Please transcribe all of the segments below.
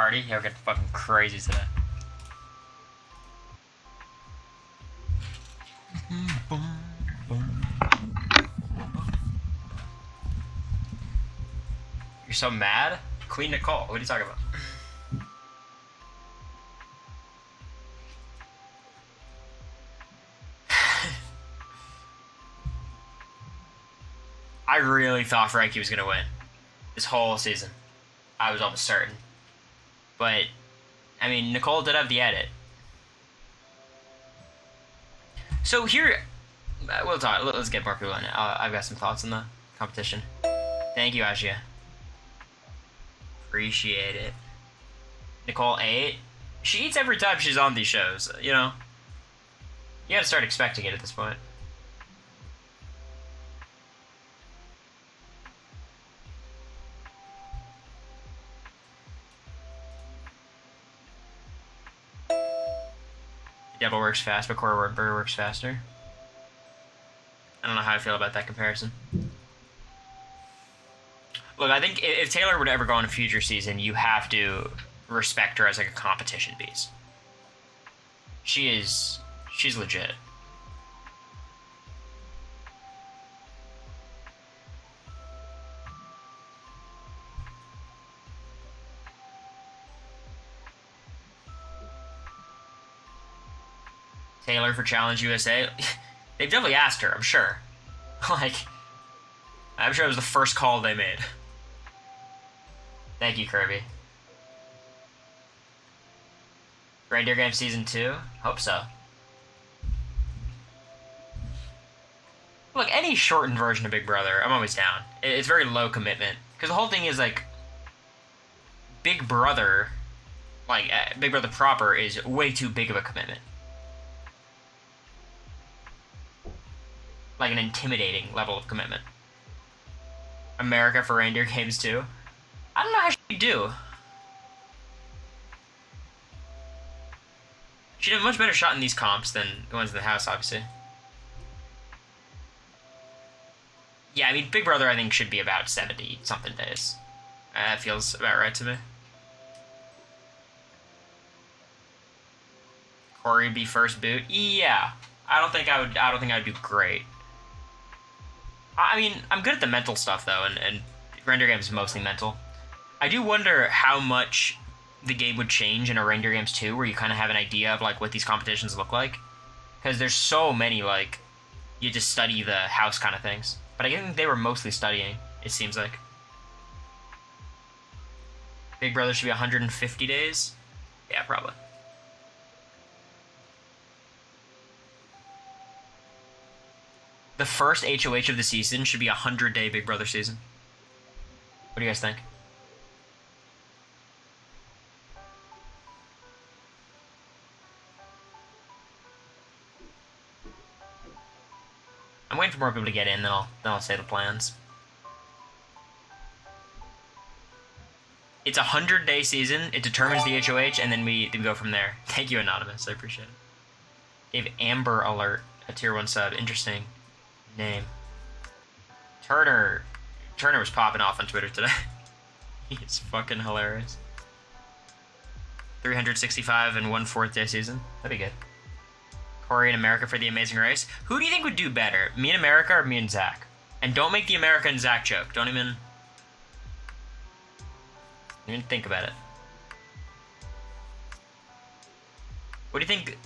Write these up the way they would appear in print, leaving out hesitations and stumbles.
Afterparty. He'll get fucking crazy today. You're so mad? Queen Nicole, what are you talking about? I really thought Frankie was going to win this whole season. I was almost certain. But, I mean, Nicole did have the edit. So here, we'll talk. Let's get more people in it. I've got some thoughts on the competition. Thank you, Ashia. Appreciate it. Nicole ate. She eats every time she's on these shows, you know? You gotta start expecting it at this point. Devil works fast, but Cory Wurtenberger works faster. I don't know how I feel about that comparison. Look, I think if Taylor would ever go on a future season, you have to respect her as like a competition piece. She's legit. Taylor for Challenge USA. They've definitely asked her, I'm sure. Like, I'm sure it was the first call they made. Thank you, Kirby. Reindeer Games Season 2? Hope so. Look, any shortened version of Big Brother, I'm always down. It's very low commitment. Because the whole thing is, like, Big Brother, like, Big Brother proper is way too big of a commitment. Like an intimidating level of commitment. America for Reindeer Games 2? I don't know how she'd do. She'd have a much better shot in these comps than the ones in the house, obviously. Yeah, I mean, Big Brother, I think, should be about 70-something days. That feels about right to me. Cory be first boot? Yeah. I don't think I'd do great. I mean, I'm good at the mental stuff, though, and Reindeer Games is mostly mental. I do wonder how much the game would change in a Reindeer Games 2, where you kind of have an idea of, like, what these competitions look like. Because there's so many, like, you just study the house kind of things. But I think they were mostly studying, it seems like. Big Brother should be 150 days? Yeah, probably. The first HOH of the season should be a 100-day Big Brother season. What do you guys think? I'm waiting for more people to get in, then I'll say the plans. It's a 100-day season. It determines the HOH, and then we go from there. Thank you, Anonymous. I appreciate it. Gave Amber Alert a tier 1 sub. Interesting name. Turner was popping off on Twitter today. He's fucking hilarious. 365 and 1/4 day season. That'd be good. Cory and America for the Amazing Race. Who do you think would do better? Me and America or me and Zach? And don't make the America and Zach joke. Don't even think about it. What do you think?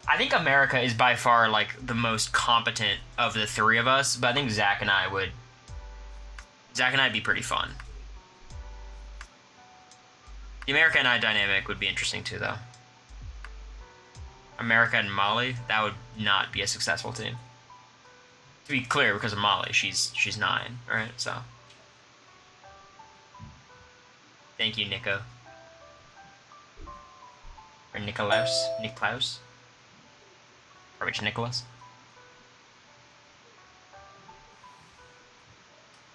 I think America is by far, like, the most competent of the three of us, but I think Zach and I'd be pretty fun. The America and I dynamic would be interesting too, though. America and Molly, that would not be a successful team. To be clear, because of Molly, she's 9, right? So. Thank you, Nico. Or Niklaus. Probably Nicholas.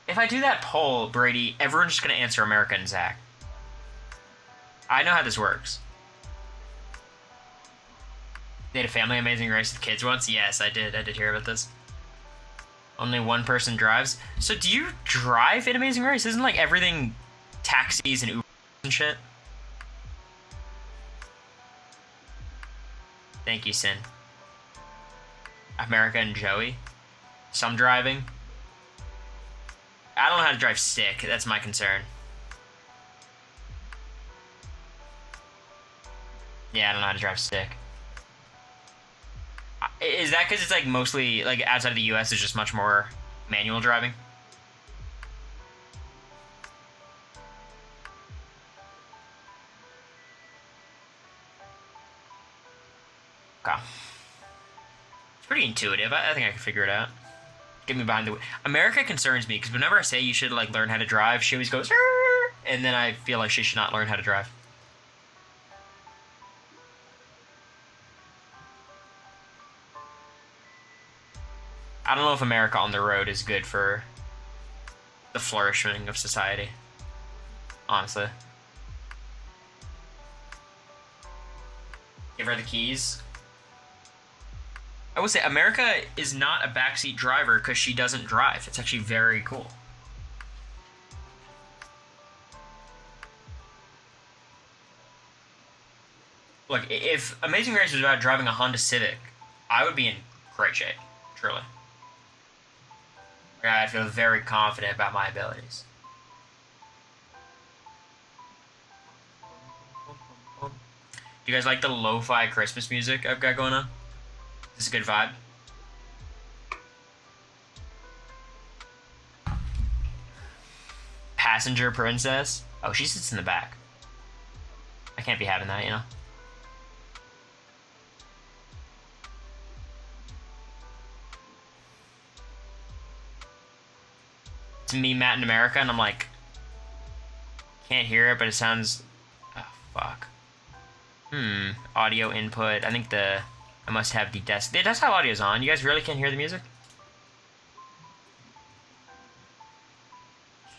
If I do that poll, Brady, everyone's just going to answer America and Zach. I know how this works. They had a family Amazing Race with kids once? Yes, I did. I did hear about this. Only one person drives. So do you drive in Amazing Race? Isn't, like, everything taxis and Uber and shit. Thank you, Sin. America and Joey. Some driving. I don't know how to drive stick. That's my concern. Yeah, I don't know how to drive stick. Is that because it's like mostly like outside of the U.S. There's just much more manual driving? Okay. It's pretty intuitive. I think I can figure it out. Get me behind the wheel. America concerns me because whenever I say you should like learn how to drive, she always goes, "Arr!" And then I feel like she should not learn how to drive. I don't know if America on the road is good for the flourishing of society. Honestly. Give her the keys. I would say America is not a backseat driver because she doesn't drive. It's actually very cool. Look, if Amazing Race was about driving a Honda Civic, I would be in great shape, truly. I feel very confident about my abilities. Do you guys like the lo-fi Christmas music I've got going on? Is this a good vibe? Passenger princess? Oh, she sits in the back. I can't be having that, you know? It's me, Matt, in America, and I'm like, can't hear it, but it sounds, oh, fuck. Audio input. I think I must have the desktop audio's on. You guys really can't hear the music?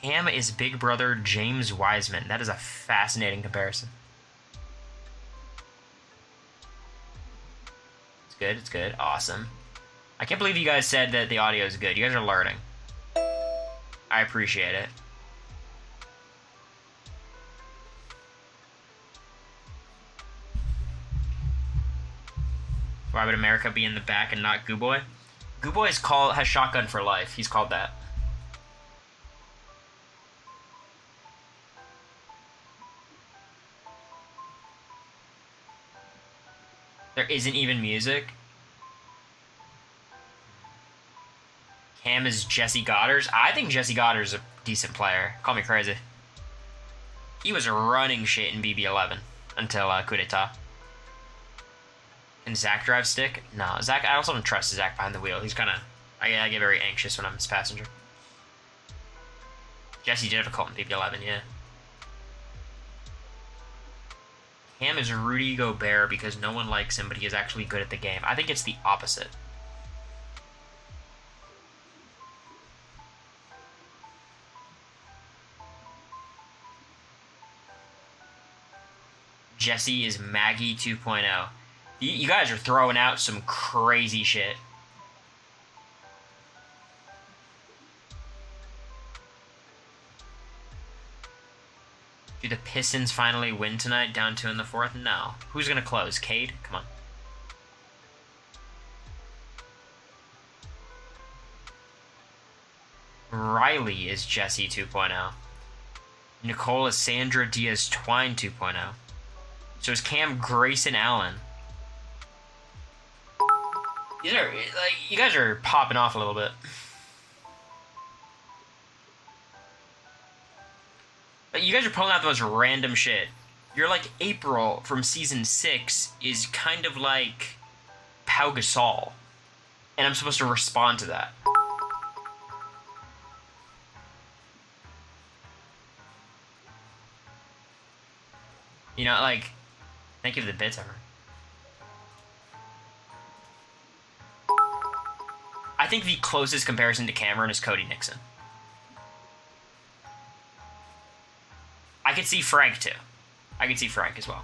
Cam is Big Brother James Wiseman. That is a fascinating comparison. It's good, it's good. Awesome. I can't believe you guys said that the audio is good. You guys are learning. I appreciate it. Why would America be in the back and not Goo Boy? Goo Boy has shotgun for life. He's called that. There isn't even music. Cam is Jesse Goddard's. I think Jesse Goddard's a decent player. Call me crazy. He was running shit in BB11 until coup d'etat. Can Zach drive stick? No, Zach. I also don't trust Zach behind the wheel. He's kind of. I get very anxious when I'm his passenger. Jesse difficult in BB11, yeah. Cam is Rudy Gobert because no one likes him, but he is actually good at the game. I think it's the opposite. Jesse is Maggie 2.0. You guys are throwing out some crazy shit. Do the Pistons finally win tonight, down 2 in the 4th? No. Who's going to close? Cade? Come on. Riley is Jesse 2.0. Nicole is Sandra Diaz Twine 2.0. So is Cam Grayson Allen. These are, like, you guys are popping off a little bit. You guys are pulling out the most random shit. You're like April from season 6 is kind of like Pau Gasol. And I'm supposed to respond to that. You know, like, thank you for the bits ever. I think the closest comparison to Cameron is Cody Nixon. I could see Frank, too. I could see Frank as well.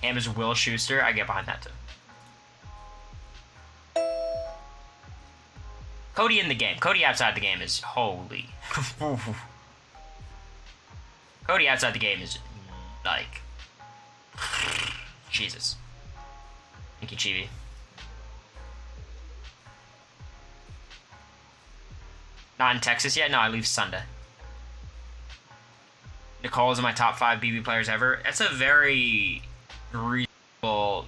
Cam is Will Schuster. I get behind that, too. Cody in the game. Cody outside the game is holy. Cody outside the game is like Jesus. Thank you, Chibi. Not in Texas yet? No, I leave Sunday. Nicole is in my top 5 BB players ever. That's a very reasonable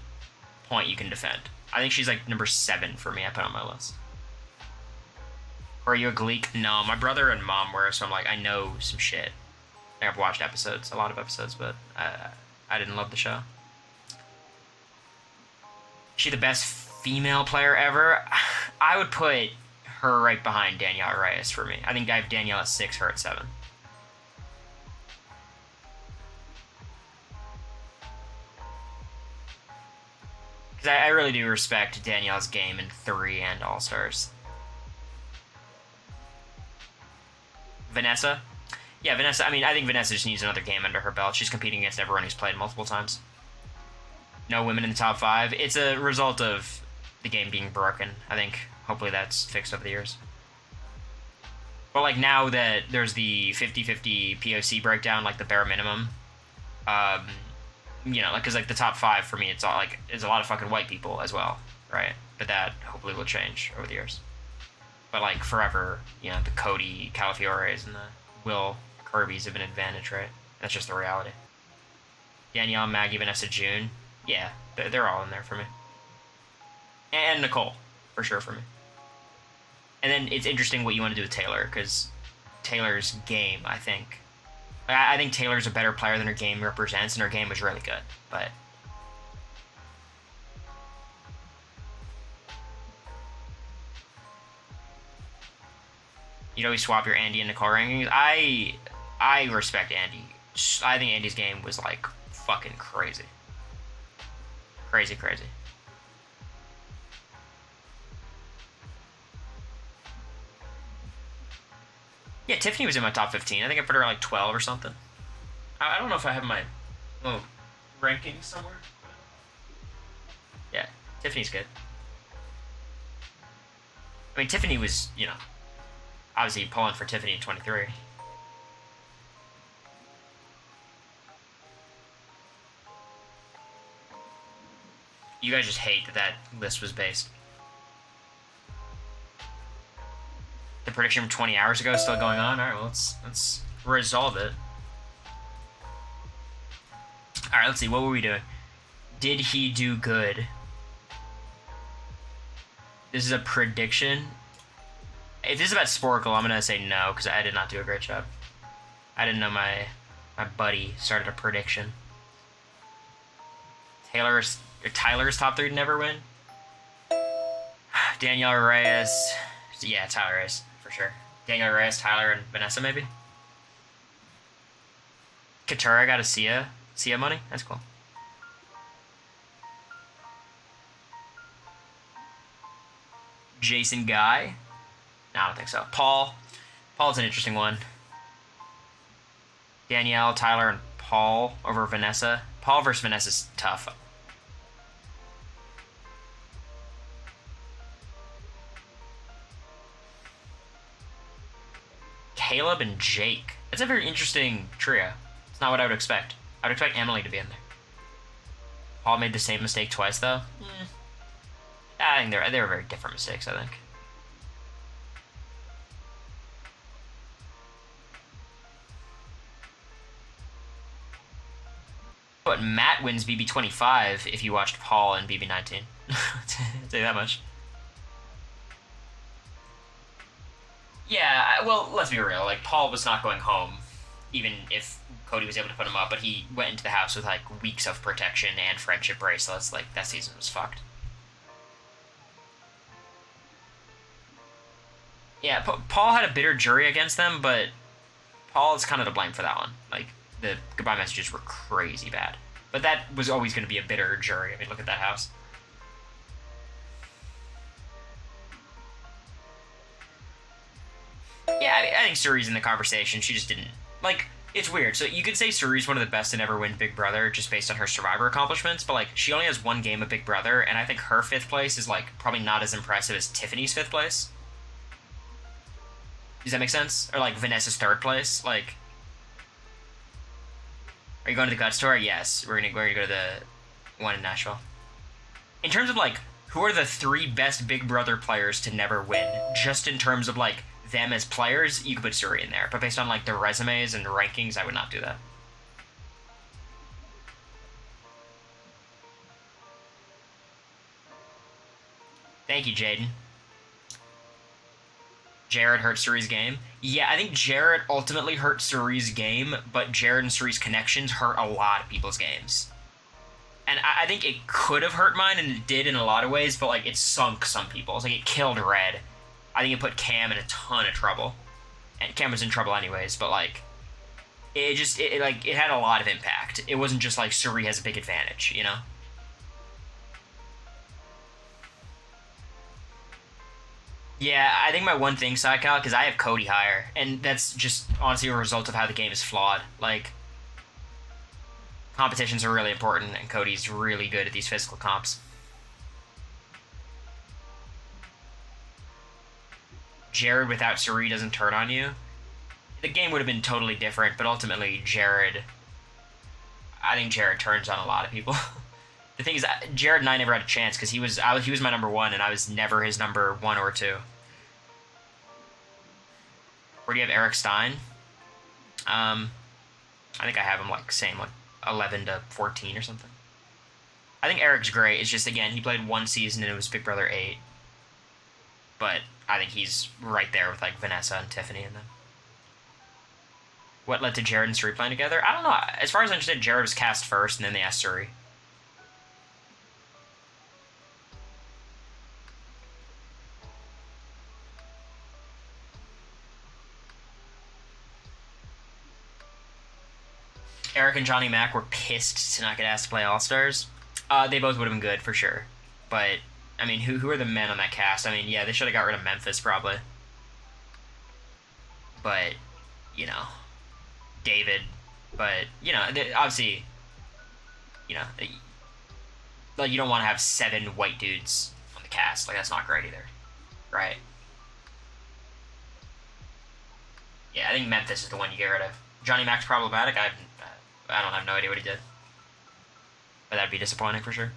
point you can defend. I think she's like number 7 for me. I put on my list. Or are you a Gleek? No, my brother and mom were, so I'm like, I know some shit. I've watched episodes, a lot of episodes, but I didn't love the show. Is she the best female player ever? I would put her right behind Danielle Reyes for me. I think I have Danielle at 6, her at 7. Because I really do respect Danielle's game in 3 and All-Stars. Vanessa? Yeah, Vanessa, I mean, I think Vanessa just needs another game under her belt. She's competing against everyone who's played multiple times. No women in the top 5. It's a result of the game being broken. I think hopefully that's fixed over the years. But like now that there's the 50-50 POC breakdown, like the bare minimum, you know, like, cause like the top 5 for me, it's all like, it's a lot of fucking white people as well, right? But that hopefully will change over the years. But like forever, you know, the Cody Calafiores and the Will Kirby's have an advantage, right? That's just the reality. Danielle, Maggie, Vanessa, June. Yeah, they're all in there for me. And Nicole, for sure for me. And then it's interesting what you want to do with Taylor, because Taylor's game, I think Taylor's a better player than her game represents, and her game was really good, but... You'd always swap your Andy and Nicole rankings. I respect Andy. I think Andy's game was, like, fucking crazy. Crazy. Yeah, Tiffany was in my top 15. I think I put her at, like, 12 or something. I don't know if I have my little rankings somewhere. Yeah, Tiffany's good. I mean, Tiffany was, you know... Obviously, pulling for Tiffany in 23. You guys just hate that list was based. The prediction from 20 hours ago is still going on? Alright, well, let's resolve it. Alright, let's see. What were we doing? Did he do good? This is a prediction. If this is about Sporkle, I'm going to say no, because I did not do a great job. I didn't know my buddy started a prediction. Tyler's top 3 to never win? Danielle Reyes. Yeah, Tyler Reyes, for sure. Danielle Reyes, Tyler, and Vanessa, maybe? Katura got a Sia money? That's cool. Jason Guy? No, I don't think so. Paul's an interesting one. Danielle, Tyler, and Paul over Vanessa. Paul versus Vanessa's tough. Caleb and Jake. That's a very interesting trio. It's not what I would expect. I would expect Emily to be in there. Paul made the same mistake twice, though. I think they were very different mistakes, I think. But Matt wins BB25 if you watched Paul in BB19. I'll tell you that much. Yeah, well, let's be real. Like, Paul was not going home, even if Cody was able to put him up, but he went into the house with, like, weeks of protection and friendship bracelets. Like, that season was fucked. Yeah, Paul had a bitter jury against them, but Paul is kind of to blame for that one. Like, the goodbye messages were crazy bad. But that was always going to be a bitter jury. I mean, look at that house. Yeah, I think Suri's in the conversation. She just didn't... Like, it's weird. So you could say Suri's one of the best to never win Big Brother just based on her Survivor accomplishments, but, like, she only has 1 game of Big Brother, and I think her 5th place is, like, probably not as impressive as Tiffany's 5th place. Does that make sense? Or like Vanessa's third place? Like, are you going to the Guts tour? Yes, we're gonna go to the one in Nashville. In terms of like, who are the 3 best Big Brother players to never win? Just in terms of like them as players, you could put Suri in there. But based on like their resumes and rankings, I would not do that. Thank you, Jaden. Jared hurt Suri's game. Yeah, I think Jared ultimately hurt Suri's game, but Jared and Suri's connections hurt a lot of people's games. And I think it could have hurt mine, and it did in a lot of ways, but like it sunk some people's. Like it killed Red. I think it put Cam in a ton of trouble. And Cam was in trouble anyways, but like it just it had a lot of impact. It wasn't just like Suri has a big advantage, you know? Yeah, I think my one thing, Psycho, because I have Cody higher, and that's just honestly a result of how the game is flawed. Like, competitions are really important, and Cody's really good at these physical comps. Jared without Suri doesn't turn on you. The game would have been totally different, but ultimately, I think Jared turns on a lot of people. The thing is, Jared and I never had a chance because he was my number 1, and I was never his number 1 or 2. Where do you have Eric Stein? I think I have him like same, like 11 to 14 or something. I think Eric's great. It's just, again, he played 1 season and it was Big Brother 8. But I think he's right there with like Vanessa and Tiffany and them. What led to Jared and Suri playing together? I don't know. As far as I understood, Jared was cast first and then they asked Suri. Eric and Johnny Mac were pissed to not get asked to play All-Stars. They both would have been good, for sure. But, I mean, who are the men on that cast? I mean, yeah, they should have got rid of Memphis, probably. But, you know, David. But, you know, obviously, you know, like, you don't want to have 7 white dudes on the cast. Like, that's not great either. Right? Yeah, I think Memphis is the one you get rid of. Johnny Mac's problematic. I don't have no idea what he did. But that'd be disappointing for sure.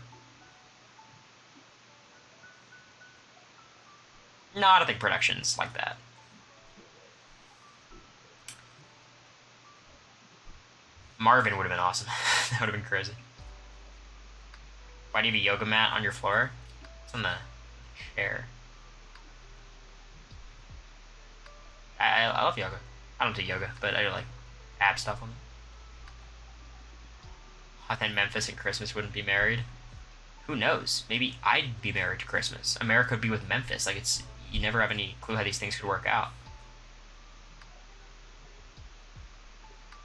No, I don't think production's like that. Marvin would have been awesome. That would have been crazy. Why do you have a yoga mat on your floor? It's on the chair. I love yoga. I don't do yoga, but I do like ab stuff on it. I think Memphis and Christmas wouldn't be married. Who knows? Maybe I'd be married to Christmas. America would be with Memphis. Like, it's, you never have any clue how these things could work out.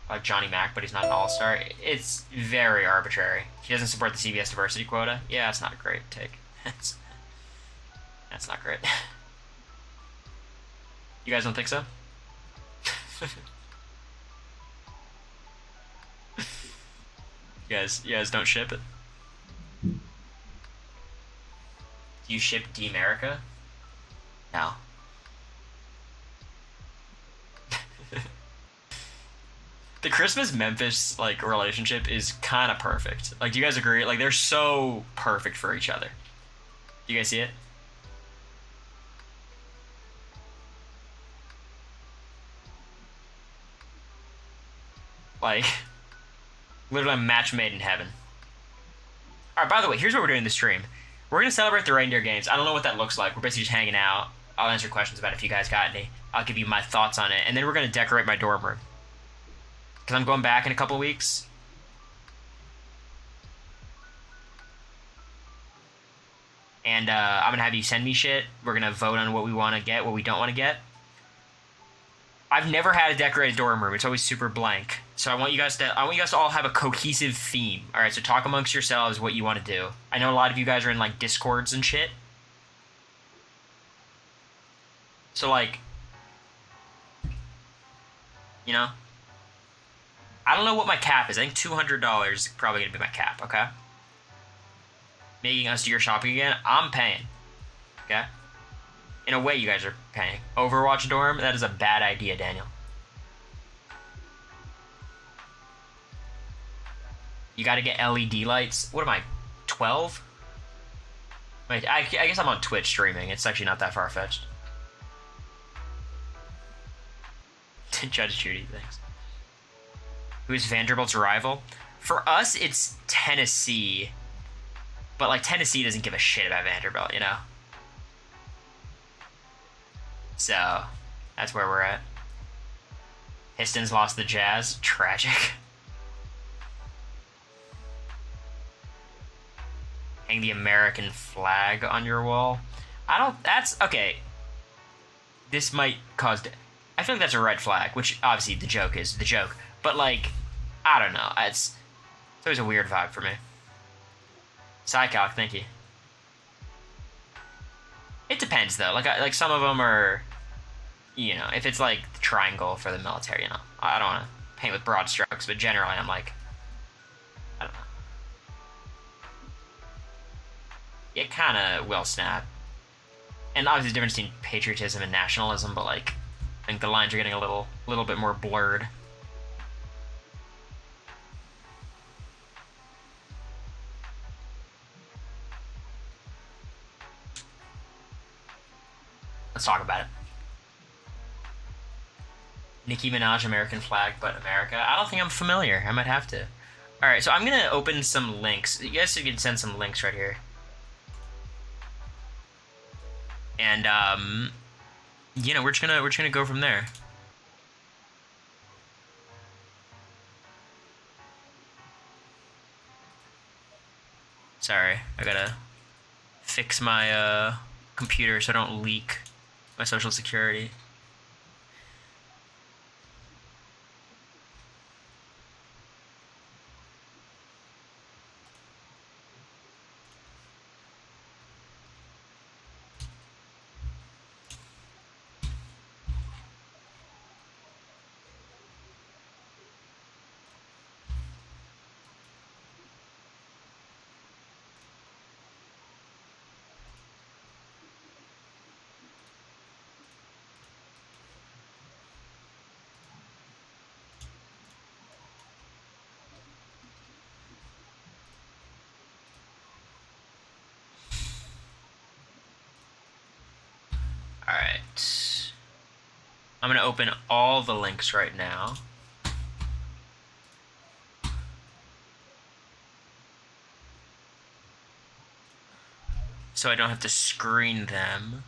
Like Johnny Mac, but he's not an all-star. It's very arbitrary. He doesn't support the CBS diversity quota. Yeah, that's not a great take. That's not great. You guys don't think so? You guys don't ship it? Do you ship D-America? No. The Christmas-Memphis, like, relationship is kind of perfect. Like, do you guys agree? Like, they're so perfect for each other. Do you guys see it? Like, literally a match made in heaven. Alright, by the way, here's what we're doing in the stream. We're going to celebrate the Reindeer Games. I don't know what that looks like. We're basically just hanging out. I'll answer questions about it if you guys got any. I'll give you my thoughts on it. And then we're going to decorate my dorm room. Because I'm going back in a couple weeks. And I'm going to have you send me shit. We're going to vote on what we want to get, what we don't want to get. I've never had a decorated dorm room. It's always super blank. So I want you guys to all have a cohesive theme. All right, so talk amongst yourselves what you want to do. I know a lot of you guys are in like Discords and shit. So like, you know, I don't know what my cap is. I think $200 is probably gonna be my cap. Okay. Making us do your shopping again. I'm paying. Okay. In a way, you guys are paying. Overwatch dorm? That is a bad idea, Daniel. You gotta get LED lights. What am I, 12? Wait, I guess I'm on Twitch streaming. It's actually not that far-fetched. Judge Judy, thanks. Who's Vanderbilt's rival? For us, it's Tennessee. But, like, Tennessee doesn't give a shit about Vanderbilt, you know? So, that's where we're at. Pistons lost the Jazz. Tragic. Hang the American flag on your wall. I don't... That's... Okay. This might cause... I feel like that's a red flag, which obviously the joke is the joke. But, like, I don't know. It's always a weird vibe for me. Psycalc, thank you. It depends, though. Like some of them are... You know, if it's like the triangle for the military, you know. I don't want to paint with broad strokes, but generally I'm like... I don't know. It kind of will snap. And obviously the difference between patriotism and nationalism, but like, I think the lines are getting a little bit more blurred. Let's talk about it. Nicki Minaj, American flag, but America. I don't think I'm familiar. I might have to. Alright, so I'm going to open some links. You guys can send some links right here. And, you know, we're just gonna go from there. Sorry, I gotta fix my, computer so I don't leak my social security. Alright. I'm gonna open all the links right now. So I don't have to screen them.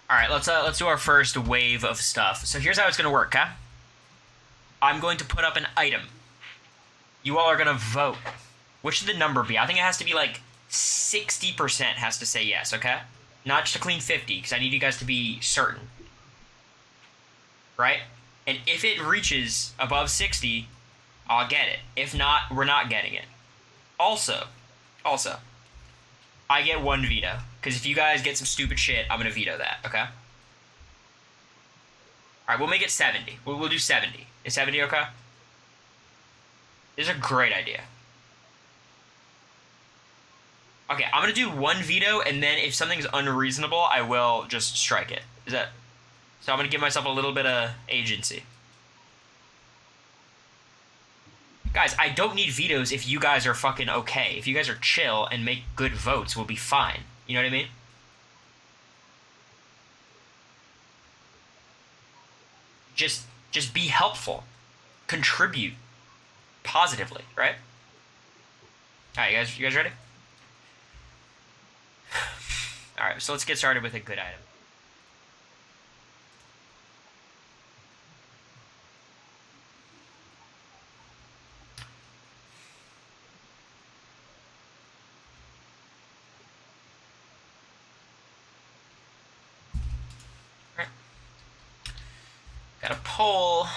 All right, let's do our first wave of stuff. So here's how it's gonna work, okay? I'm going to put up an item. You all are gonna vote. What should the number be? I think it has to be like 60% has to say yes, okay? Not just a clean 50, because I need you guys to be certain. Right? And if it reaches above 60, I'll get it. If not, we're not getting it. Also, I get one veto. Because if you guys get some stupid shit, I'm going to veto that, okay? Alright, we'll make it 70. We'll do 70. Is 70 okay? This is a great idea. Okay, I'm going to do one veto, and then if something's unreasonable, I will just strike it. Is that... So I'm going to give myself a little bit of agency. Guys, I don't need vetoes if you guys are fucking okay. If you guys are chill and make good votes, we'll be fine. You know what I mean? Just be helpful. Contribute positively, right? Alright, you guys ready? Alright, so let's get started with a good item. Got a pole.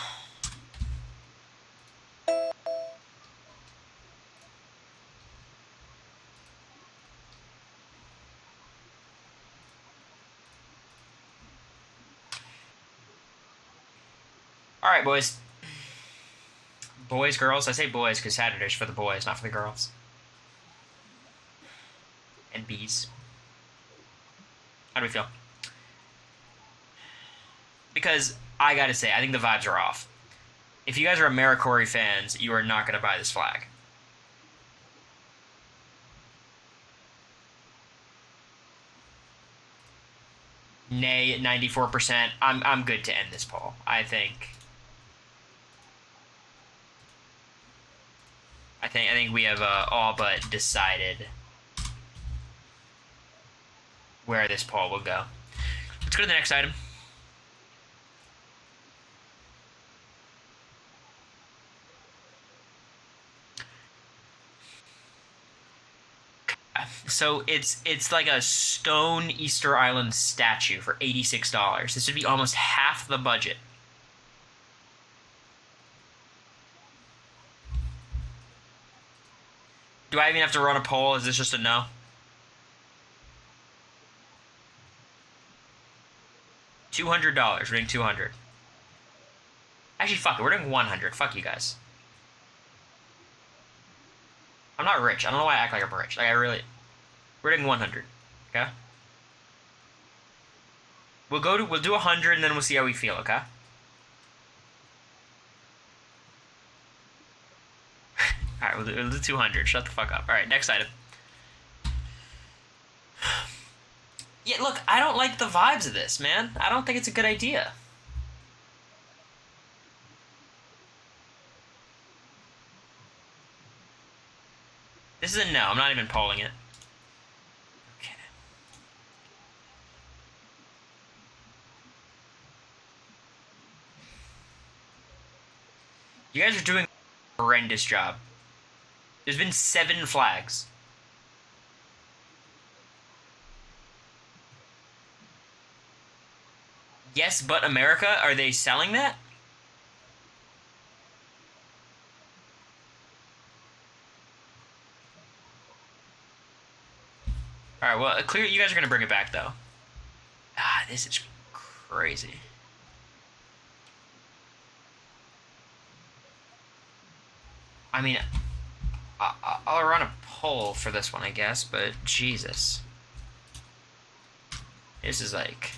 All right, boys. Boys, girls. I say boys because Saturday's for the boys, not for the girls. And bees. How do we feel? Because I gotta say, I think the vibes are off. If you guys are Cory fans, you are not gonna buy this flag. Nay, 94%. I'm good to end this poll. I think we have all but decided where this poll will go. Let's go to the next item. So it's like a stone Easter Island statue for $86. This would be almost half the budget. Do I even have to run a poll? Is this just a no? $200. We're doing 200. Actually, fuck it. We're doing 100. Fuck you guys. I'm not rich. I don't know why I act like I'm rich. Like, we're doing 100. Okay? We'll do 100 and then we'll see how we feel, okay? Alright, we'll do 200. Shut the fuck up. Alright, next item. Yeah, look, I don't like the vibes of this, man. I don't think it's a good idea. This is a no. I'm not even polling it. Okay. You guys are doing a horrendous job. There's been 7 flags. Yes, but America? Are they selling that? Alright, well, clearly you guys are going to bring it back, though. Ah, this is crazy. I mean, I'll run a poll for this one, I guess, but Jesus. This is like...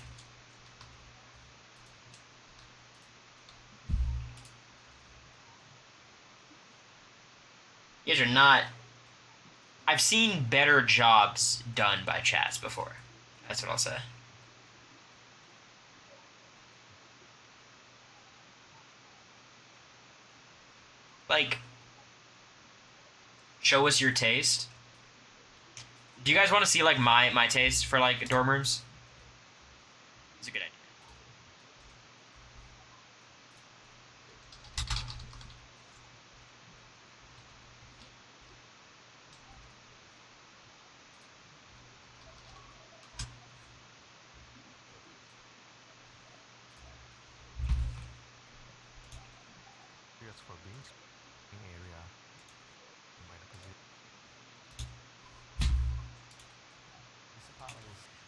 You guys are not... I've seen better jobs done by chats before. That's what I'll say. Like, show us your taste. Do you guys want to see, like, my taste for, like, dorm rooms? It's a good idea. For being area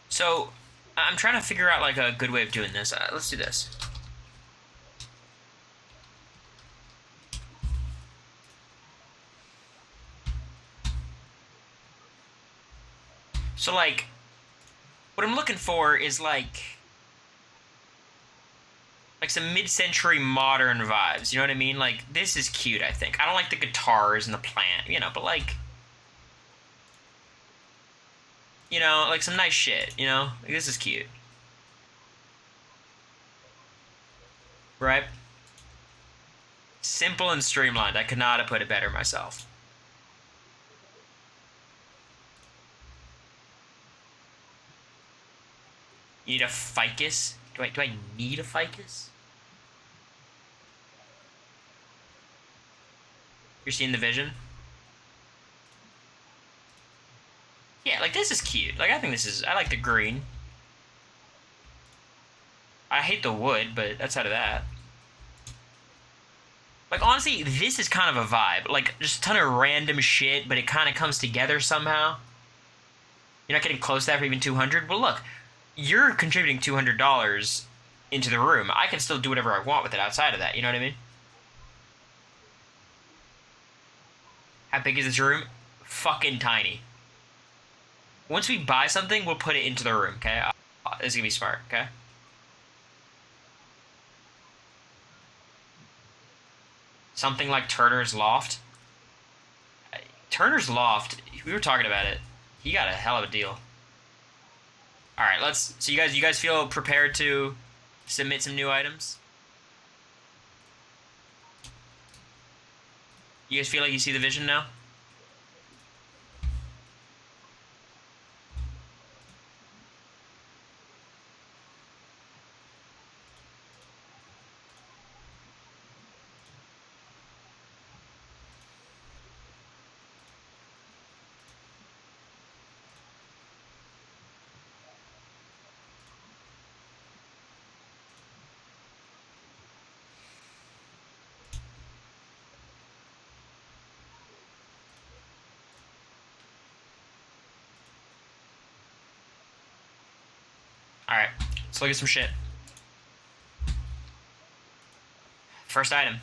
So, I'm trying to figure out, like, a good way of doing this. Let's do this. So, like, what I'm looking for is, like some mid-century modern vibes, you know what I mean? Like, this is cute, I think. I don't like the guitars and the plant, you know, but, like, you know, like some nice shit, you know? Like, this is cute. Right? Simple and streamlined. I could not have put it better myself. You need a ficus? Do I need a ficus? You're seeing the vision? Yeah, like, this is cute. Like, I think this is... I like the green. I hate the wood, but that's out of that. Like, honestly, this is kind of a vibe. Like, just a ton of random shit, but it kind of comes together somehow. You're not getting close to that for even 200. Well, look, you're contributing $200 into the room. I can still do whatever I want with it outside of that. You know what I mean? How big is this room? Fucking tiny. Once we buy something, we'll put it into the room, okay? This is gonna be smart, okay? Something like Turner's Loft. Turner's Loft, we were talking about it. He got a hell of a deal. All right, let's. So you guys feel prepared to submit some new items? You guys feel like you see the vision now? All right, let's look at some shit. First item.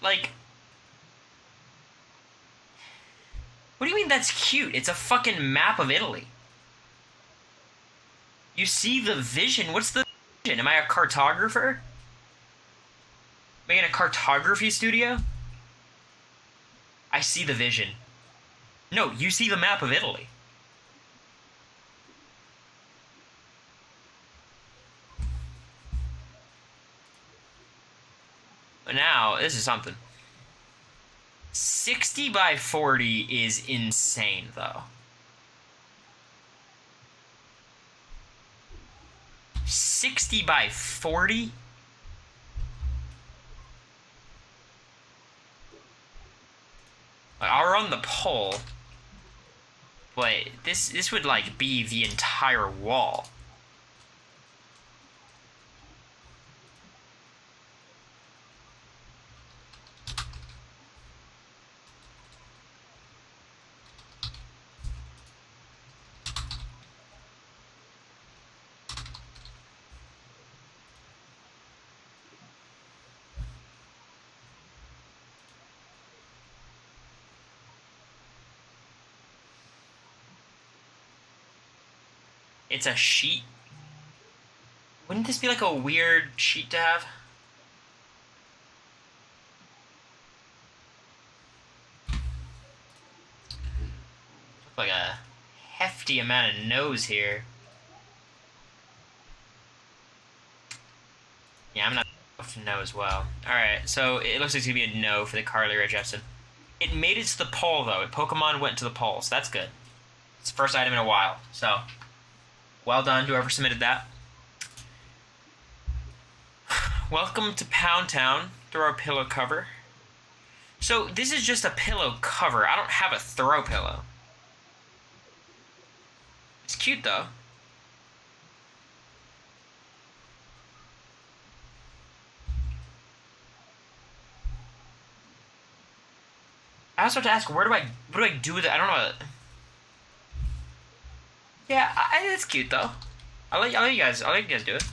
Like, what do you mean that's cute? It's a fucking map of Italy. You see the vision. What's the vision? Am I a cartographer? Am I in a cartography studio? I see the vision. No, you see the map of Italy. But now, this is something. 60 by 40 is insane, though. 60 by 40? Like, I'll run the poll, but this would, like, be the entire wall. It's a sheet? Wouldn't this be like a weird sheet to have? Look like a hefty amount of nose here. Yeah, I'm not no as well. Alright, so it looks like it's gonna be a no for the Carly Rae Jepsen. It made it to the poll, though. Pokemon went to the poll, so that's good. It's the first item in a while, so well done, whoever submitted that. Welcome to Pound Town through our pillow cover. So this is just a pillow cover. I don't have a throw pillow. It's cute, though. I also have to ask, what do I do with it? I don't know. Yeah, it's cute though. I'll let you guys do it.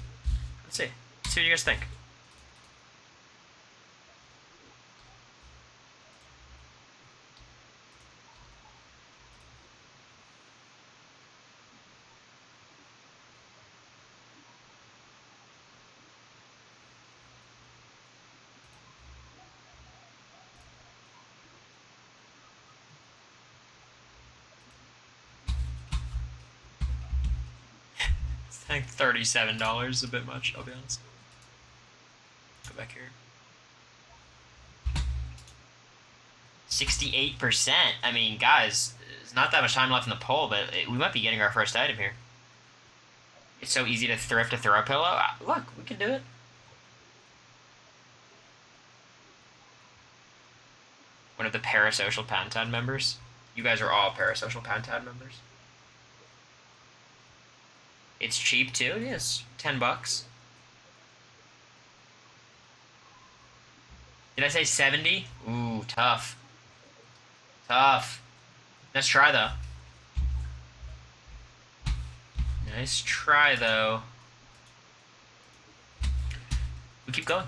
Let's see. Let's see what you guys think. I think $37 is a bit much, I'll be honest. Go back here. 68%. I mean, guys, there's not that much time left in the poll, but we might be getting our first item here. It's so easy to thrift a throw pillow. Look, we can do it. One of the parasocial Poundtown members. You guys are all parasocial Poundtown members. It's cheap too. It is $10. Did I say 70? Ooh, tough. Tough. Let's try though. Nice try though. We keep going.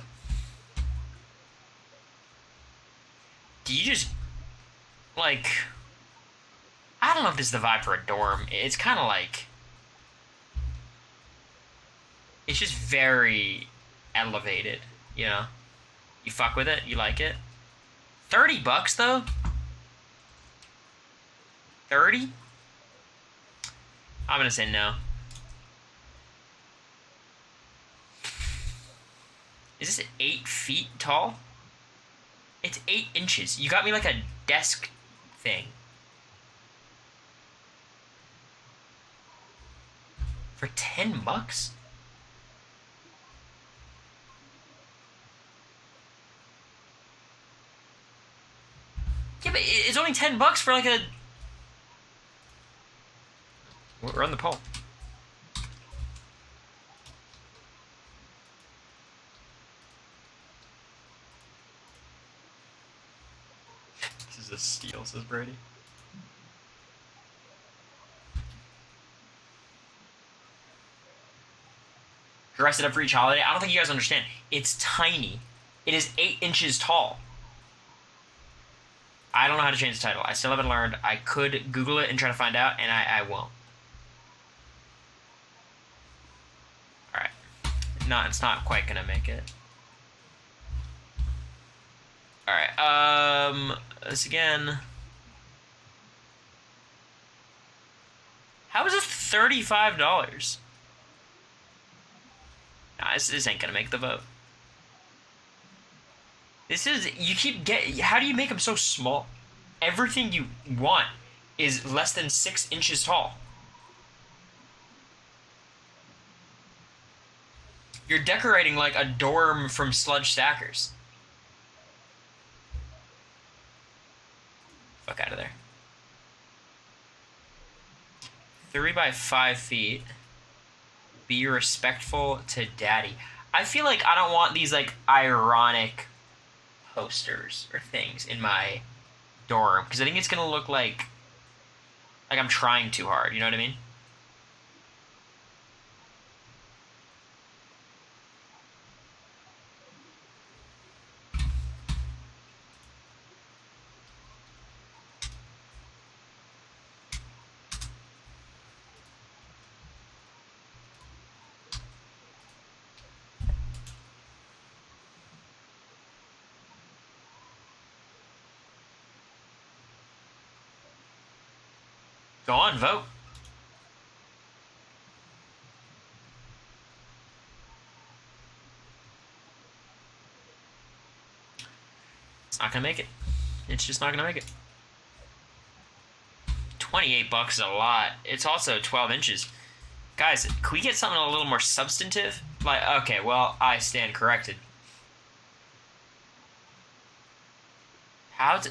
Do you just like? I don't know if this is the vibe for a dorm. It's kind of like. It's just very elevated, you know? You fuck with it? You like it? $30 though? 30? I'm gonna say no. Is this 8 feet tall? It's 8 inches. You got me like a desk thing. For $10? Yeah, but it's only $10 for like a... We're on the pole. This is a steal, says Brady. Dress it up for each holiday. I don't think you guys understand. It's tiny. It is 8 inches tall. I don't know how to change the title. I still haven't learned. I could Google it and try to find out, and I won't. Alright. No, it's not quite gonna make it. Alright, this again. How is this $35? Nah, this ain't gonna make the vote. This is, you keep how do you make them so small? Everything you want is less than 6 inches tall. You're decorating like a dorm from Sludge Stackers. Fuck out of there. 3 by 5 feet. Be respectful to daddy. I feel like I don't want these like ironic posters or things in my dorm because I think it's gonna look like I'm trying too hard. You know what I mean? Go on, vote. It's not gonna make it. It's just not gonna make it. $28 is a lot. It's also 12 inches. Guys, can we get something a little more substantive? Like, okay, well, I stand corrected.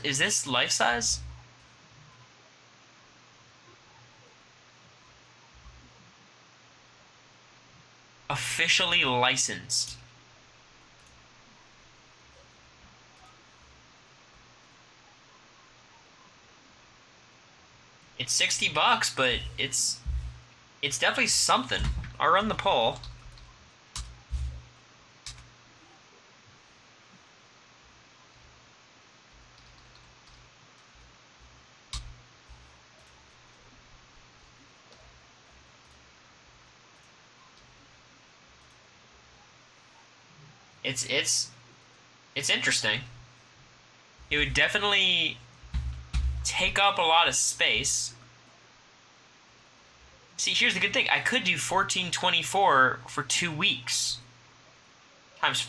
Is this life size? Officially licensed. It's $60, but it's definitely something. I'll run the poll. It's interesting. It would definitely take up a lot of space. See, here's the good thing. I could do $14.24 for 2 weeks. Times.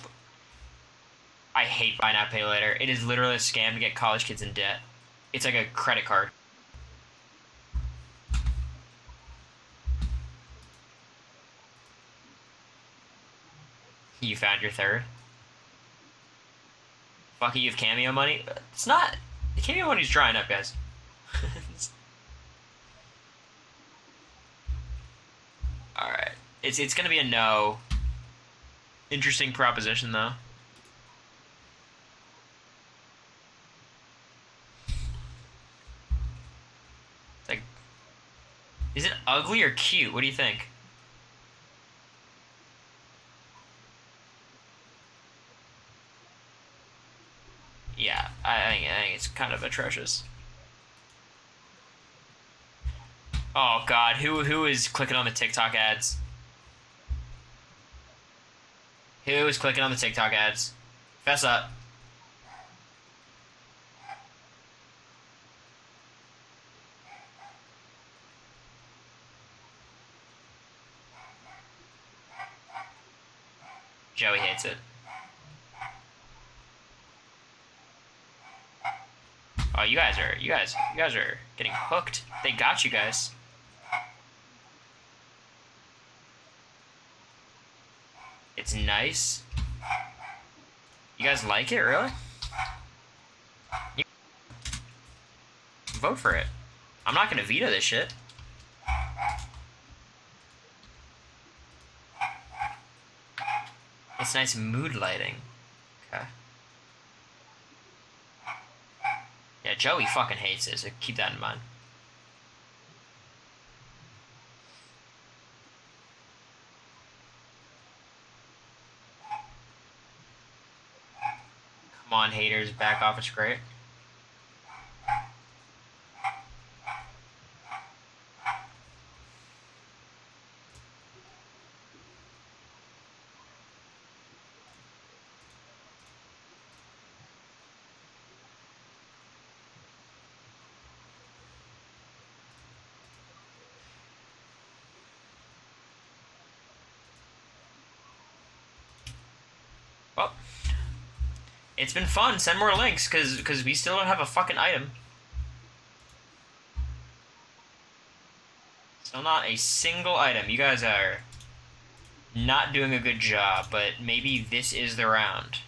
I hate buy now, pay later. It is literally a scam to get college kids in debt. It's like a credit card. You found your third? Fuck it, you have cameo money? It's not... It can't be when he's drying up, guys. Alright. It's gonna be a no. Interesting proposition, though. It's like... Is it ugly or cute? What do you think? Yeah, I think it's kind of atrocious. Oh god, who is clicking on the TikTok ads? Who is clicking on the TikTok ads? Fess up. Joey hates it. Oh, you guys are getting hooked. They got you guys. It's nice. You guys like it, really? Vote for it. I'm not gonna veto this shit. It's nice mood lighting. Okay. Yeah, Joey fucking hates it, so keep that in mind. Come on, haters, back off, it's great. Well, it's been fun. Send more links, because we still don't have a fucking item. Still not a single item. You guys are not doing a good job, but maybe this is the round.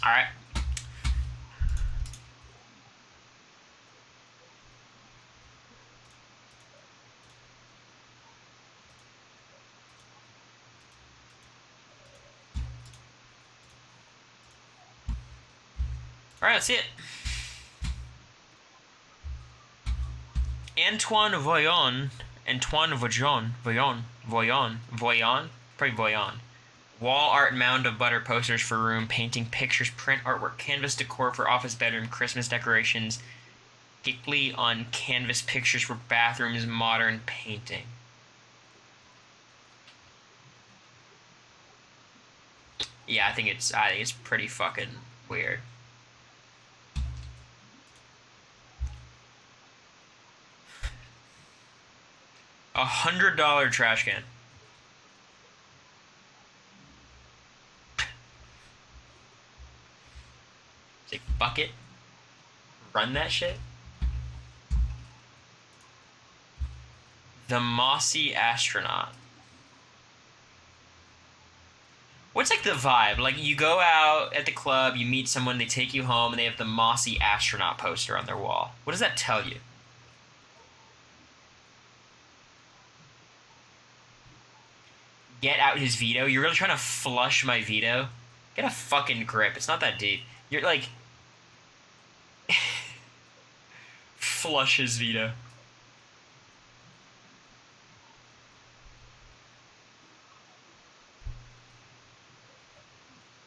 Alright. Alright, let's see it. Antoine Voyon. Probably Voyon. Wall art mound of butter posters for room, painting pictures, print artwork, canvas decor for office bedroom, Christmas decorations, giggly on canvas pictures for bathrooms, modern painting. Yeah, I think it's pretty fucking weird. $100 trash can. Say bucket. Run that shit. The Mossy Astronaut. What's like the vibe? Like you go out at the club, you meet someone, they take you home, and they have the Mossy Astronaut poster on their wall. What does that tell you? Get out his veto? You're really trying to flush my veto? Get a fucking grip. It's not that deep. You're like... flush his veto.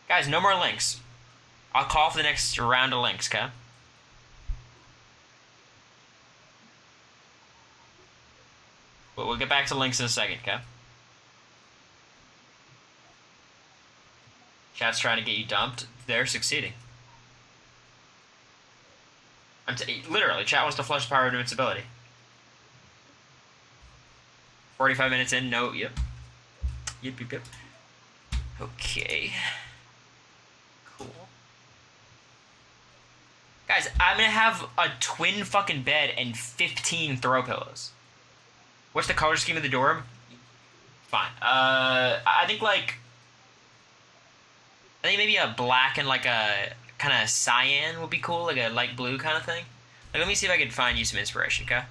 Guys, no more links. I'll call for the next round of links, okay? But we'll get back to links in a second, okay? Chat's trying to get you dumped. They're succeeding. Literally, chat wants to flush the power of invincibility. 45 minutes in, no, yep. Yep. Okay. Cool. Guys, I'm gonna have a twin fucking bed and 15 throw pillows. What's the color scheme of the dorm? Fine. I think like I think maybe a black and like a kind of cyan would be cool, like a light blue kind of thing. Like, let me see if I can find you some inspiration, okay?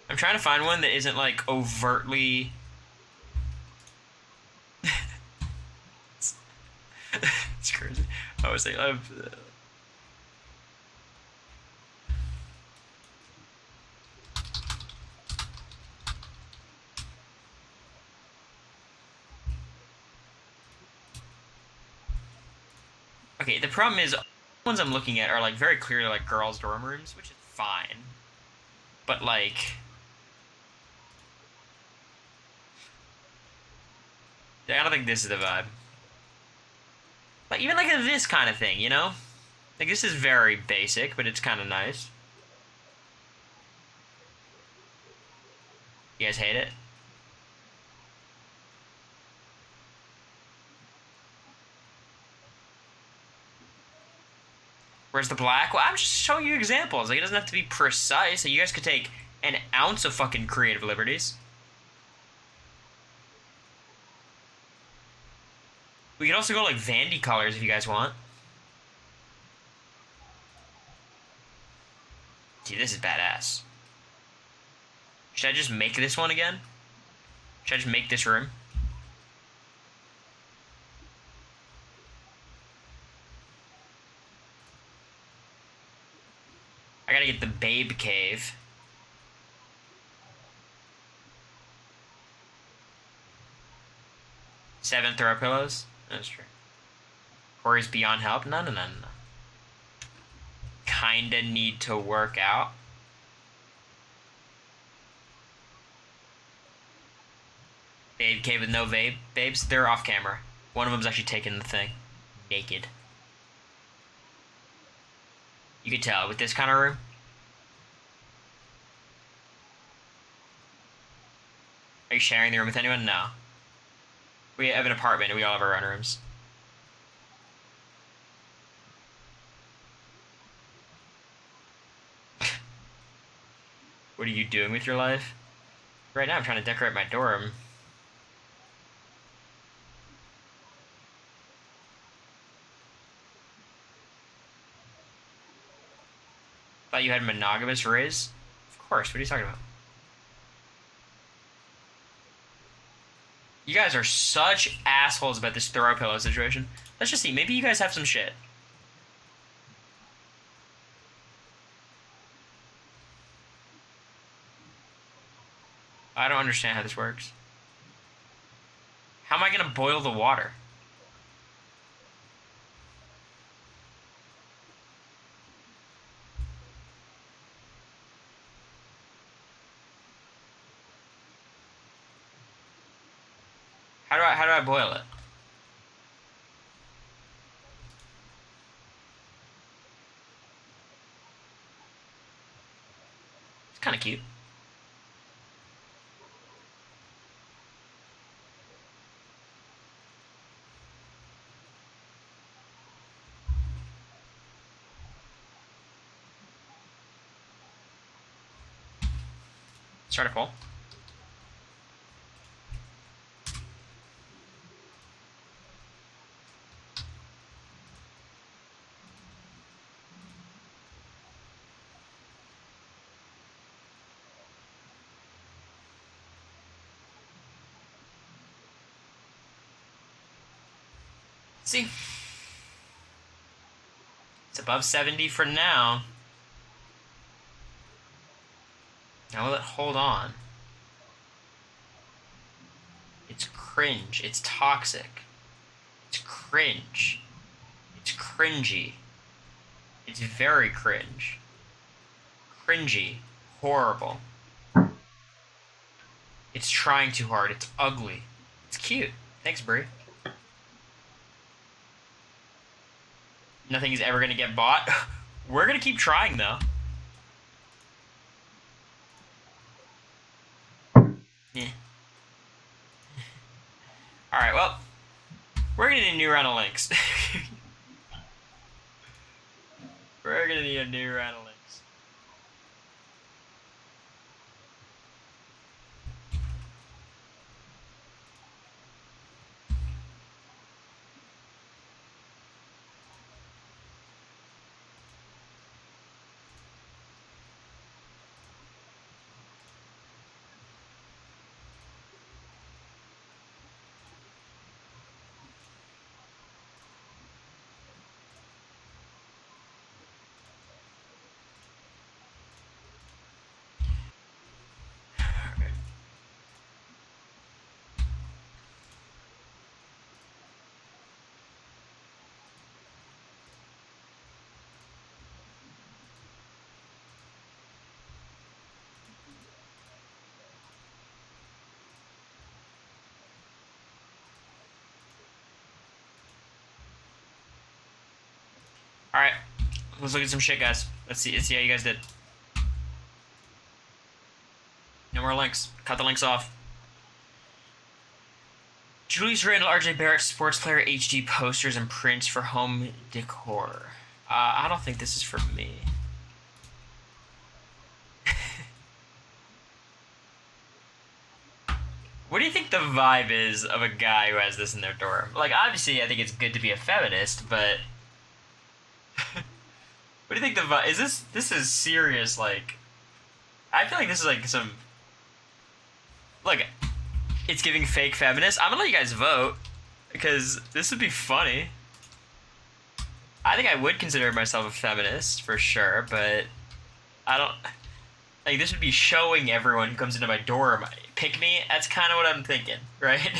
I'm trying to find one that isn't like overtly. It's crazy. I was thinking of. Okay, the problem is, the ones I'm looking at are like very clearly like girls' dorm rooms, which is fine. But like, I don't think this is the vibe. Like even like this kind of thing, you know? Like this is very basic, but it's kind of nice. You guys hate it? Where's the black? Well, I'm just showing you examples. Like, it doesn't have to be precise. Like, you guys could take an ounce of fucking creative liberties. We could also go, like, Vandy colors if you guys want. See, this is badass. Should I just make this one again? Should I just make this room? I gotta get the babe cave. Seven throw pillows? That's true. Cory's beyond help? No. Kinda need to work out. Babe cave with no babes? They're off camera. One of them's actually taking the thing. Naked. You could tell with this kind of room. Are you sharing the room with anyone? No. We have an apartment and we all have our own rooms. What are you doing with your life? Right now I'm trying to decorate my dorm. Thought you had monogamous Riz? Of course, what are you talking about? You guys are such assholes about this throw pillow situation. Let's just see, maybe you guys have some shit. I don't understand how this works. How am I gonna boil the water? How do I boil it? It's kind of cute. Start a poll. See, it's above 70 for now. Now will it hold on? It's cringe. It's toxic. It's cringe. It's cringy. It's very cringe. Cringy. Horrible. It's trying too hard. It's ugly. It's cute. Thanks, Brie. Nothing's ever gonna get bought. We're gonna keep trying, though. Yeah. Alright, well, we're gonna need a new round of links. We're gonna need a new round of links. Alright, let's look at some shit, guys. Let's see how you guys did. No more links. Cut the links off. Julius Randle, RJ Barrett, Sports Player HD posters and prints for home decor. I don't think this is for me. What do you think the vibe is of a guy who has this in their dorm? Like, obviously, I think it's good to be a feminist, but... What do you think the vibe... This is serious, like... I feel like this is, like, some... Look, it's giving fake feminist. I'm gonna let you guys vote, because this would be funny. I think I would consider myself a feminist, for sure, but... I don't... Like, this would be showing everyone who comes into my dorm, pick me. That's kind of what I'm thinking, right?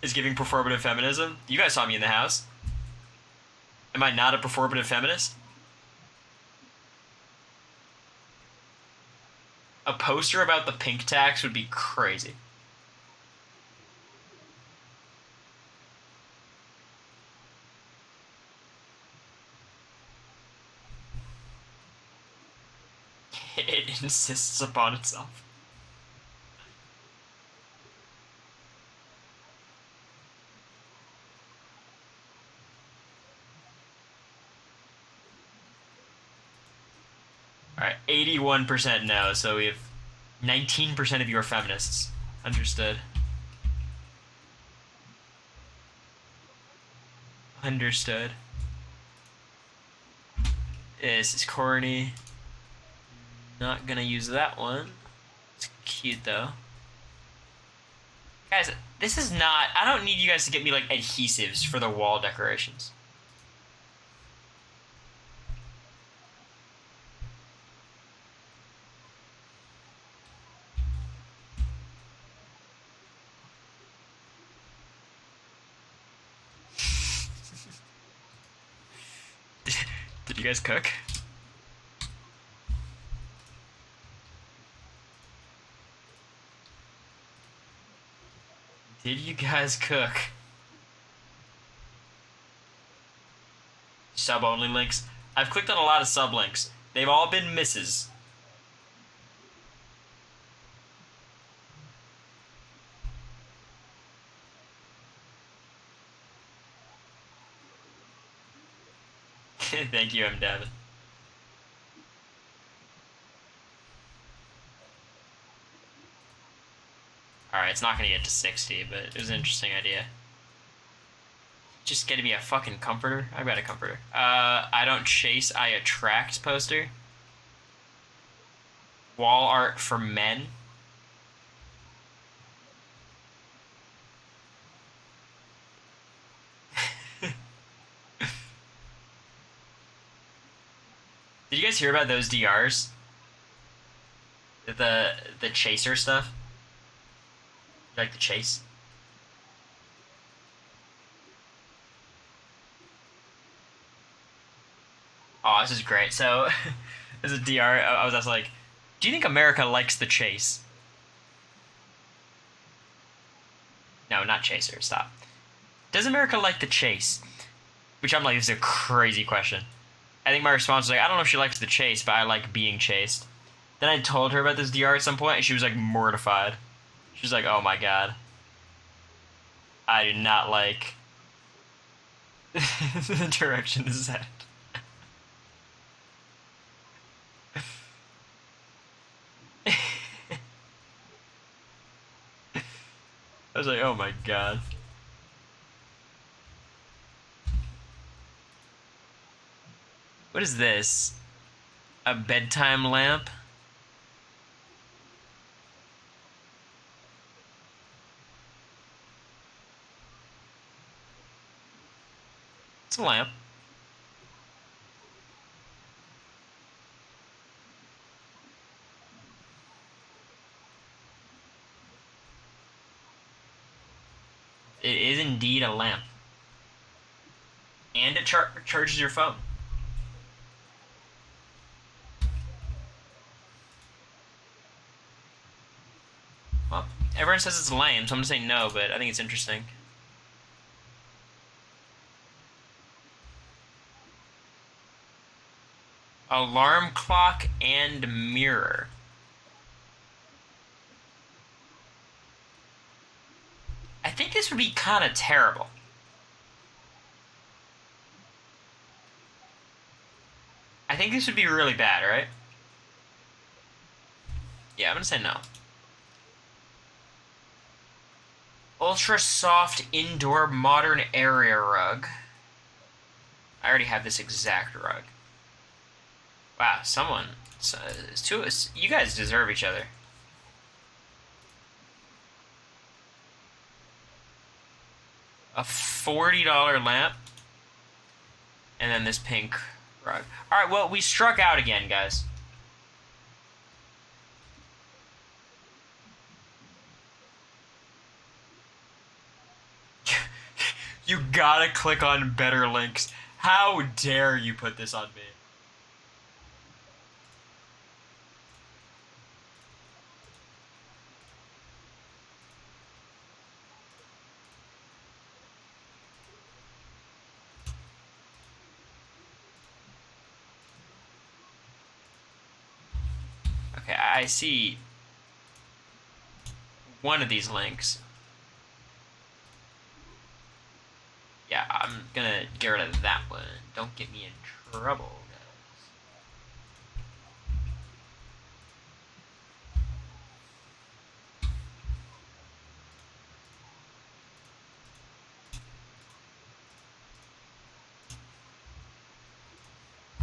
Is giving performative feminism. You guys saw me in the house. Am I not a performative feminist? A poster about the pink tax would be crazy. It insists upon itself. Alright, 81% no, so we have 19% of you are feminists. Understood. Understood. This is corny. Not gonna use that one. It's cute though. Guys, this is not... I don't need you guys to get me like adhesives for the wall decorations. Did you guys cook? Did you guys cook? Sub-only links. I've clicked on a lot of sub-links. They've all been misses. Thank you, M. Devin. Alright, it's not gonna get to 60, but it was an interesting idea. Just getting me a fucking comforter? I've got a comforter. I don't chase, I attract poster. Wall art for men. Did you guys hear about those DRs? The chaser stuff? You like the chase? Oh, this is great. So, as a DR, I was also like, do you think America likes the chase? No, not chaser. Stop. Does America like the chase? Which I'm like, this is a crazy question. I think my response was like, I don't know if she likes the chase, but I like being chased. Then I told her about this DR at some point, and she was like mortified. She was like, oh my god. I do not like the direction this is at. I was like, oh my god. What is this? A bedtime lamp? It's a lamp. It is indeed a lamp. And it charges your phone. Well, everyone says it's lame, so I'm gonna say no, but I think it's interesting. Alarm clock and mirror. I think this would be kind of terrible. I think this would be really bad, right? Yeah, I'm gonna say no. Ultra soft indoor modern area rug. I already have this exact rug. Wow, two of us, you guys deserve each other. A $40 lamp. And then this pink rug. Alright, well, we struck out again, guys. You gotta click on better links. How dare you put this on me? Okay, I see one of these links. Yeah, I'm gonna get rid of that one. Don't get me in trouble, guys.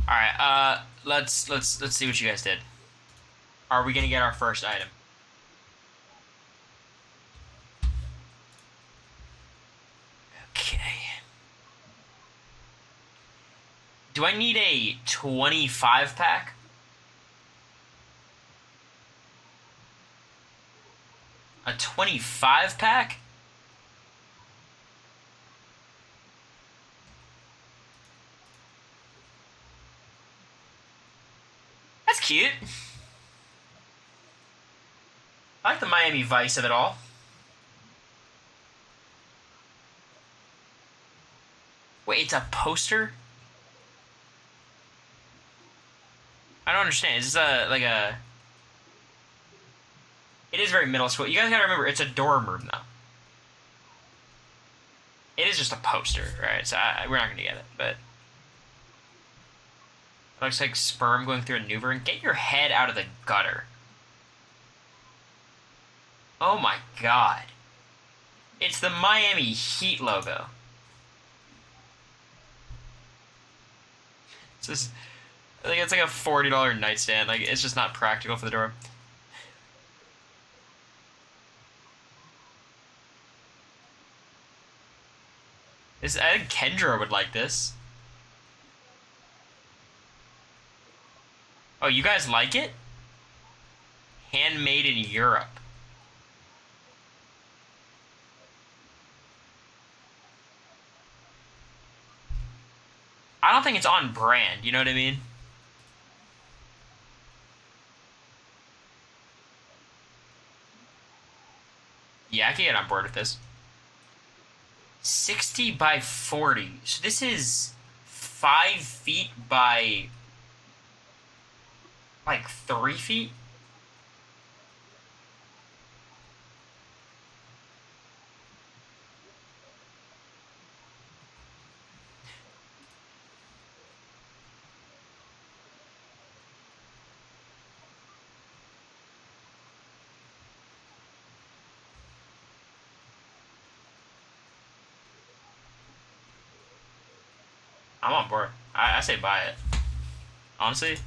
All right, let's see what you guys did. Are we gonna get our first item? Okay. Do I need a 25 pack? A 25 pack? That's cute. I like the Miami Vice of it all. Wait, it's a poster? I don't understand. Is this like a... It is very middle school. You guys gotta remember, it's a dorm room, though. It is just a poster, right? So we're not gonna get it, but... It looks like sperm going through a Newbern. Get your head out of the gutter. Oh my god. It's the Miami Heat logo. It's just... I think it's like a $40 nightstand. Like, it's just not practical for the dorm. I think Kendra would like this. Oh, you guys like it? Handmade in Europe. I don't think it's on brand, you know what I mean? Yeah, I can get on board with this. 60 by 40. So this is 5 feet by like 3 feet? I'm on board. I say buy it. Honestly,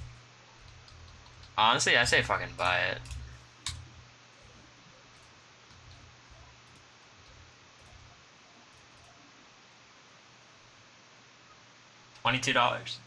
I say fucking buy it. $22.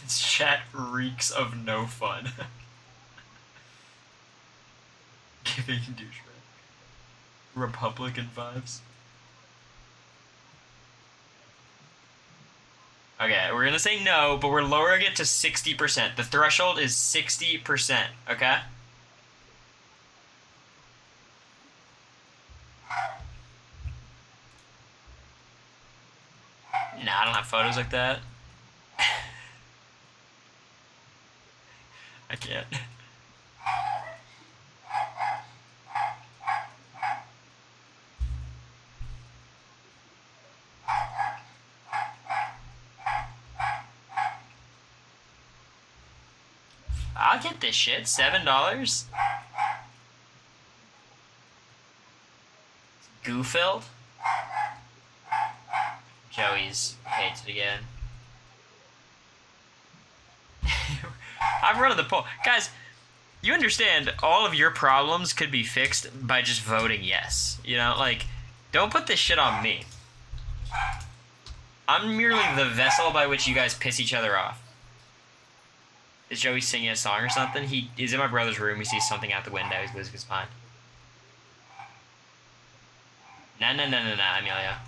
This chat reeks of no fun. Giving douchebag. Republican vibes. Okay, we're gonna say no, but we're lowering it to 60%. The threshold is 60%, okay? Nah, I don't have photos like that. I can't. I'll get this shit. $7? Goo-filled? Joey's hates it again. I'm running the poll. Guys, you understand all of your problems could be fixed by just voting yes. You know, like, don't put this shit on me. I'm merely the vessel by which you guys piss each other off. Is Joey singing a song or something? He is in my brother's room. He sees something out the window. He's losing his mind. Nah, Amelia.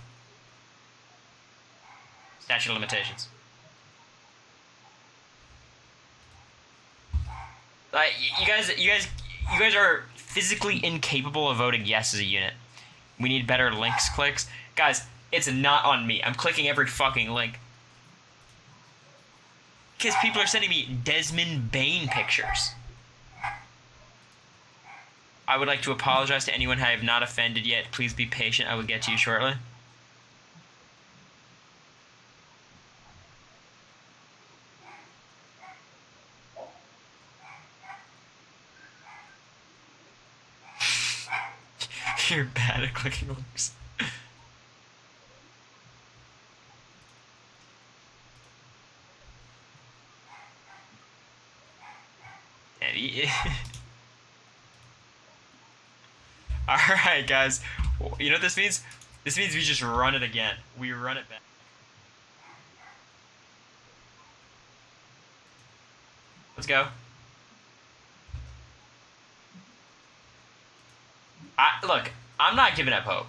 Statute of limitations. Like, you guys are physically incapable of voting yes as a unit. We need better links clicks. Guys, it's not on me. I'm clicking every fucking link. Because people are sending me Desmond Bain pictures. I would like to apologize to anyone I have not offended yet. Please be patient. I will get to you shortly. You're bad at clicking links. Alright, guys. You know what this means? This means we just run it again. We run it back. Let's go. Look, I'm not giving up hope.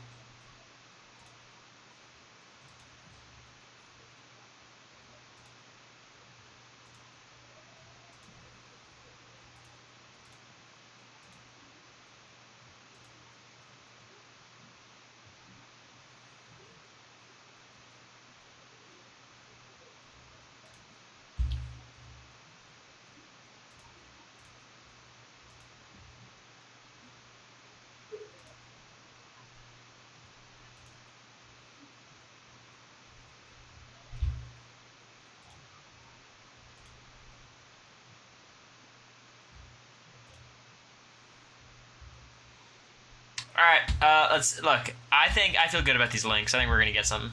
Alright, let's look. I feel good about these links. I think we're gonna get something.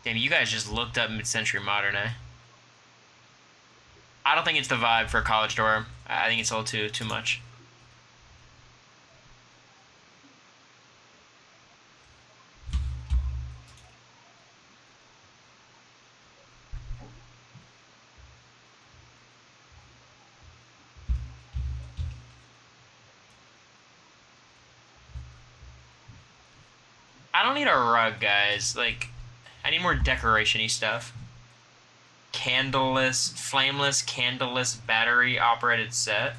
Damn, you guys just looked up mid-century modern, eh? I don't think it's the vibe for a college dorm. I think it's a little too much. I don't need a rug, guys. Like, I need more decoration-y stuff. Candleless, flameless, candleless, battery-operated set.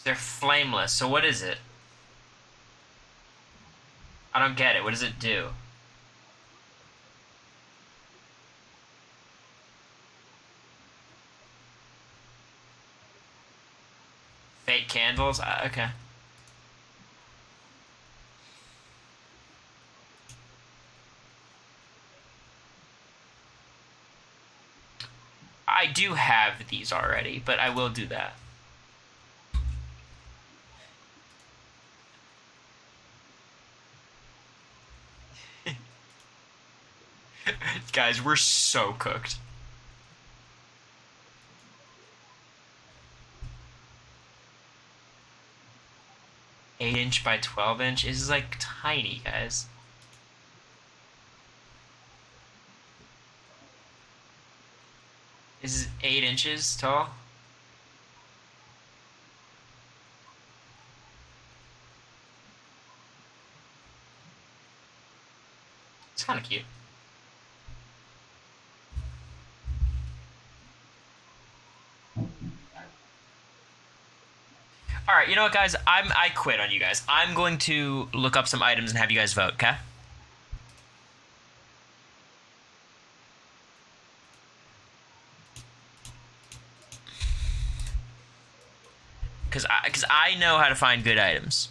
They're flameless, so what is it? I don't get it. What does it do? Fake candles? Okay. I do have these already, but I will do that. Guys, we're so cooked. 8" by 12" is like tiny, guys. Is 8 inches tall? It's kind of cute. All right, you know what, guys? I quit on you guys. I'm going to look up some items and have you guys vote, okay? Because I know how to find good items.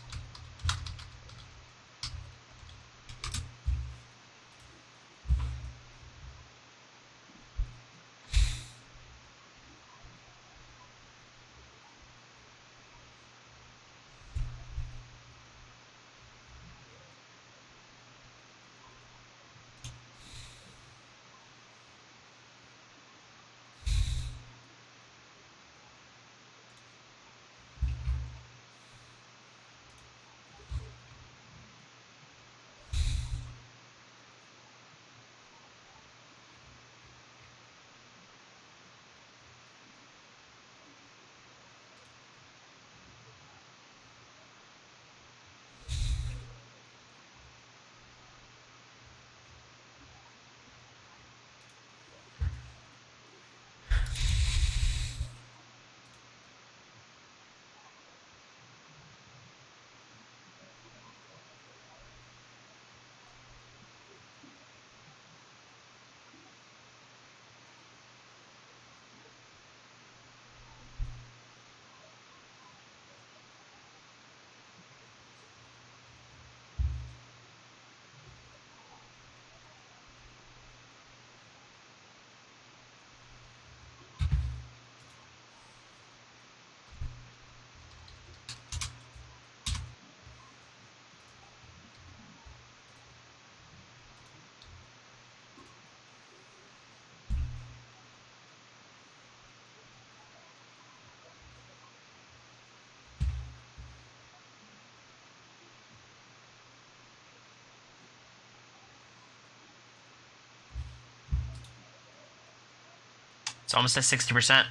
It's almost at 60%. If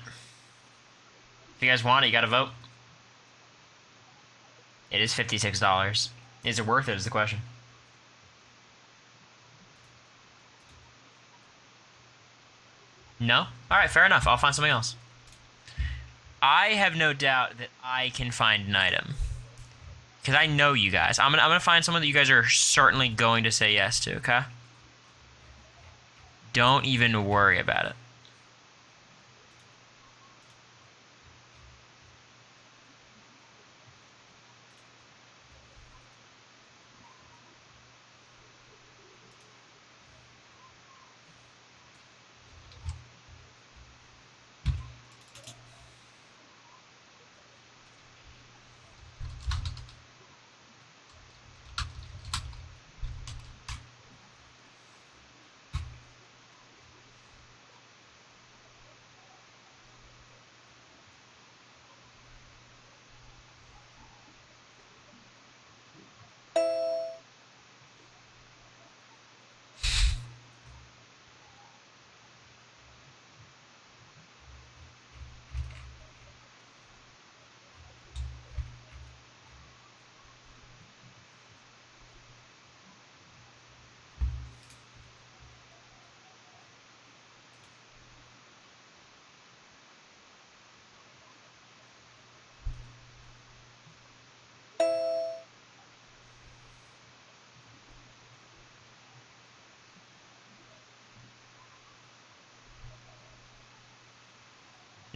you guys want it, you gotta vote. It is $56. Is it worth it, is the question. No? Alright, fair enough. I'll find something else. I have no doubt that I can find an item. Because I know you guys. I'm gonna find someone that you guys are certainly going to say yes to, okay? Don't even worry about it.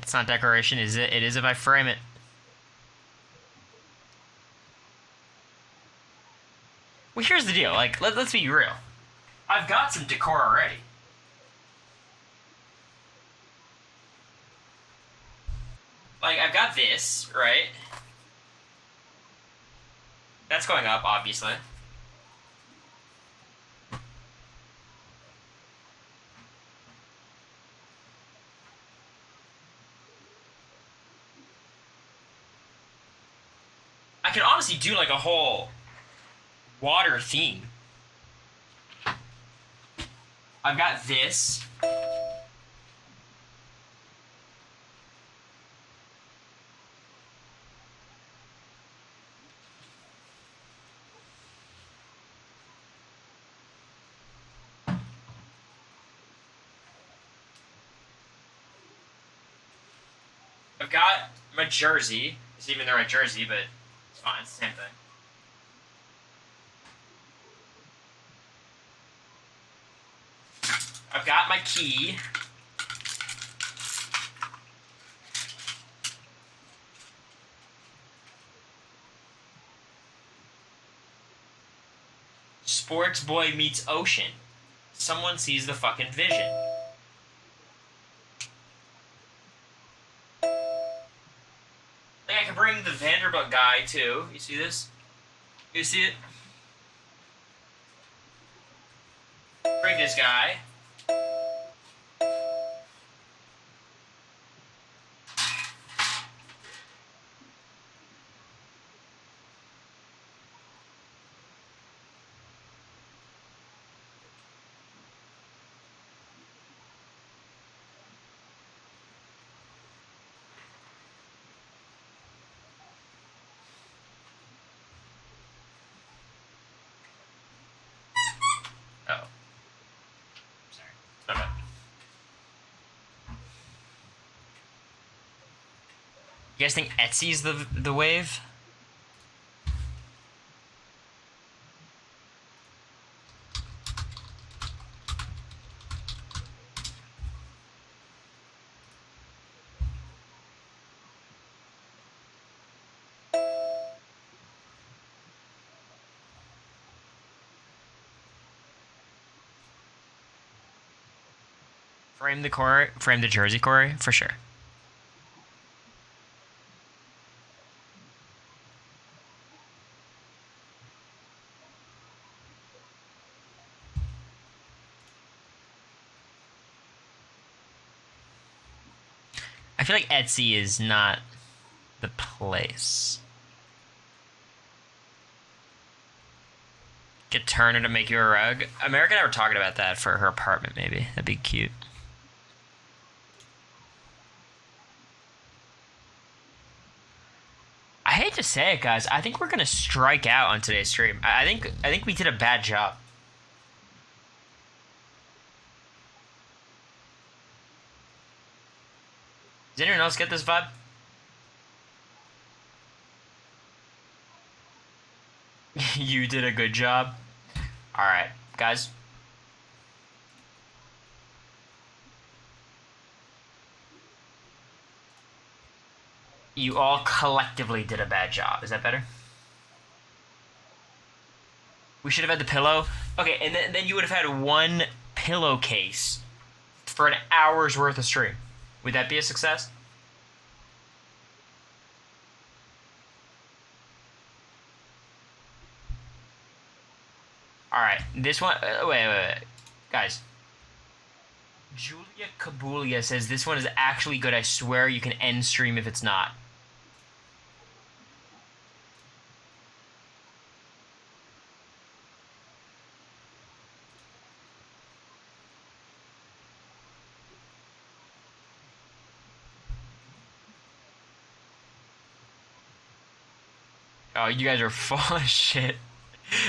It's not decoration, is it? It is if I frame it. Well, here's the deal. Like, let's be real. I've got some decor already. Like, I've got this, right? That's going up, obviously. I could honestly do like a whole water theme. I've got this. I've got my jersey. It's even the right jersey, but it's fine. It's the same thing. I've got my key. Sports boy meets ocean. Someone sees the fucking vision. I think I can bring the Vanderbilt guy too. You see this? You see it? Bring this guy. Oh. Sorry. It's not bad. You guys think Etsy's the wave? Frame the jersey, Cory, for sure. I feel like Etsy is not the place. Get Turner to make you a rug. America and I were talking about that for her apartment, maybe. That'd be cute. I hate to say it, guys. I think we're gonna strike out on today's stream. I think we did a bad job. Does anyone else get this vibe? You did a good job. Alright, guys. You all collectively did a bad job. Is that better? We should have had the pillow. Okay, and then you would have had one pillowcase for an hour's worth of stream. Would that be a success? Alright, this one... wait. Guys. Julia Kabulia says this one is actually good. I swear you can end stream if it's not. Oh, you guys are full of shit.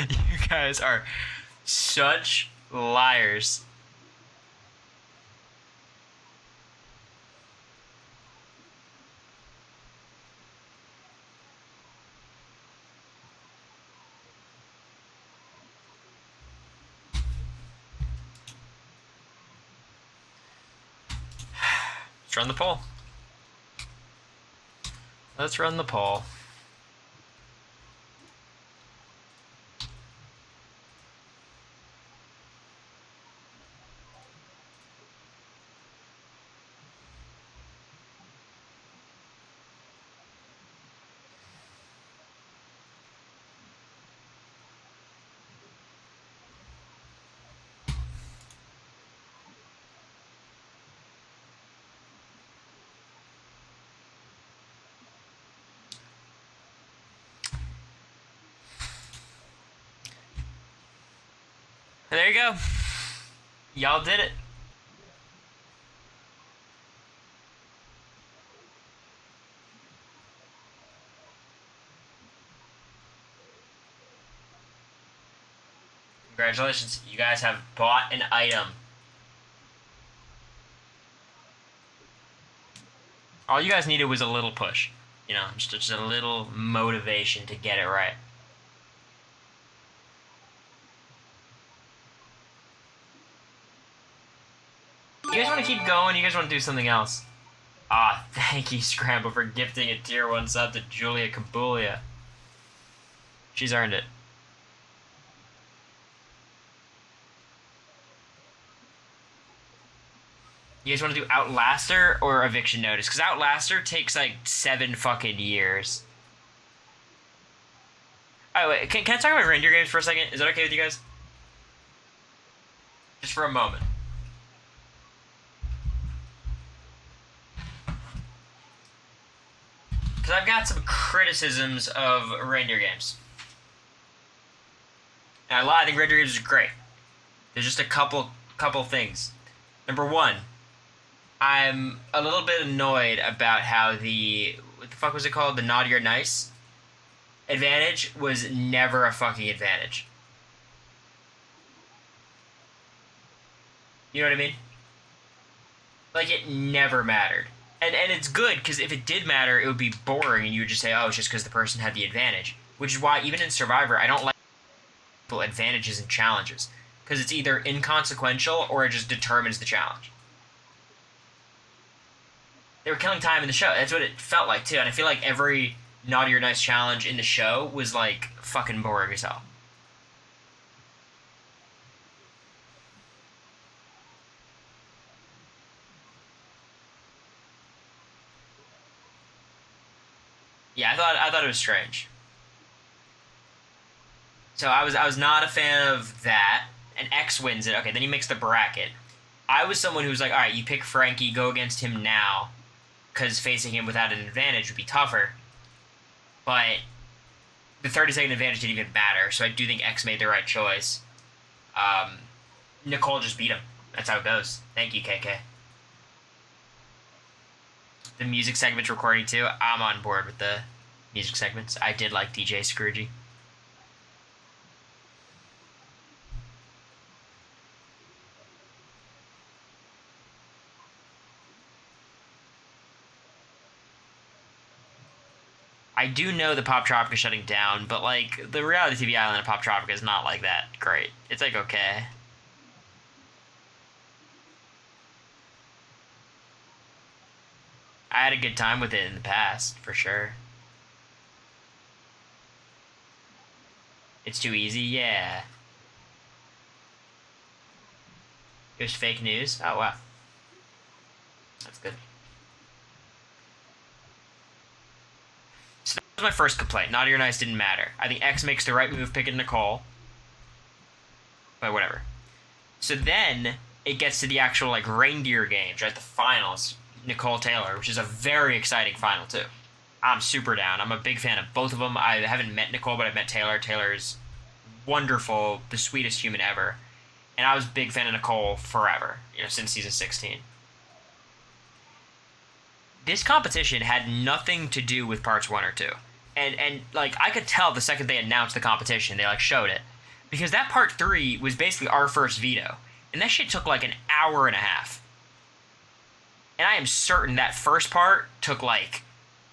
You guys are such liars. Let's run the poll. Let's run the poll. There you go. Y'all did it. Congratulations. You guys have bought an item. All you guys needed was a little push. You know, just a little motivation to get it right. You guys want to keep going? You guys want to do something else? Ah, thank you, Scramble, for gifting a tier 1 sub to Julia Kabulia. She's earned it. You guys want to do Outlaster or Eviction Notice? Because Outlaster takes like 7 fucking years. Oh, wait, can I talk about Reindeer Games for a second? Is that okay with you guys? Just for a moment. Because I've got some criticisms of Reindeer Games. And I think Reindeer Games is great. There's just a couple things. Number one, I'm a little bit annoyed about how what the fuck was it called? The Naughty or Nice advantage was never a fucking advantage. You know what I mean? Like, it never mattered. And it's good, because if it did matter, it would be boring, and you would just say, oh, it's just because the person had the advantage. Which is why, even in Survivor, I don't like advantages and challenges. Because it's either inconsequential, or it just determines the challenge. They were killing time in the show. That's what it felt like, too. And I feel like every Naughty or Nice challenge in the show was, like, fucking boring as hell. Yeah, I thought it was strange. So I was not a fan of that. And X wins it. Okay, then he makes the bracket. I was someone who was like, all right, you pick Frankie, go against him now, because facing him without an advantage would be tougher. But the 30-second advantage didn't even matter, so I do think X made the right choice. Nicole just beat him. That's how it goes. Thank you, KK. The music segment's recording too. I'm on board with the music segments. I did like DJ Scroogey. I do know the Pop Tropica is shutting down, but like the reality TV island of Pop Tropica is not like that great. It's like okay. I had a good time with it in the past, for sure. It's too easy, yeah. It was fake news? Oh, wow. That's good. So that was my first complaint. Naughty or Nice didn't matter. I think X makes the right move picking Nicole. But whatever. So then, it gets to the actual, like, Reindeer Games, right? The finals. Nicole Taylor, which is a very exciting final, too. I'm super down. I'm a big fan of both of them. I haven't met Nicole, but I've met Taylor. Taylor's wonderful, the sweetest human ever. And I was a big fan of Nicole forever, you know, since season 16. This competition had nothing to do with parts 1 or 2. And like, I could tell the second they announced the competition, they, like, showed it. Because that part 3 was basically our first veto. And that shit took, like, an hour and a half. And I am certain that first part took, like,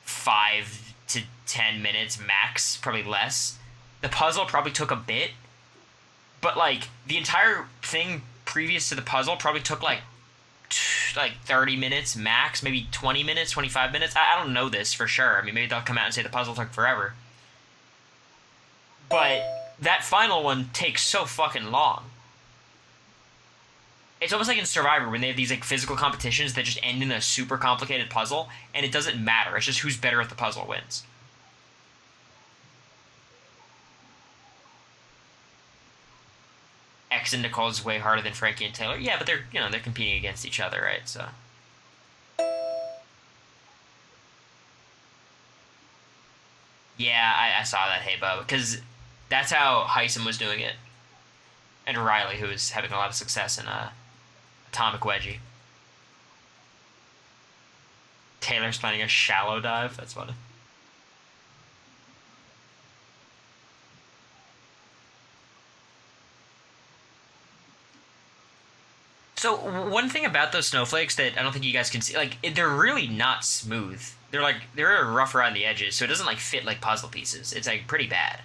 5 to 10 minutes max, probably less. The puzzle probably took a bit. But, like, the entire thing previous to the puzzle probably took, like, like 30 minutes max, maybe 20 minutes, 25 minutes. I don't know this for sure. I mean, maybe they'll come out and say the puzzle took forever. But that final one takes so fucking long. It's almost like in Survivor when they have these like physical competitions that just end in a super complicated puzzle, and it doesn't matter. It's just who's better at the puzzle wins. X and Nicole is way harder than Frankie and Taylor. Yeah, but they're competing against each other, right? So. Yeah, I saw that, hey Bub, because that's how Heisem was doing it, and Riley, who was having a lot of success in Atomic Wedgie. Taylor's planning a shallow dive. That's funny. So one thing about those snowflakes that I don't think you guys can see, like they're really not smooth. They're rough around the edges, so it doesn't like fit like puzzle pieces. It's like pretty bad.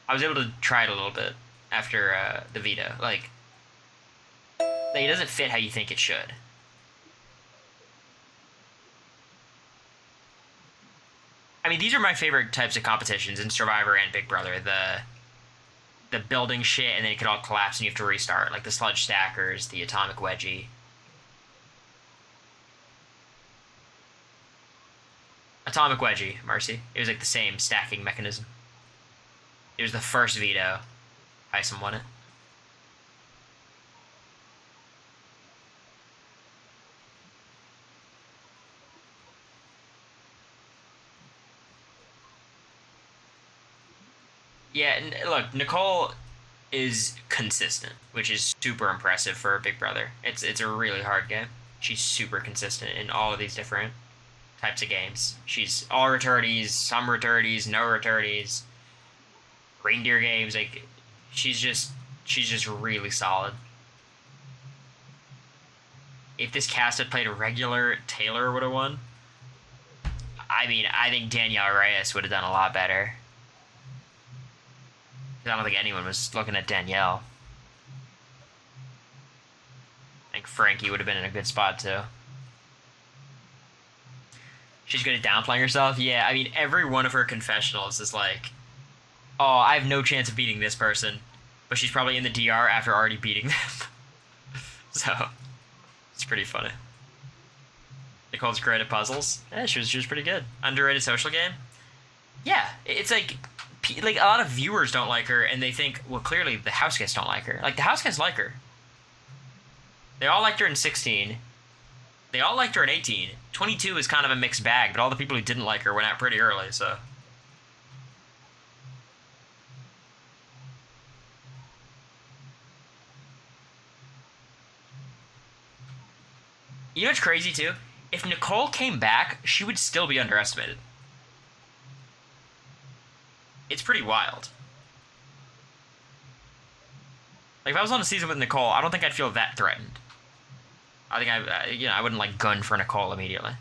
I was able to try it a little bit after the Vita. Like it doesn't fit how you think it should. I mean, these are my favorite types of competitions in Survivor and Big Brother. The building shit, and then it could all collapse and you have to restart, like the sludge stackers, the atomic wedgie. Atomic wedgie, Marcy. It was like the same stacking mechanism. It was the first veto. Heisem won it. Yeah, and look, Nicole is consistent, which is super impressive for a Big Brother. It's a really hard game. She's super consistent in all of these different types of games. She's all returnees, some returnees, no returnees, Reindeer Games. Like she's just really solid. If this cast had played a regular, Taylor would have won. I mean, I think Danielle Reyes would have done a lot better. I don't think anyone was looking at Danielle. I think Frankie would have been in a good spot too. She's good at downplaying herself. Yeah, I mean, every one of her confessionals is like, oh, I have no chance of beating this person. But she's probably in the DR after already beating them. So, it's pretty funny. Nicole's great at puzzles. Yeah, she was pretty good. Underrated social game? Yeah, it's like a lot of viewers don't like her, and they think, well, clearly the house guests don't like her. Like, the house guests like her. They all liked her in 16. They all liked her in 18. 22 is kind of a mixed bag, but all the people who didn't like her went out pretty early, so. You know what's crazy, too? If Nicole came back, she would still be underestimated. It's pretty wild. Like, if I was on a season with Nicole, I don't think I'd feel that threatened. I think I wouldn't, like, gun for Nicole immediately.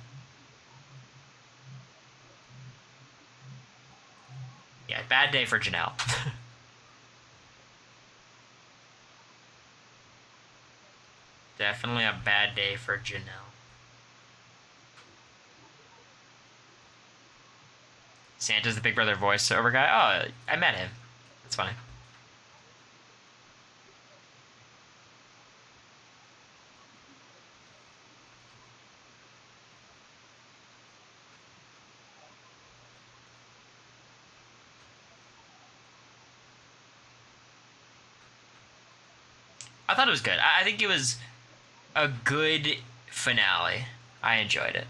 Yeah, bad day for Janelle. Definitely a bad day for Janelle. Santa's the Big Brother voiceover guy? Oh, I met him. That's funny. I thought it was good. I think it was a good finale. I enjoyed it.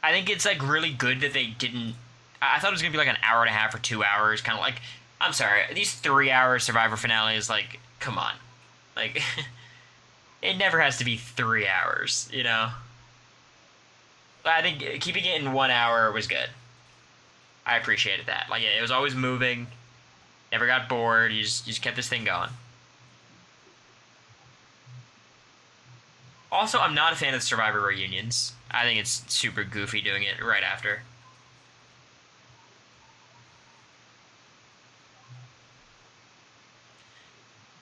I think it's like really good that they didn't. I thought it was gonna be like an hour and a half or 2 hours, kind of like. I'm sorry, these 3 hour Survivor finales, like, come on, like, it never has to be 3 hours, you know. I think keeping it in 1 hour was good. I appreciated that. Like, it was always moving. Never got bored. You just kept this thing going. Also, I'm not a fan of Survivor reunions. I think it's super goofy doing it right after.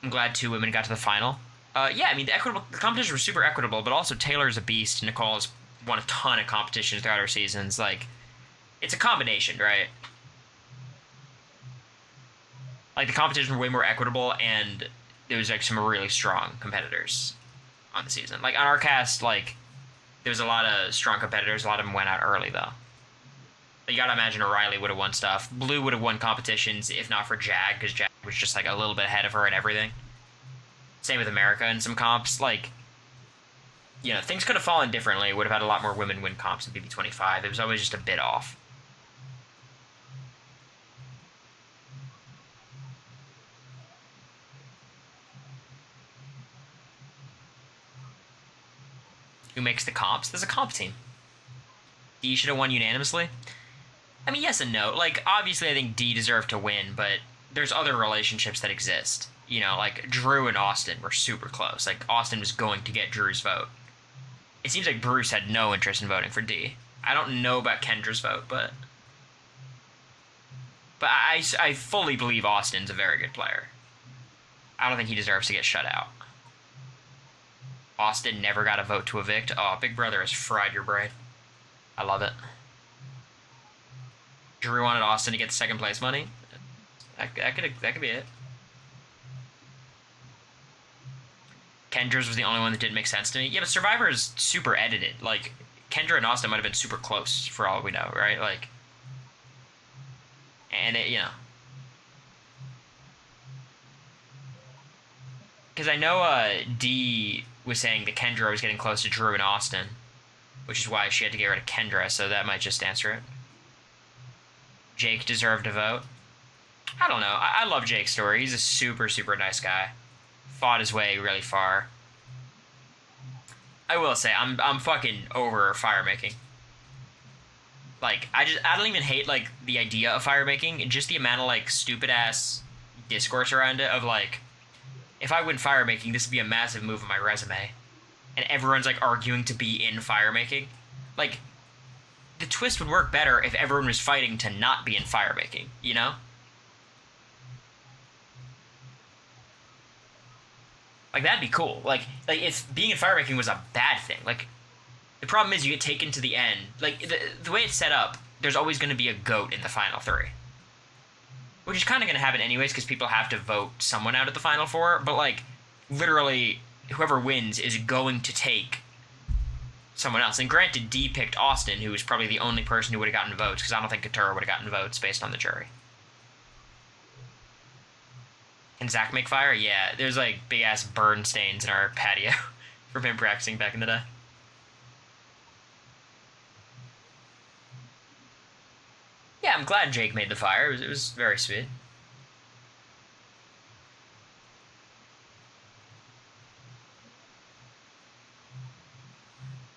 I'm glad 2 women got to the final. Yeah, I mean the competition was super equitable, but also Taylor's a beast. Nicole has won a ton of competitions throughout her seasons. Like, it's a combination, right? Like the competition were way more equitable, and there was like some really strong competitors on the season. Like on our cast, like there was a lot of strong competitors. A lot of them went out early though. You gotta imagine O'Reilly would have won stuff. Blue would have won competitions if not for Jag, because Jag was just like a little bit ahead of her in everything. Same with America in some comps. Like, things could have fallen differently. Would have had a lot more women win comps in BB25. It was always just a bit off. Who makes the comps? There's a comp team. D should have won unanimously. I mean, yes and no. Like, obviously, I think D deserved to win, but there's other relationships that exist. Like Drew and Austin were super close. Like, Austin was going to get Drew's vote. It seems like Bruce had no interest in voting for D. I don't know about Kendra's vote, but I fully believe Austin's a very good player. I don't think he deserves to get shut out. Austin never got a vote to evict. Oh, Big Brother has fried your brain. I love it. Drew wanted Austin to get the second place money. That could be it. Kendra's was the only one that didn't make sense to me. Yeah, but Survivor is super edited. Like, Kendra and Austin might have been super close for all we know, right? Like, and because I know D was saying that Kendra was getting close to Drew and Austin, which is why she had to get rid of Kendra, so that might just answer it. Jake deserved a vote. I don't know. I love Jake's story. He's a super, super nice guy. Fought his way really far. I will say, I'm fucking over fire making. Like, I don't even hate, like, the idea of fire making, just the amount of, like, stupid-ass discourse around it of, like, if I win fire making, this would be a massive move on my resume. And everyone's, like, arguing to be in fire making. Like, the twist would work better if everyone was fighting to not be in fire making, you know? Like, that'd be cool. Like if being in fire making was a bad thing. Like, the problem is you get taken to the end. Like, the way it's set up, there's always going to be a GOAT in the final three. Which is kind of going to happen anyways, because people have to vote someone out at the final four. But, like, literally, whoever wins is going to take someone else. And granted, D picked Austin, who was probably the only person who would have gotten votes, because I don't think Katurah would have gotten votes based on the jury. Can Zach make fire? Yeah, there's like big ass burn stains in our patio from him practicing back in the day. Yeah, I'm glad Jake made the fire. It was very sweet.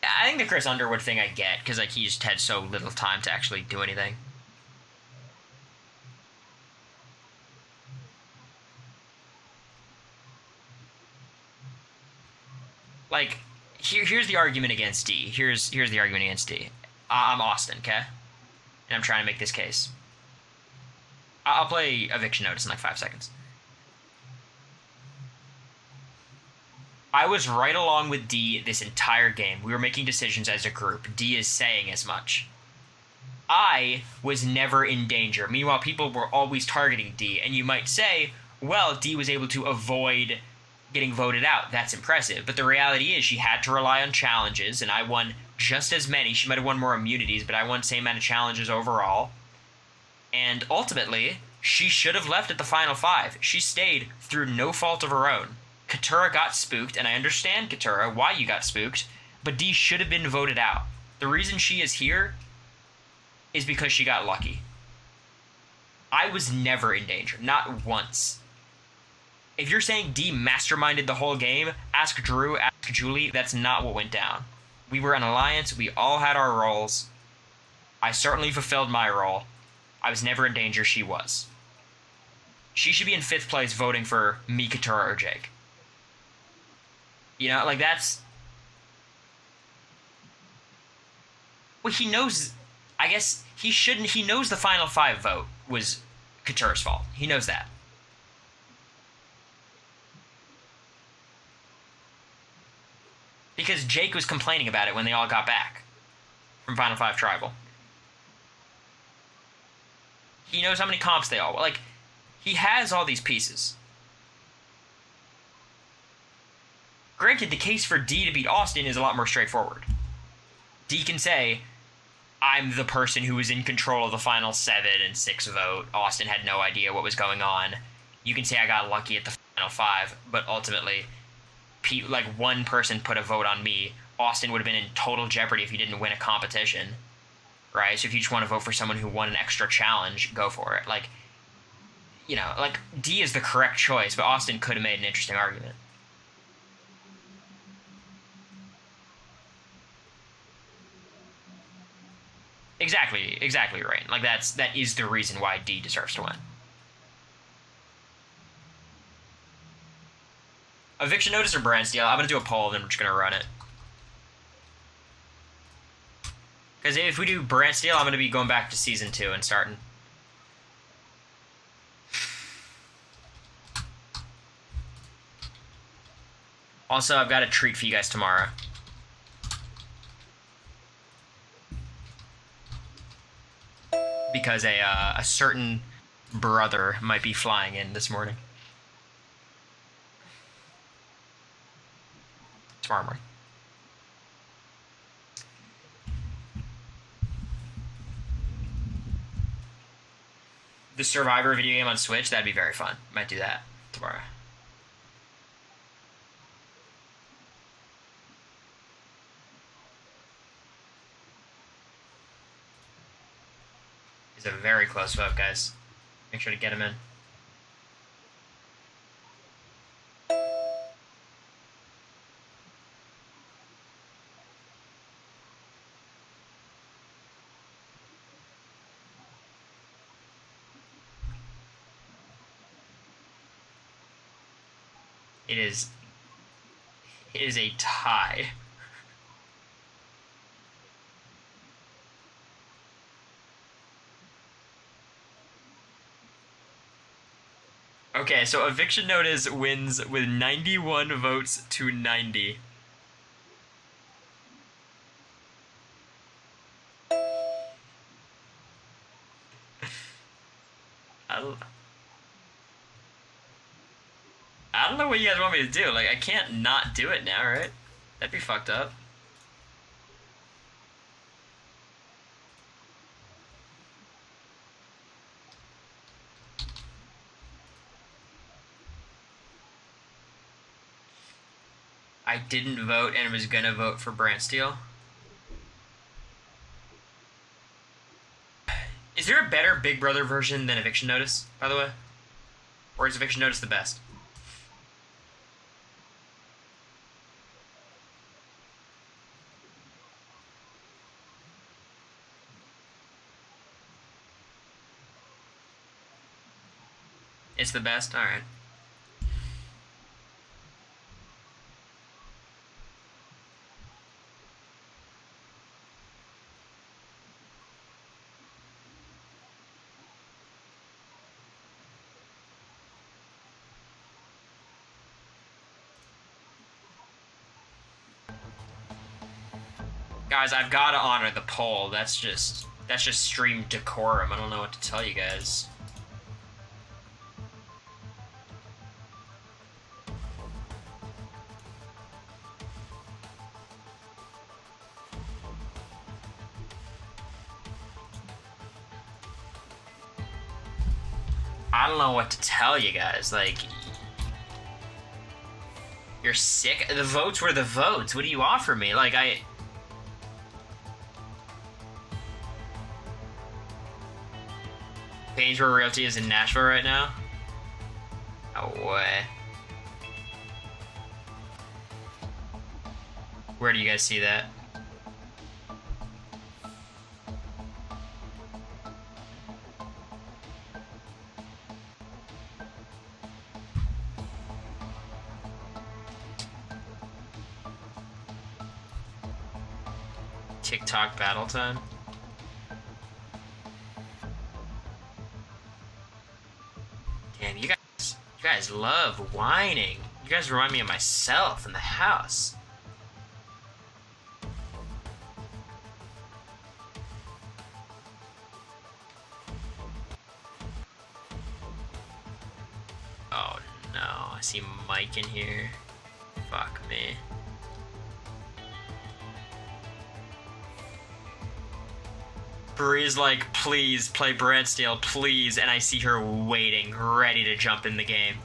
I think the Chris Underwood thing I get, because like he just had so little time to actually do anything. Like, here's the argument against D. Here's the argument against D. I'm Austin, okay? And I'm trying to make this case. I'll play eviction notice in like 5 seconds. I was right along with D this entire game. We were making decisions as a group. D is saying as much. I was never in danger. Meanwhile, people were always targeting D. And you might say, well, D was able to avoid getting voted out. That's impressive. But the reality is she had to rely on challenges, and I won just as many. She might have won more immunities, but I won the same amount of challenges overall. And ultimately, she should have left at the final 5. She stayed through no fault of her own. Katurah got spooked, and I understand, Katurah, why you got spooked, but D should have been voted out. The reason she is here is because she got lucky. I was never in danger. Not once. If you're saying D masterminded the whole game, ask Drew, ask Julie. That's not what went down. We were an alliance. We all had our roles. I certainly fulfilled my role. I was never in danger. She was. She should be in 5th place voting for me, Katurah, or Jake. You know, like that's... Well, he knows... I guess he shouldn't... He knows the final 5 vote was Katurah's fault. He knows that. Because Jake was complaining about it when they all got back from Final 5 Tribal. He knows how many comps they all... Like, he has all these pieces. Granted, the case for D to beat Austin is a lot more straightforward. D can say, I'm the person who was in control of the final 7 and 6 vote. Austin had no idea what was going on. You can say I got lucky at the final 5, but ultimately, like, one person put a vote on me. Austin would have been in total jeopardy if he didn't win a competition. Right? So if you just want to vote for someone who won an extra challenge, go for it. Like, you know, like, D is the correct choice, but Austin could have made an interesting argument. Exactly right. Like, that is the reason why D deserves to win. Eviction notice or brand steal? I'm gonna do a poll, then we're just gonna run it. Because if we do brand steal, I'm gonna be going back to season 2 and starting. Also, I've got a treat for you guys tomorrow. Because a certain brother might be flying in this morning. Tomorrow morning. The Survivor video game on Switch, that'd be very fun. Might do that tomorrow. He's a very close vote, guys. Make sure to get him in. It is a tie. Okay, so Eviction Notice wins with 91 votes to 90. I don't know what you guys want me to do. Like, I can't not do it now, right? That'd be fucked up. I didn't vote and was gonna vote for Brant Steele. Is there a better Big Brother version than Eviction Notice, by the way? Or is Eviction Notice the best? It's the best? Alright. Guys, I've got to honor the poll. That's just stream decorum. I don't know what to tell you guys. I don't know what to tell you guys. Like, you're sick. The votes were the votes. What do you offer me? Like, Painesboro Realty is in Nashville right now? No way. Where do you guys see that? TikTok battle time? Damn, you guys love whining. You guys remind me of myself in the house. see Mike in here. Fuck me. Bree's like, please play Brandsteel, please, and I see her waiting, ready to jump in the game.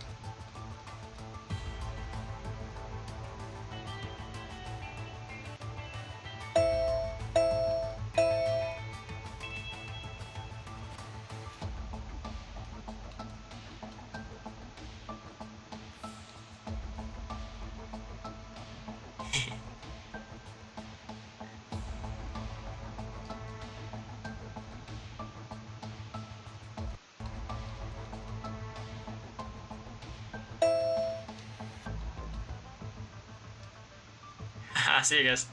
See you guys.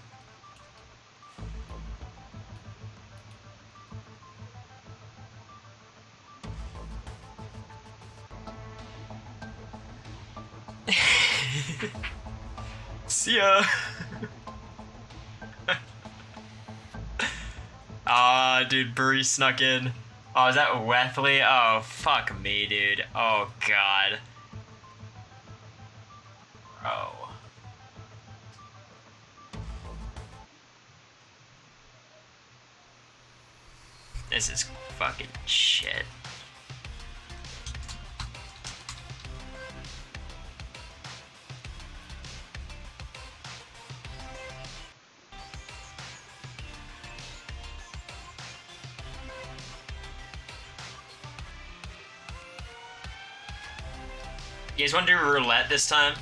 See ya. Ah, dude, Bree snuck in. Oh, is that Wethley? Oh, fuck me, dude. Oh, God. Bro. This is fucking shit. You guys want to do roulette this time?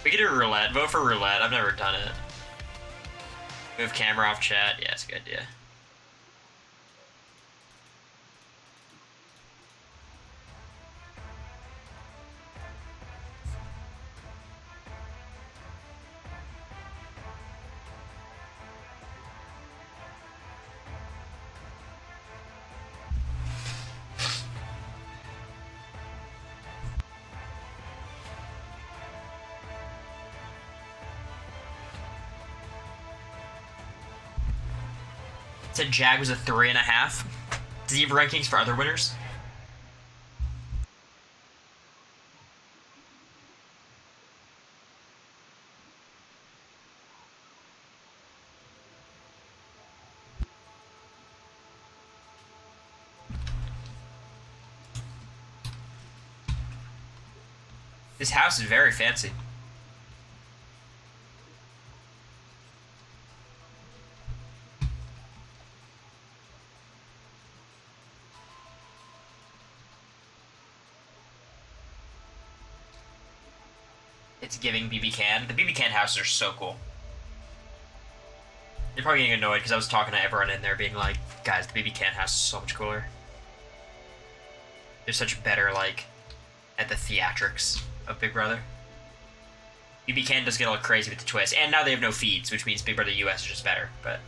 We can do roulette. Vote for roulette. I've never done it. Move camera off chat. Yeah, it's a good idea. Said Jag was a 3.5. Does he have rankings for other winners? This house is very fancy. It's giving BB Can. The BB Can houses are so cool. You're probably getting annoyed because I was talking to everyone in there being like, guys, the BB Can house is so much cooler. They're such better, like, at the theatrics of Big Brother. BB Can does get a little crazy with the twist. And now they have no feeds, which means Big Brother US is just better, but...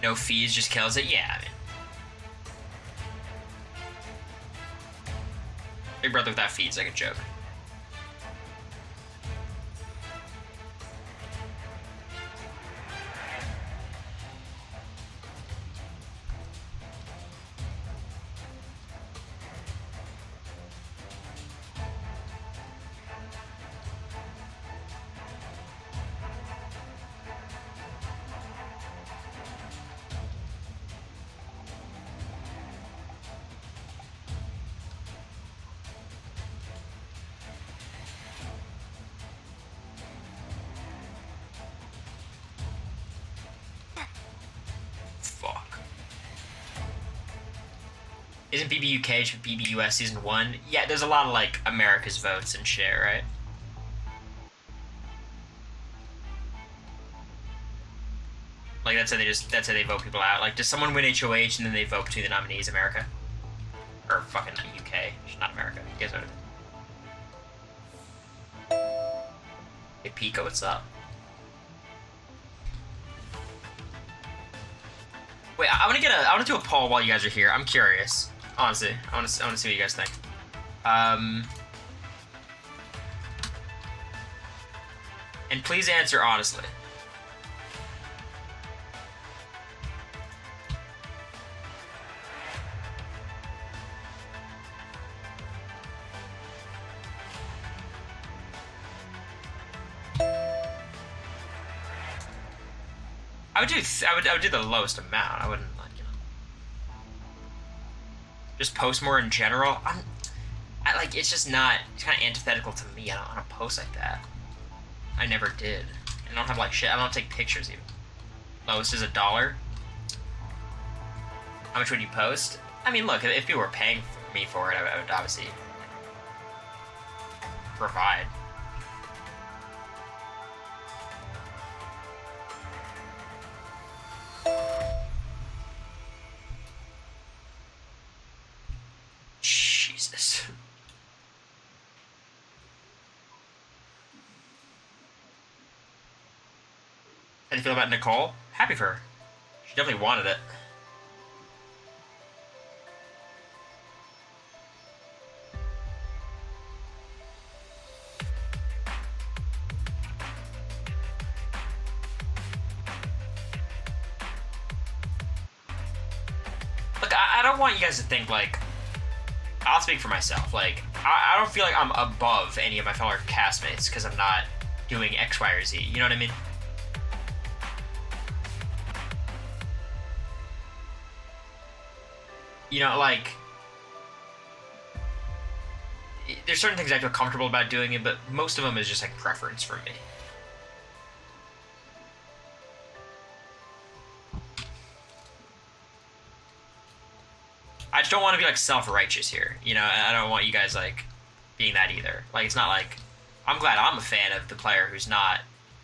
No fees just kills it? Yeah, I mean. Big Brother without feeds, like a joke. Isn't BB UK BB US Season 1? Yeah, there's a lot of, like, America's votes and shit, right? Like, that's how they vote people out. Like, does someone win HOH and then they vote between the nominees, America? Or fucking UK, not America. You guys voted. Hey, Pico, what's up? Wait, I want to do a poll while you guys are here. I'm curious. Honestly, I want to see what you guys think. And please answer honestly. I would do the lowest amount. I wouldn't like, you know, just post more in general. I like, it's just not. It's kind of antithetical to me. I don't post like that. I never did. I don't have like shit. I don't take pictures even. Lowest is $1. How much would you post? I mean, look, if people were paying me for it, I would obviously provide. Jesus. How do you feel about Nicole? Happy for her. She definitely wanted it. Look, I don't want you guys to think, like, I'll speak for myself. Like, I don't feel like I'm above any of my fellow castmates because I'm not doing X, Y, or Z. You know what I mean? You know, like, there's certain things I feel comfortable about doing it, but most of them is just, like, preference for me. I just don't want to be, like, self-righteous here. You know, I don't want you guys, like, being that either. Like, it's not like, I'm glad I'm a fan of the player who's not,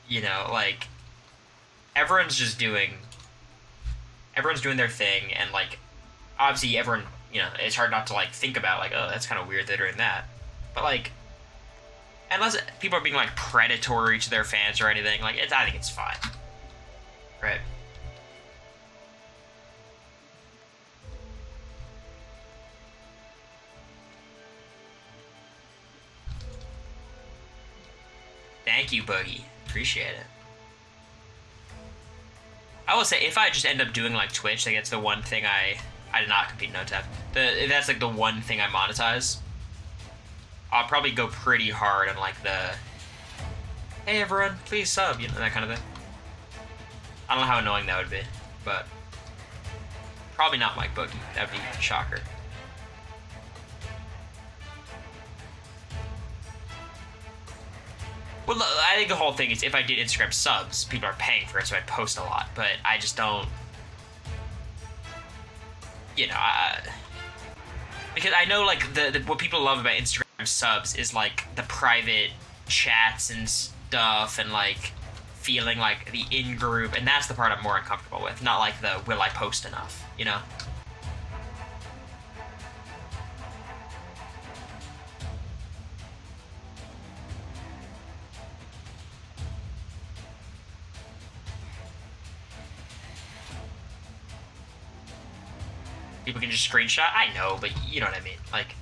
you know, like, everyone's doing their thing, and, like, obviously everyone, you know, it's hard not to, like, think about, like, oh, that's kind of weird they're doing that. But, like, unless people are being, like, predatory to their fans or anything, like, I think it's fine. Right? Thank you, Boogie. Appreciate it. I will say, if I just end up doing, like, Twitch, like, it's the one thing I did not compete in NoTap. If that's, like, the one thing I monetize, I'll probably go pretty hard on, like, the, hey, everyone, please sub, you know, that kind of thing. I don't know how annoying that would be, but probably not Mike Boogie. That'd be a shocker. Well, I think the whole thing is if I did Instagram subs, people are paying for it, so I'd post a lot. But I just don't, you know, because I know, like, the what people love about Instagram subs is, like, the private chats and stuff, and, like, feeling like the in-group, and that's the part I'm more uncomfortable with, not, like, the will I post enough, you know? People can just screenshot. I know, but you know what I mean. Like,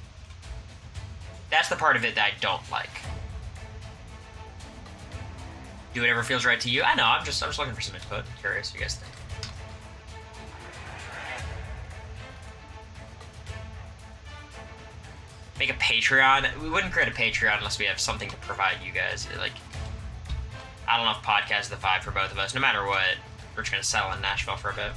that's the part of it that I don't like. Do whatever feels right to you. I know. I'm just looking for some input. I'm curious what you guys think. Make a Patreon. We wouldn't create a Patreon unless we have something to provide you guys. Like, I don't know if podcast is the vibe for both of us. No matter what, we're just gonna settle in Nashville for a bit.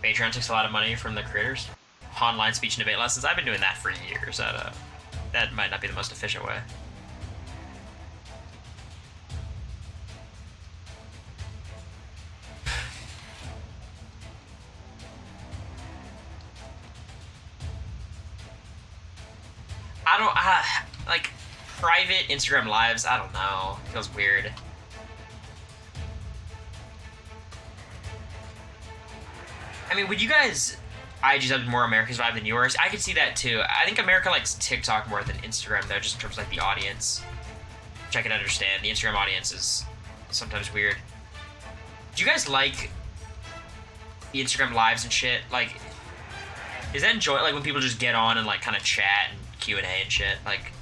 Patreon takes a lot of money from the creators. Online speech and debate lessons. I've been doing that for years. That might not be the most efficient way. I don't, like, private Instagram lives, I don't know. It feels weird. I mean, would you guys, IG has more America's vibe than yours. I could see that too. I think America likes TikTok more than Instagram though, just in terms of like the audience, which I can understand. The Instagram audience is sometimes weird. Do you guys like the Instagram lives and shit? Like, is that enjoy like when people just get on and like kind of chat and Q&A and shit? Like,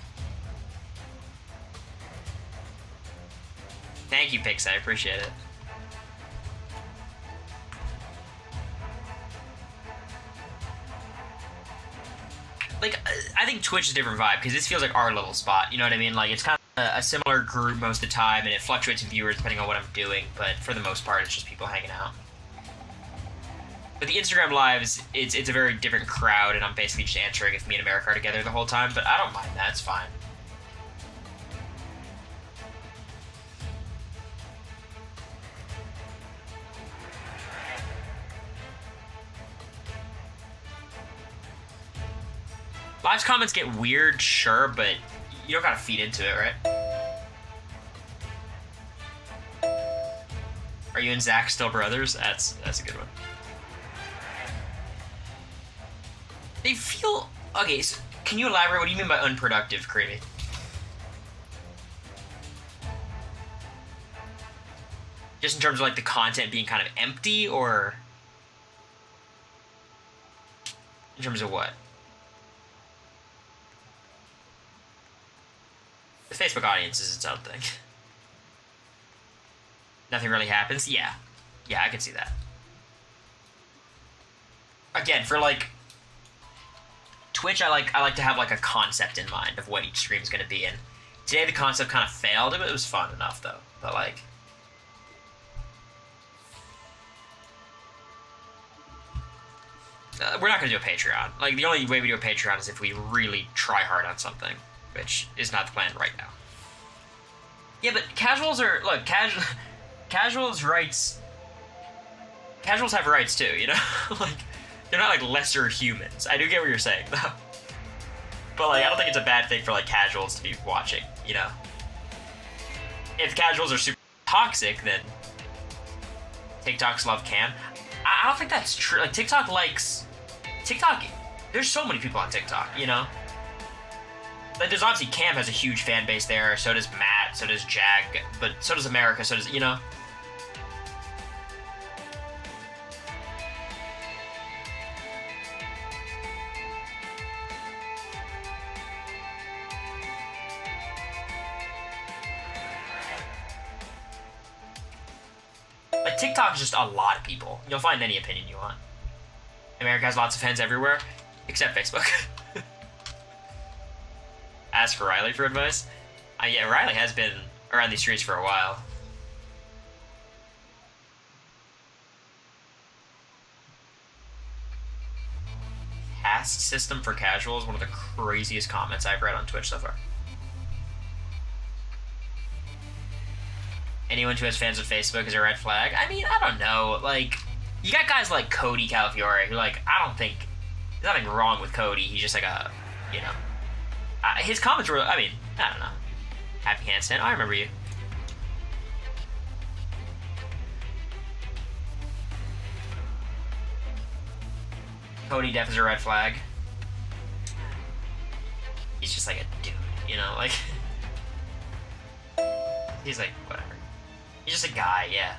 thank you, Pix. I appreciate it. Like, I think Twitch is a different vibe because this feels like our little spot. You know what I mean? Like, it's kind of a similar group most of the time, and it fluctuates in viewers depending on what I'm doing. But for the most part, it's just people hanging out. But the Instagram lives, it's a very different crowd, and I'm basically just answering if me and America are together the whole time. But I don't mind that; it's fine. Live's comments get weird, sure, but you don't gotta feed into it, right? Are you and Zach still brothers? That's a good one. They feel... Okay, so can you elaborate? What do you mean by unproductive, Creamy? Just in terms of, like, the content being kind of empty, or... In terms of what? The Facebook audience is its own thing. Nothing really happens? Yeah. Yeah, I can see that. Again, for, like... Twitch, I like to have, like, a concept in mind of what each stream's gonna be, and today the concept kind of failed. It was fun enough, though. But, like... we're not gonna do a Patreon. Like, the only way we do a Patreon is if we really try hard on something, which is not the plan right now. Yeah, but casuals are... Look, casuals rights... Casuals have rights, too, you know? Like... They're not, like, lesser humans. I do get what you're saying, though. But, like, I don't think it's a bad thing for, like, casuals to be watching, you know? If casuals are super toxic, then TikToks love Cam. I don't think that's true. Like, TikTok likes... TikTok... There's so many people on TikTok, you know? Like, there's obviously Cam has a huge fan base there, so does Matt, so does Jag, but so does America, so does... You know? Like, TikTok is just a lot of people. You'll find any opinion you want. America has lots of fans everywhere, except Facebook. Ask for Riley for advice. Yeah, Riley has been around these streets for a while. Caste system for casuals, one of the craziest comments I've read on Twitch so far. Anyone who has fans of Facebook is a red flag. I mean, I don't know. Like, you got guys like Cody Calafiore who, like, I don't think there's nothing wrong with Cody. He's just like a, you know, his comments were, I mean, I don't know. Happy handstand. Oh, I remember you. Cody Def is a red flag. He's just like a dude, you know, like he's like whatever. He's just a guy, yeah.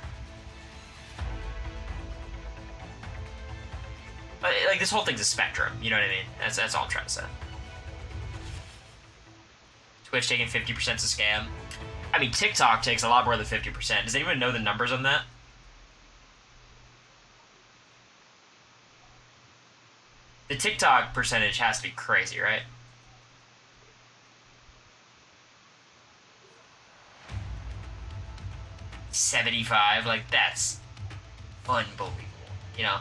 But like this whole thing's a spectrum, you know what I mean? That's all I'm trying to say. Twitch taking 50% is a scam. I mean, TikTok takes a lot more than 50%. Does anyone know the numbers on that? The TikTok percentage has to be crazy, right? $75, like that's unbelievable, you know?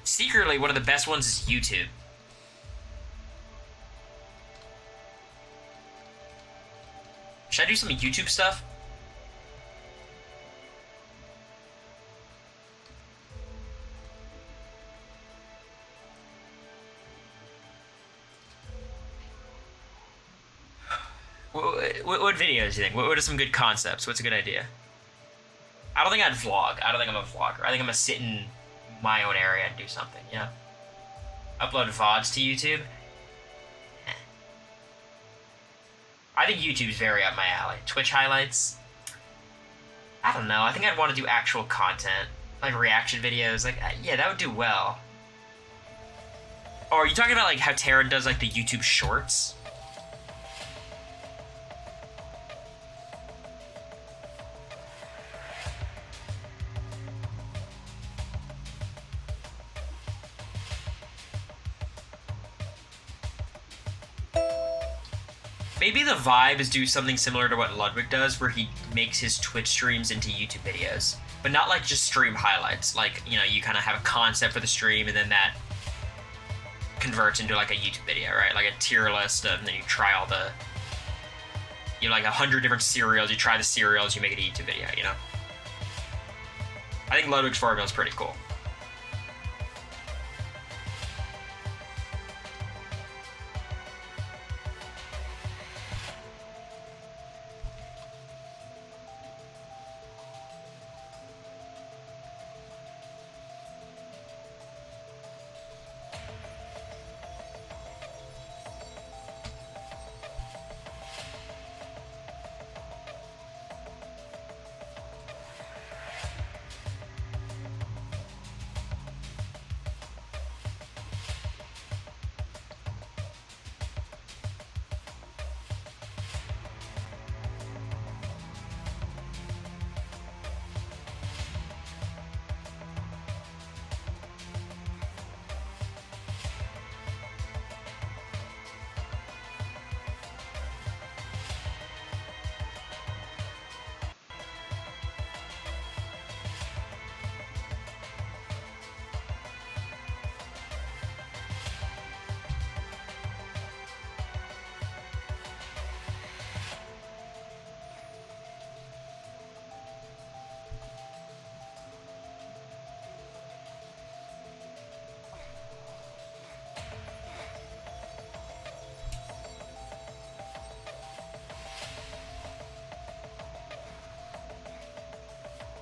Secretly, one of the best ones is YouTube. Should I do some YouTube stuff? What videos do you think? What are some good concepts? What's a good idea? I don't think I'd vlog. I don't think I'm a vlogger. I think I'm gonna sit in my own area and do something, you know? Upload VODs to YouTube? I think YouTube's very up my alley. Twitch highlights? I don't know. I think I'd want to do actual content. Like reaction videos. Like, yeah, that would do well. Or are you talking about like how Taryn does like the YouTube shorts? Maybe the vibe is do something similar to what Ludwig does, where he makes his Twitch streams into YouTube videos. But not like just stream highlights. Like, you know, you kind of have a concept for the stream, and then that converts into like a YouTube video, right? Like a tier list, and then you try all the... You have like 100 different cereals, you try the cereals, you make it a YouTube video, you know? I think Ludwig's formula is pretty cool.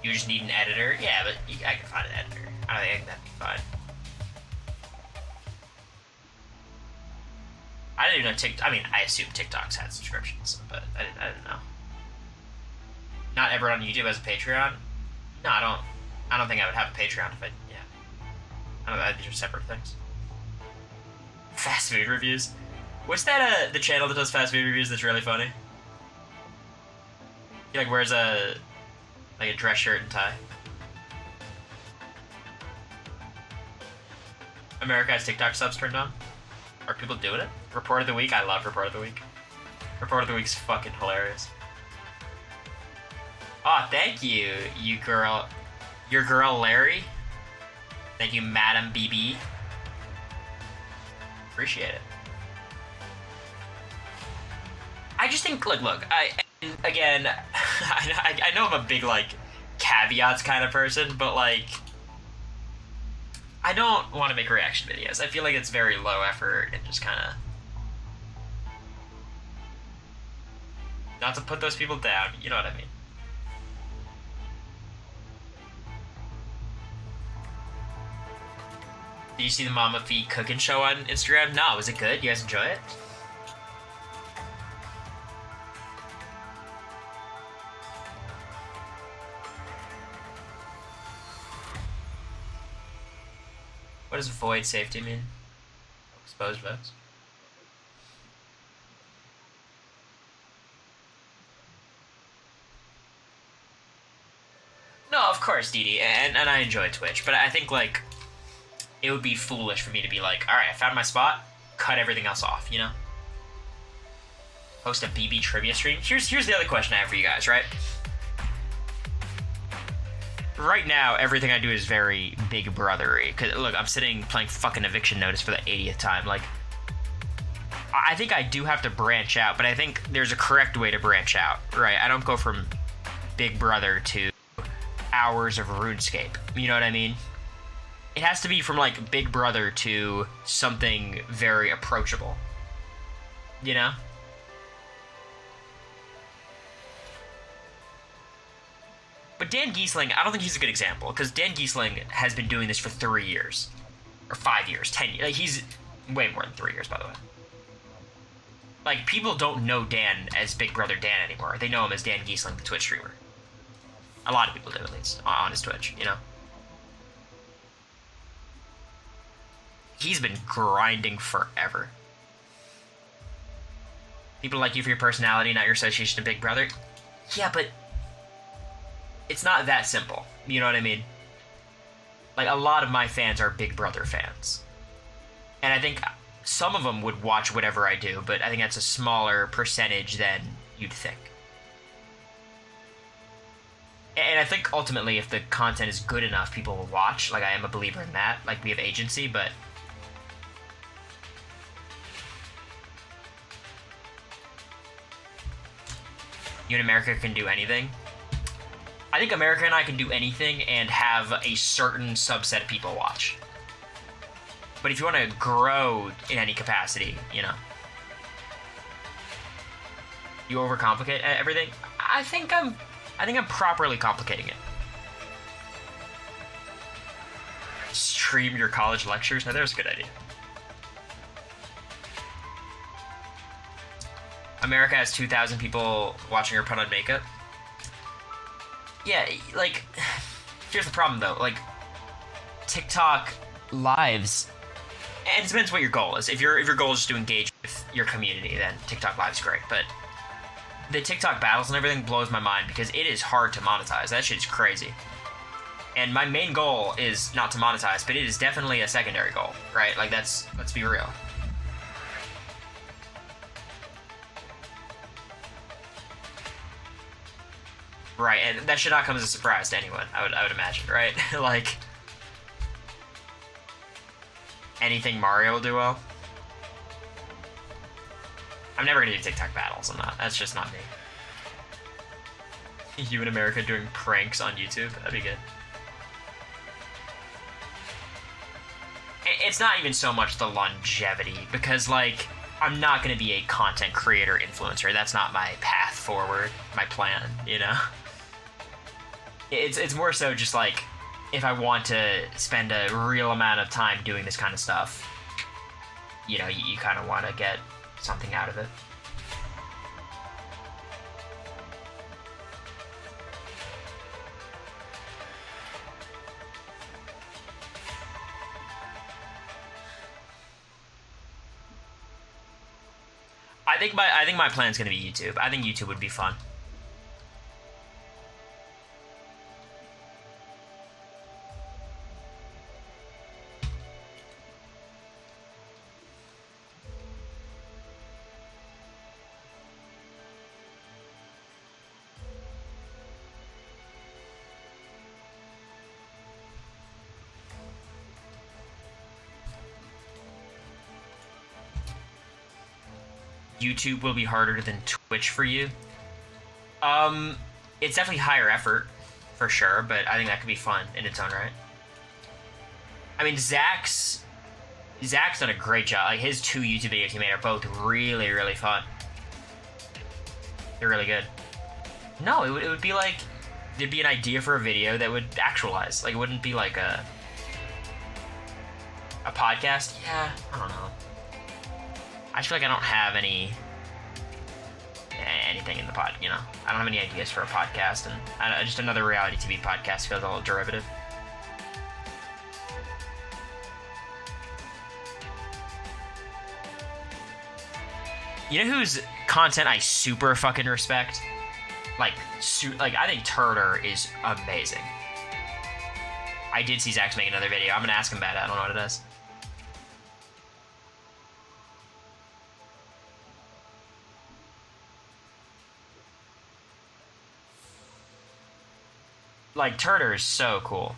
You just need an editor? Yeah, but I can find an editor. I think that'd be fine. I didn't even know TikTok... I mean, I assume TikTok's had subscriptions, but I didn't know. Not everyone on YouTube has a Patreon? No, I don't think I would have a Patreon if I... Yeah. I don't know, these are separate things. Fast food reviews? What's that, the channel that does fast food reviews that's really funny? He, like, wears a dress shirt and tie. America has TikTok subs turned on? Are people doing it? Report of the week? I love Report of the week. Report of the week's fucking hilarious. Aw, oh, thank you, you girl. Your girl, Larry. Thank you, Madam BB. Appreciate it. I just think, look, again, I know I'm a big, like, caveats kind of person, but, like, I don't want to make reaction videos. I feel like it's very low effort and just kind of... Not to put those people down, you know what I mean. Did you see the Mama Fee cooking show on Instagram? No, was it good? You guys enjoy it? What does void safety mean? Exposed votes? No, of course, Didi, and I enjoy Twitch, but I think, like, it would be foolish for me to be like, alright, I found my spot, cut everything else off, you know? Host a BB trivia stream? Here's the other question I have for you guys, right? Right now, everything I do is very Big Brothery. Cause look, I'm sitting playing fucking Eviction Notice for the 80th time. Like, I think I do have to branch out, but I think there's a correct way to branch out, right? I don't go from Big Brother to hours of RuneScape. You know what I mean? It has to be from, like, Big Brother to something very approachable. You know? But Dan Giesling, I don't think he's a good example, because Dan Giesling has been doing this for 3 years. Or 5 years, 10 years. Like, he's way more than 3 years, by the way. Like, people don't know Dan as Big Brother Dan anymore. They know him as Dan Giesling, the Twitch streamer. A lot of people do, at least, on his Twitch, you know? He's been grinding forever. People like you for your personality, not your association to Big Brother. Yeah, but it's not that simple. You know what I mean? Like, a lot of my fans are Big Brother fans. And I think some of them would watch whatever I do, but I think that's a smaller percentage than you'd think. And I think ultimately if the content is good enough, people will watch. Like, I am a believer in that. Like, we have agency, but you in America can do anything. I think America and I can do anything and have a certain subset of people watch. But if you want to grow in any capacity, you know, you overcomplicate everything. I think I'm properly complicating it. Stream your college lectures? Now, there's a good idea. America has 2,000 people watching her put on makeup. Yeah, like, here's the problem though. Like, TikTok lives, and it depends what your goal is. If your goal is just to engage with your community, then TikTok live's great. But the TikTok battles and everything blows my mind because it is hard to monetize. That shit is crazy. And my main goal is not to monetize, but it is definitely a secondary goal, right? Like, let's be real. Right, and that should not come as a surprise to anyone, I would imagine, right? Like, anything Mario will do well. I'm never gonna do TikTok battles, that's just not me. You in America doing pranks on YouTube, that'd be good. It's not even so much the longevity, because, like, I'm not gonna be a content creator influencer. That's not my path forward, my plan, you know? It's more so just like, if I want to spend a real amount of time doing this kind of stuff, you know, you kind of want to get something out of it. I think my plan's gonna be YouTube. I think YouTube would be fun. YouTube will be harder than Twitch for you. It's definitely higher effort, for sure, but I think that could be fun in its own right. I mean, Zach's done a great job. Like, his 2 YouTube videos he made are both really, really fun. They're really good. No, it would be like, there'd be an idea for a video that would actualize. Like, it wouldn't be like a podcast. Yeah, I don't know. I feel like I don't have anything in the pod, you know? I don't have any ideas for a podcast, and just another reality TV podcast feels a little derivative. You know whose content I super fucking respect? Like, I think Turner is amazing. I did see Zach's make another video. I'm gonna ask him about it. I don't know what it is. Like, Turner is so cool.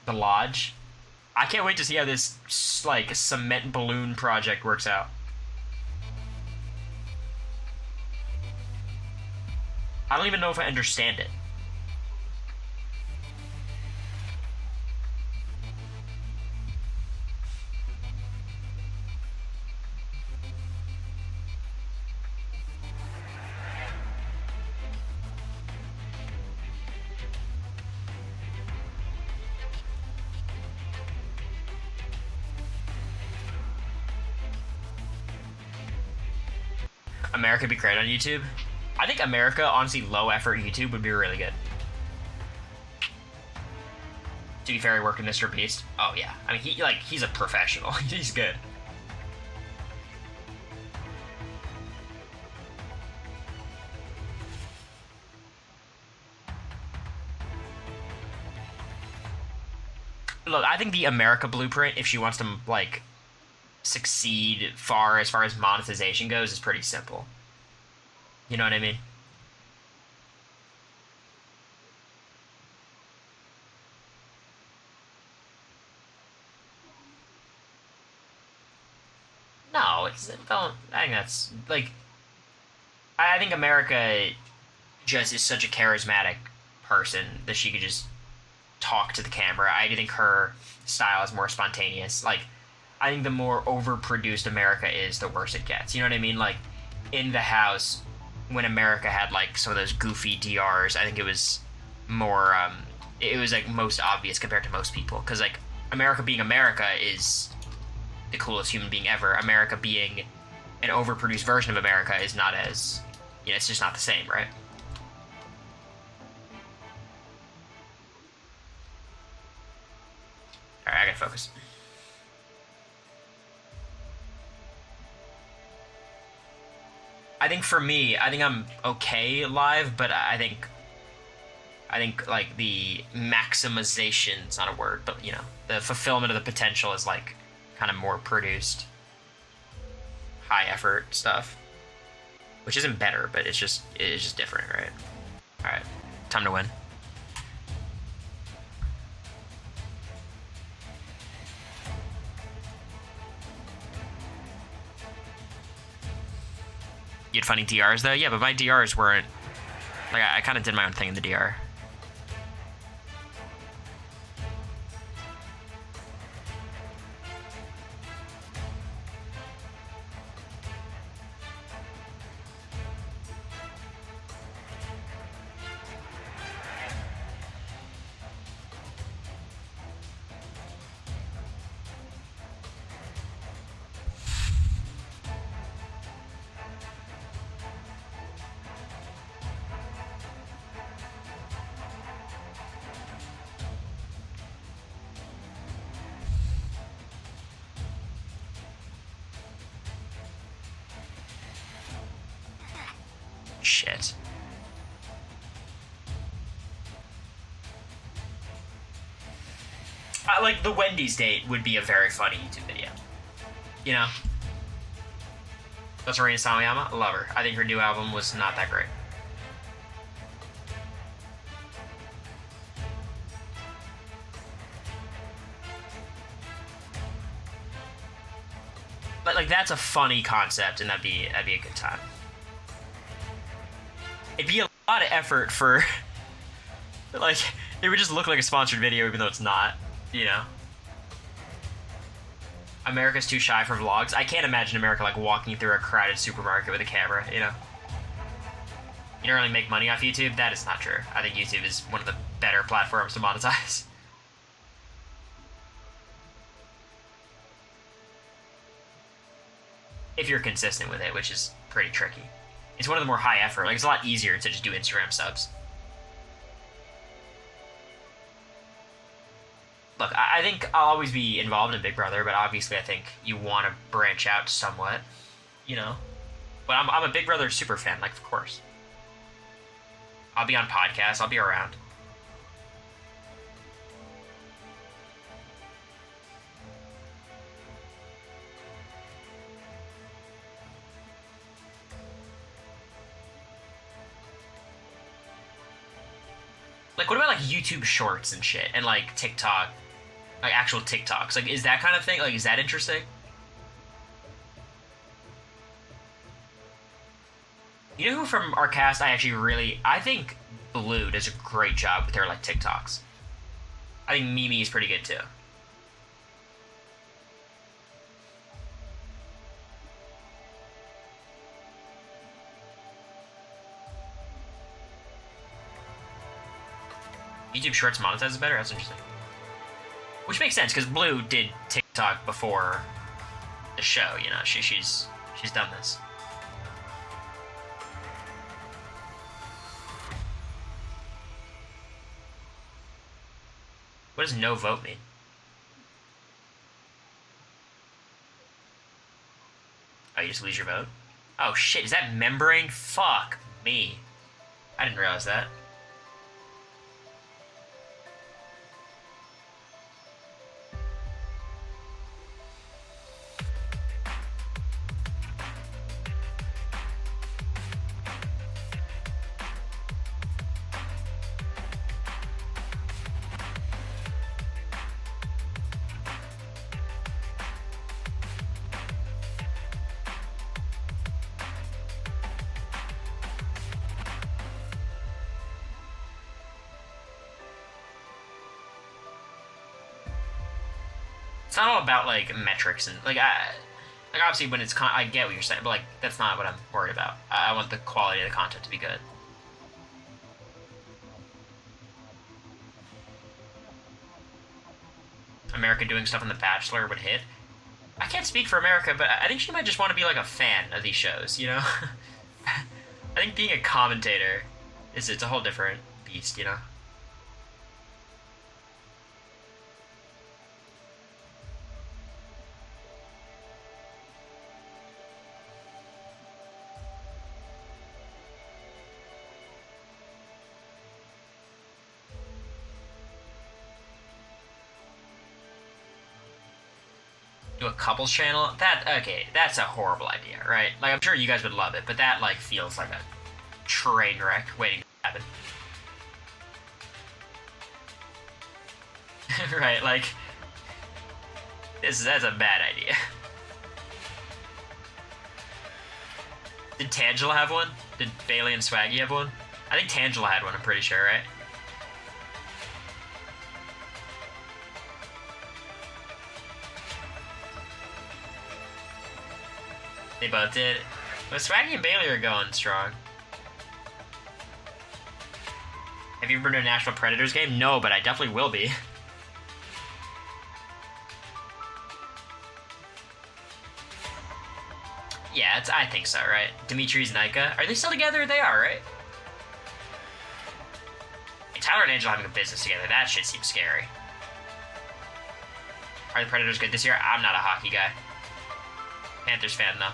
The Lodge. I can't wait to see how this, like, cement balloon project works out. I don't even know if I understand it. America would be great on YouTube. I think America, honestly, low effort YouTube would be really good. To be fair, he worked with Mr. Beast. Oh yeah, I mean he's a professional. He's good. Look, I think the America blueprint, if she wants to like succeed as far as monetization goes, is pretty simple. You know what I mean? No, don't. I think that's like. I think America just is such a charismatic person that she could just talk to the camera. I think her style is more spontaneous. Like, I think the more overproduced America is, the worse it gets. You know what I mean? Like, in the house, when America had like some of those goofy DRs, I think it was more. It was like most obvious compared to most people, because like America being America is the coolest human being ever. America being an overproduced version of America is not as, you know, it's just not the same, right? Alright, I gotta focus. I think for me, I think I'm okay live, but I think like the maximization's not a word, but you know, the fulfillment of the potential is like kind of more produced, high effort stuff, which isn't better, but it's just different, right? All right, time to win. You had funny DRs though, yeah, but my DRs weren't like I kind of did my own thing in the DR. Shit. Like, the Wendy's date would be a very funny YouTube video. You know? That's Marina Samiyama. I love her. I think her new album was not that great. But, like, that's a funny concept, and that'd be a good time. It'd be a lot of effort for, like, it would just look like a sponsored video even though it's not, you know? America's too shy for vlogs. I can't imagine America, like, walking through a crowded supermarket with a camera, you know? You don't really make money off YouTube? That is not true. I think YouTube is one of the better platforms to monetize. If you're consistent with it, which is pretty tricky. It's one of the more high effort. Like, it's a lot easier to just do Instagram subs. Look, I think I'll always be involved in Big Brother, but obviously I think you want to branch out somewhat, you know? But I'm a Big Brother super fan, like, of course. I'll be on podcasts, I'll be around. Like, what about, like, YouTube Shorts and shit, and, like, TikTok? Like, actual TikToks. Like, is that kind of thing? Like, is that interesting? You know who from our cast I think Blue does a great job with their, like, TikToks. I think Mimi is pretty good, too. YouTube Shorts monetizes better? That's interesting. Which makes sense, because Blue did TikTok before the show, you know? She's done this. What does no vote mean? Oh, you just lose your vote? Oh shit, is that membrane? Fuck me. I didn't realize that. It's not all about like metrics and like obviously when it's I get what you're saying, but like that's not what I'm worried about. I want the quality of the content to be good. America doing stuff on The Bachelor would hit. I can't speak for America, but I think she might just want to be like a fan of these shows, you know? I think being a commentator it's a whole different beast, you know? Do a couples channel? That's a horrible idea, right? Like, I'm sure you guys would love it, but that, like, feels like a train wreck waiting to happen. Right, like, that's a bad idea. Did Tangela have one? Did Bailey and Swaggy have one? I think Tangela had one, I'm pretty sure, right? They both did. But Swaggy and Bailey are going strong. Have you ever been to a National Predators game? No, but I definitely will be. Yeah, I think so, right? Dimitri's Nika. Are they still together? They are, right? Hey, Tyler and Angel having a business together. That shit seems scary. Are the Predators good this year? I'm not a hockey guy. Panthers fan, though.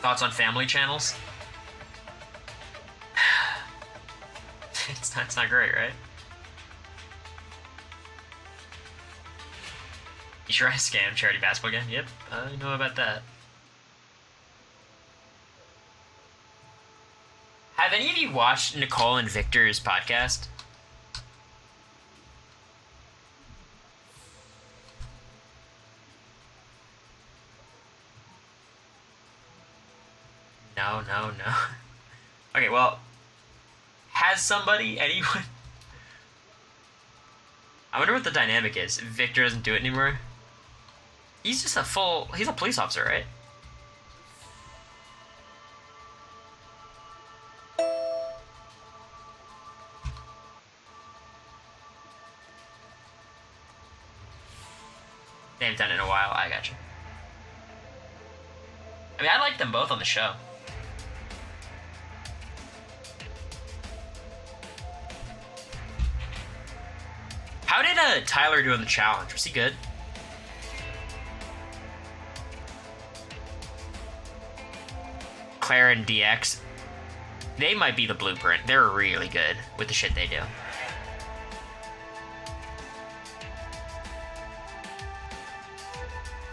Thoughts on family channels? It's not great, right? You sure I scammed charity basketball again? Yep, I know about that. Have any of you watched Nicole and Victor's podcast? No. Okay, well, has somebody, anyone? I wonder what the dynamic is. Victor doesn't do it anymore. He's just he's a police officer, right? They haven't done it in a while. I gotcha. I mean, I like them both on the show. How did Tyler do in the challenge? Was he good? Claire and DX, they might be the blueprint. They're really good with the shit they do.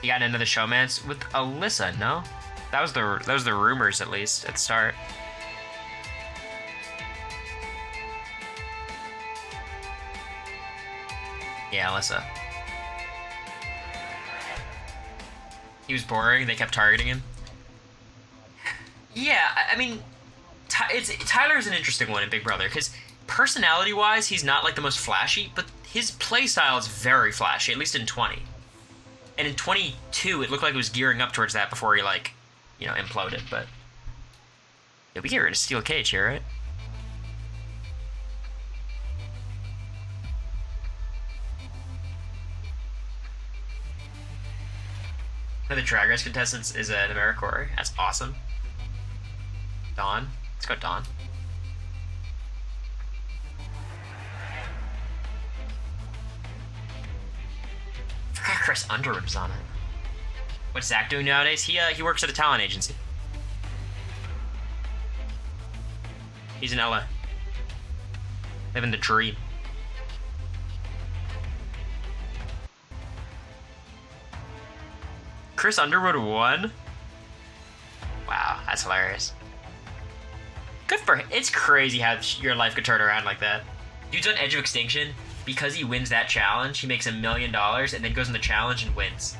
You got into the showmance with Alyssa, no? That was the rumors, at least at the start. Yeah, Alyssa. He was boring. They kept targeting him. Yeah, I mean, Tyler's an interesting one in Big Brother because personality-wise, he's not like the most flashy, but his playstyle is very flashy. At least in 20, and in 22, it looked like it was gearing up towards that before he imploded. But yeah, we get rid of Steel Cage here, right? One of the Drag Race contestants is an American Cory. That's awesome. Dawn. Let's go, Dawn. Chris Underwood was on it. What's Zach doing nowadays? He works at a talent agency. He's in LA. Living the dream. Chris Underwood won? Wow, that's hilarious. Good for him. It's crazy how your life could turn around like that. Dude's on Edge of Extinction. Because he wins that challenge, he makes $1 million and then goes in the challenge and wins.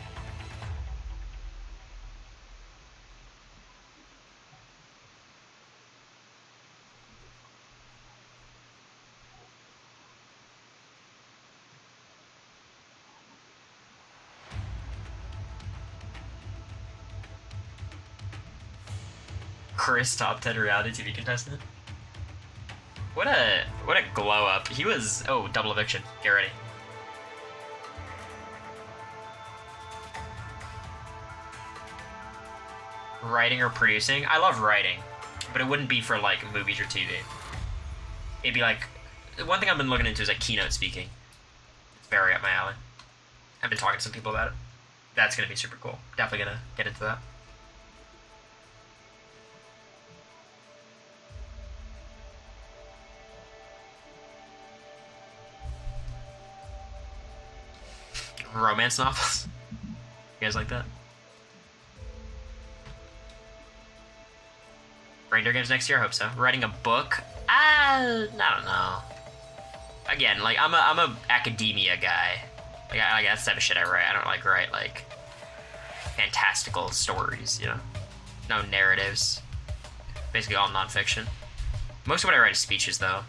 Chris, top 10 reality TV contestant. What a glow up. He was double eviction. Get ready. Writing or producing? I love writing, but it wouldn't be for like movies or TV. It'd be like one thing I've been looking into is like keynote speaking. It's very up my alley. I've been talking to some people about it. That's gonna be super cool. Definitely gonna get into that. Romance novels. You guys like that? Reindeer Games next year? I hope so. Writing a book? I don't know. Again, like I'm a academia guy. Like I that's the type of shit I write. I don't like write like fantastical stories, you know. No narratives. Basically all nonfiction. Most of what I write is speeches though.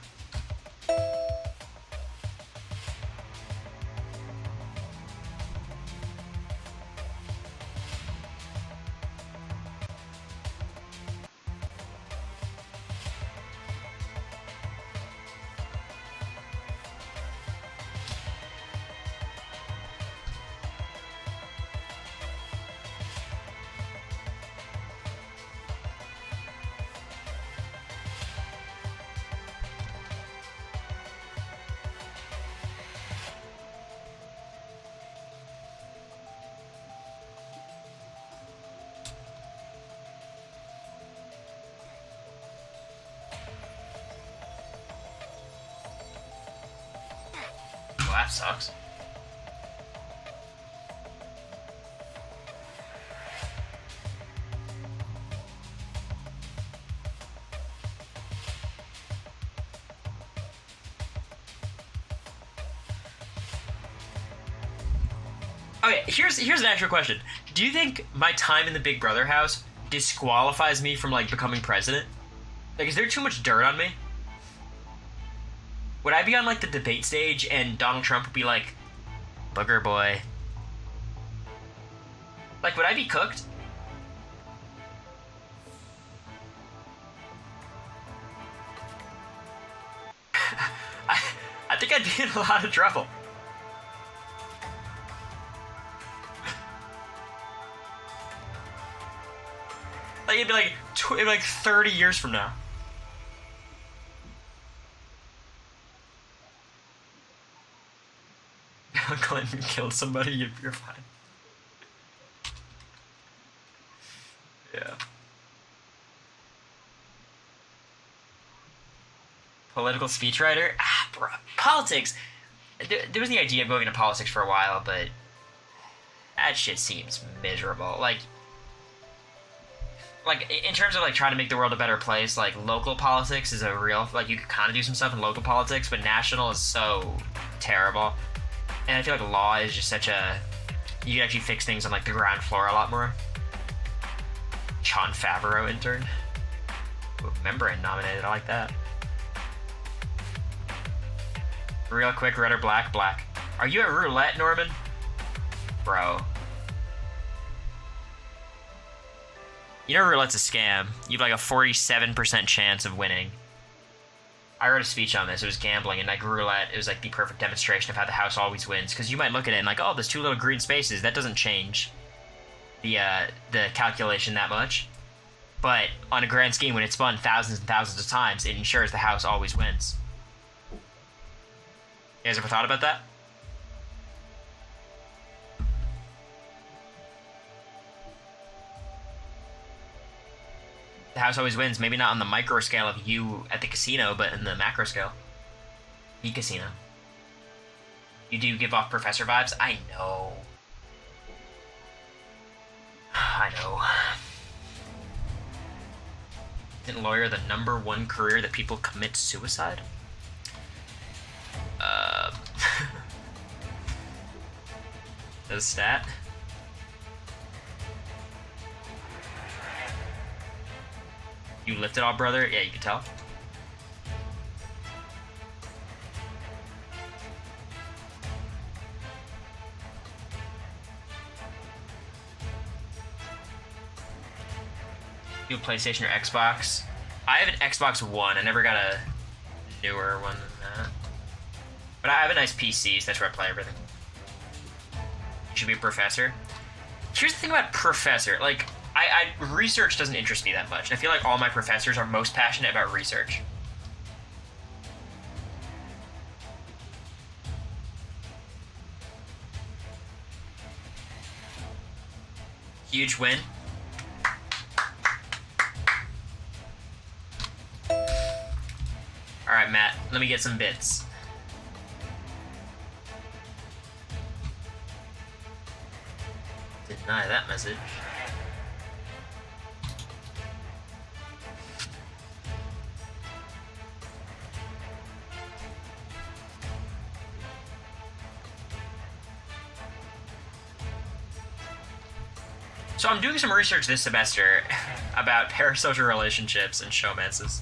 Well, that sucks. Okay, here's an actual question. Do you think my time in the Big Brother house disqualifies me from like becoming president? Like, is there too much dirt on me? Would I be on like the debate stage and Donald Trump would be like, "Booger boy"? Like, would I be cooked? I think I'd be in a lot of trouble. Like, it'd be like 30 years from now. Clinton killed somebody, you're fine. Yeah. Political speechwriter? Ah, bro. Politics. There was the idea of going into politics for a while, but that shit seems miserable. Like in terms of like trying to make the world a better place, like local politics is a real, like you could kind of do some stuff in local politics, but national is so terrible. And I feel like law is just such a, you can actually fix things on like the ground floor a lot more. Jon Favreau intern. Ooh, membrane nominated, I like that. Real quick, red or black? Black. Are you at roulette, Norman? Bro. You know roulette's a scam. You have like a 47% chance of winning. I wrote a speech on this. It was gambling, and like roulette, it was like the perfect demonstration of how the house always wins. Because you might look at it and like, oh, there's two little green spaces. That doesn't change the calculation that much. But on a grand scheme, when it's spun thousands and thousands of times, it ensures the house always wins. You guys ever thought about that? The house always wins. Maybe not on the micro scale of you at the casino, but in the macro scale. The casino. You do give off professor vibes? I know. I know. Isn't lawyer the #1 career that people commit suicide? The stat? You lift it all, brother? Yeah, you can tell. You have PlayStation or Xbox? I have an Xbox One. I never got a newer one than that. But I have a nice PC, so that's where I play everything. You should be a professor. Here's the thing about professor. Like, research doesn't interest me that much. I feel like all my professors are most passionate about research. Huge win. Alright, Matt, let me get some bits. Deny that message. So I'm doing some research this semester about parasocial relationships and showmances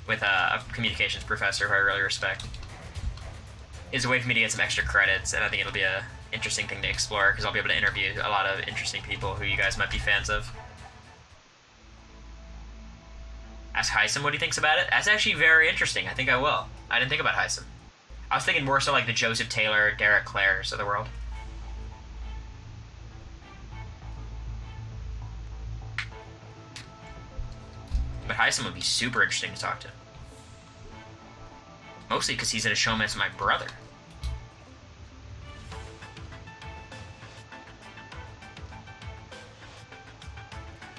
with a communications professor who I really respect. It's a way for me to get some extra credits, and I think it'll be a interesting thing to explore because I'll be able to interview a lot of interesting people who you guys might be fans of. Ask Heisem what he thinks about it. That's actually very interesting. I think I will. I didn't think about Heisem. I was thinking more so like the Joseph Taylor, Derek Clares of the world. But Heisem would be super interesting to talk to. Mostly because he's at a showman with my brother.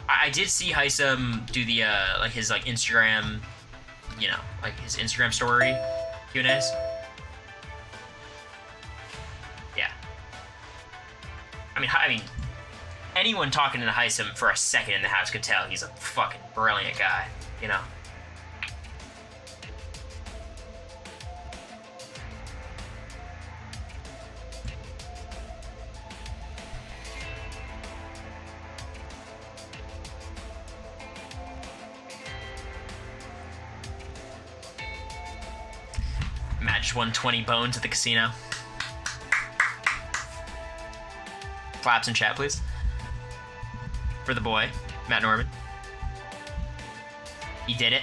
I did see Heisem do the like his like Instagram, you know, like his Instagram story Q&As. Yeah. I mean, anyone talking to Heisem for a second in the house could tell he's a fucking brilliant guy, you know. Matt just won 20 bones at the casino. Claps in chat, please. For the boy, Matt Norman. He did it.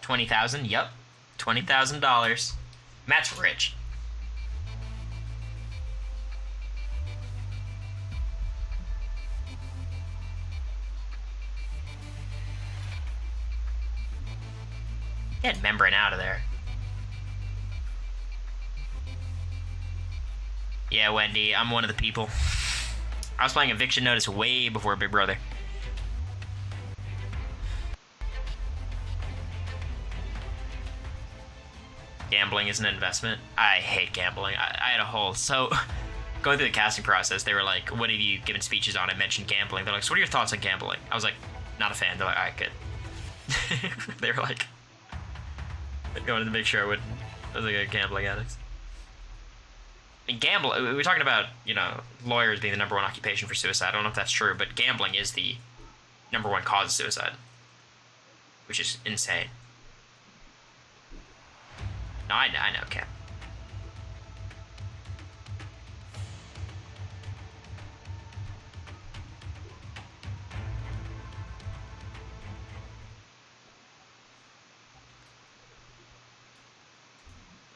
$20,000, yep. $20,000. Matt's rich. Get membrane out of there. Yeah, Wendy, I'm one of the people. I was playing Eviction Notice way before Big Brother. Gambling is an investment. I hate gambling. I had a whole... So, going through the casting process, they were like, what have you given speeches on? I mentioned gambling. They're like, so what are your thoughts on gambling? I was like, not a fan. They're like, all right, good. They were like... They wanted to make sure I was like a gambling addict. I mean, we were talking about, you know, lawyers being the #1 occupation for suicide. I don't know if that's true, but gambling is the #1 cause of suicide, which is insane. No, I know, Cam.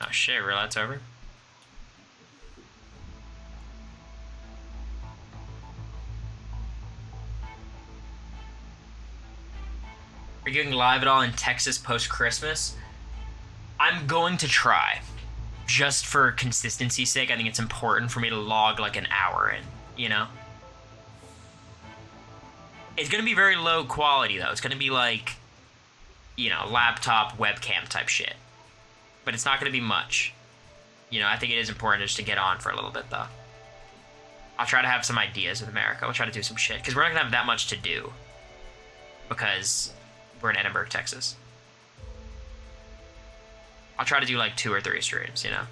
Oh shit, roulette's over? Are you going live at all in Texas post-Christmas? I'm going to try. just for consistency's sake, I think it's important for me to log like an hour in, you know? It's gonna be very low quality though. It's gonna be like, you know, laptop webcam type shit. But it's not gonna be much. You know, I think it is important just to get on for a little bit though. I'll try to have some ideas with America. We'll try to do some shit. Because we're not gonna have that much to do. Because we're in Edinburgh, Texas. I'll try to do like 2 or 3 streams, you know?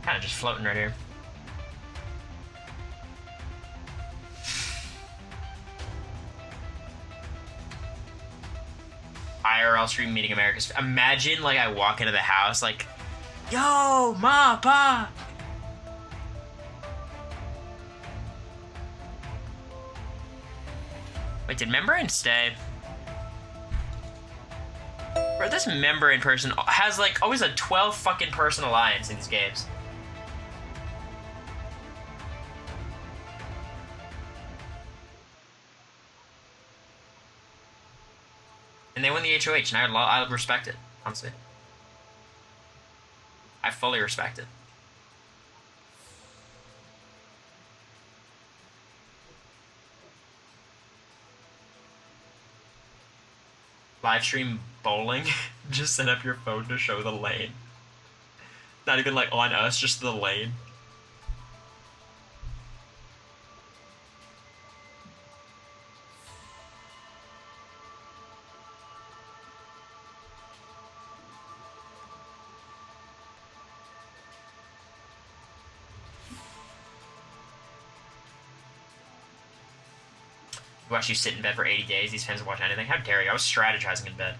Kind of just floating right here. IRL stream meeting America's. Imagine like I walk into the house like, yo, ma, pa. Wait, did Membrane stay? Bro, this Membrane person has like always a 12 fucking person alliance in these games. And they win the HOH, and I respect it, honestly. I fully respect it. Live stream bowling? Just set up your phone to show the lane. Not even like on us, just the lane. Watch you sit in bed for 80 days. These fans will watch anything. How dare you? I was strategizing in bed.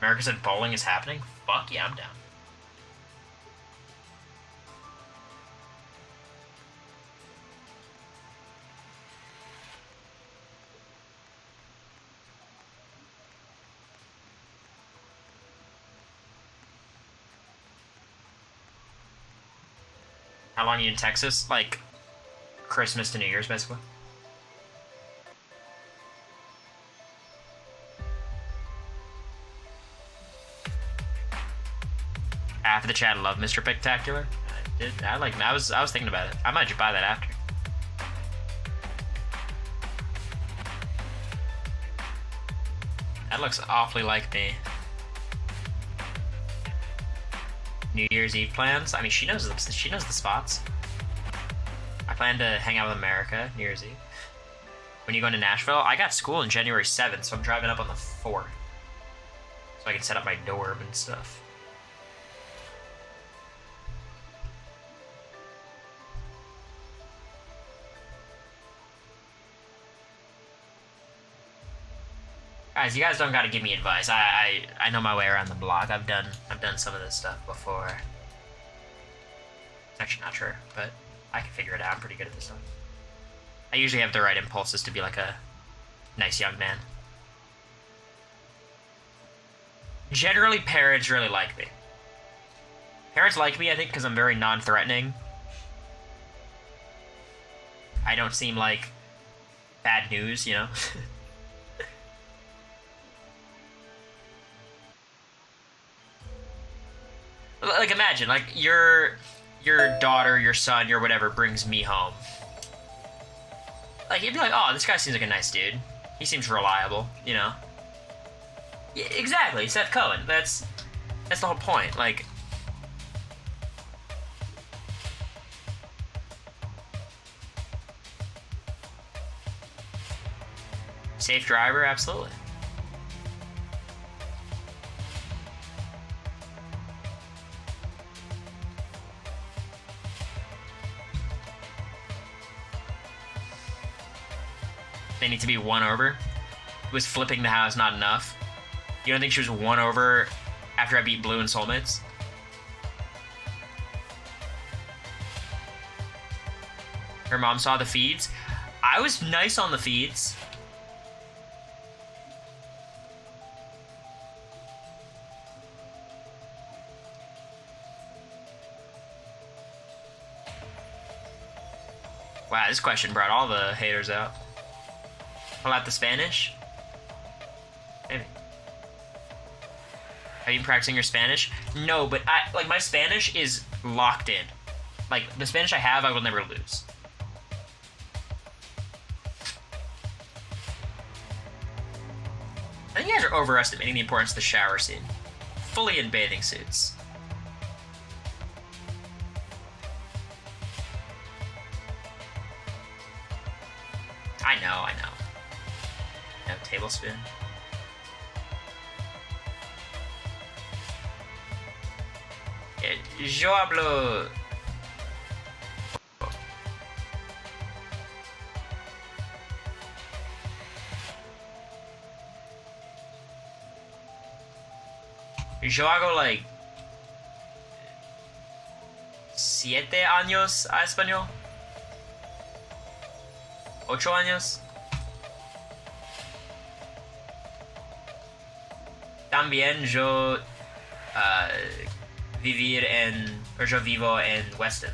America said bowling is happening? Fuck yeah, I'm down. How long are you in Texas? Like, Christmas to New Year's, basically. Half of the chat love Mr. Spectacular. I did. I was thinking about it. I might just buy that after. That looks awfully like me. New Year's Eve plans? I mean, she knows the spots. I plan to hang out with America New Year's Eve. When you go to Nashville, I got school on January 7th, so I'm driving up on the 4th. So I can set up my dorm and stuff. Guys, you guys don't gotta give me advice. I know my way around the block. I've done some of this stuff before. It's actually not true, but I can figure it out. I'm pretty good at this stuff. I usually have the right impulses to be like a nice young man. Generally, parents really like me. Parents like me, I think, because I'm very non-threatening. I don't seem like bad news, you know? Like, imagine, like, your daughter, your son, your whatever brings me home. Like, you'd be like, oh, this guy seems like a nice dude. He seems reliable, you know? Yeah, exactly, Seth Cohen. That's the whole point. Like, safe driver, absolutely. They need to be won over. Was flipping the house not enough? You don't think she was won over after I beat Blue and Soulmates? Her mom saw the feeds. I was nice on the feeds. Wow, this question brought all the haters out. Pull out the Spanish? Maybe. Have you been practicing your Spanish? No, but my Spanish is locked in. Like, the Spanish I have, I will never lose. I think you guys are overestimating the importance of the shower scene. Fully in bathing suits. I know. No tablespoon. Yo hablo. Yo hago like 7 años a español. 8 años. También yo yo vivo en Weston.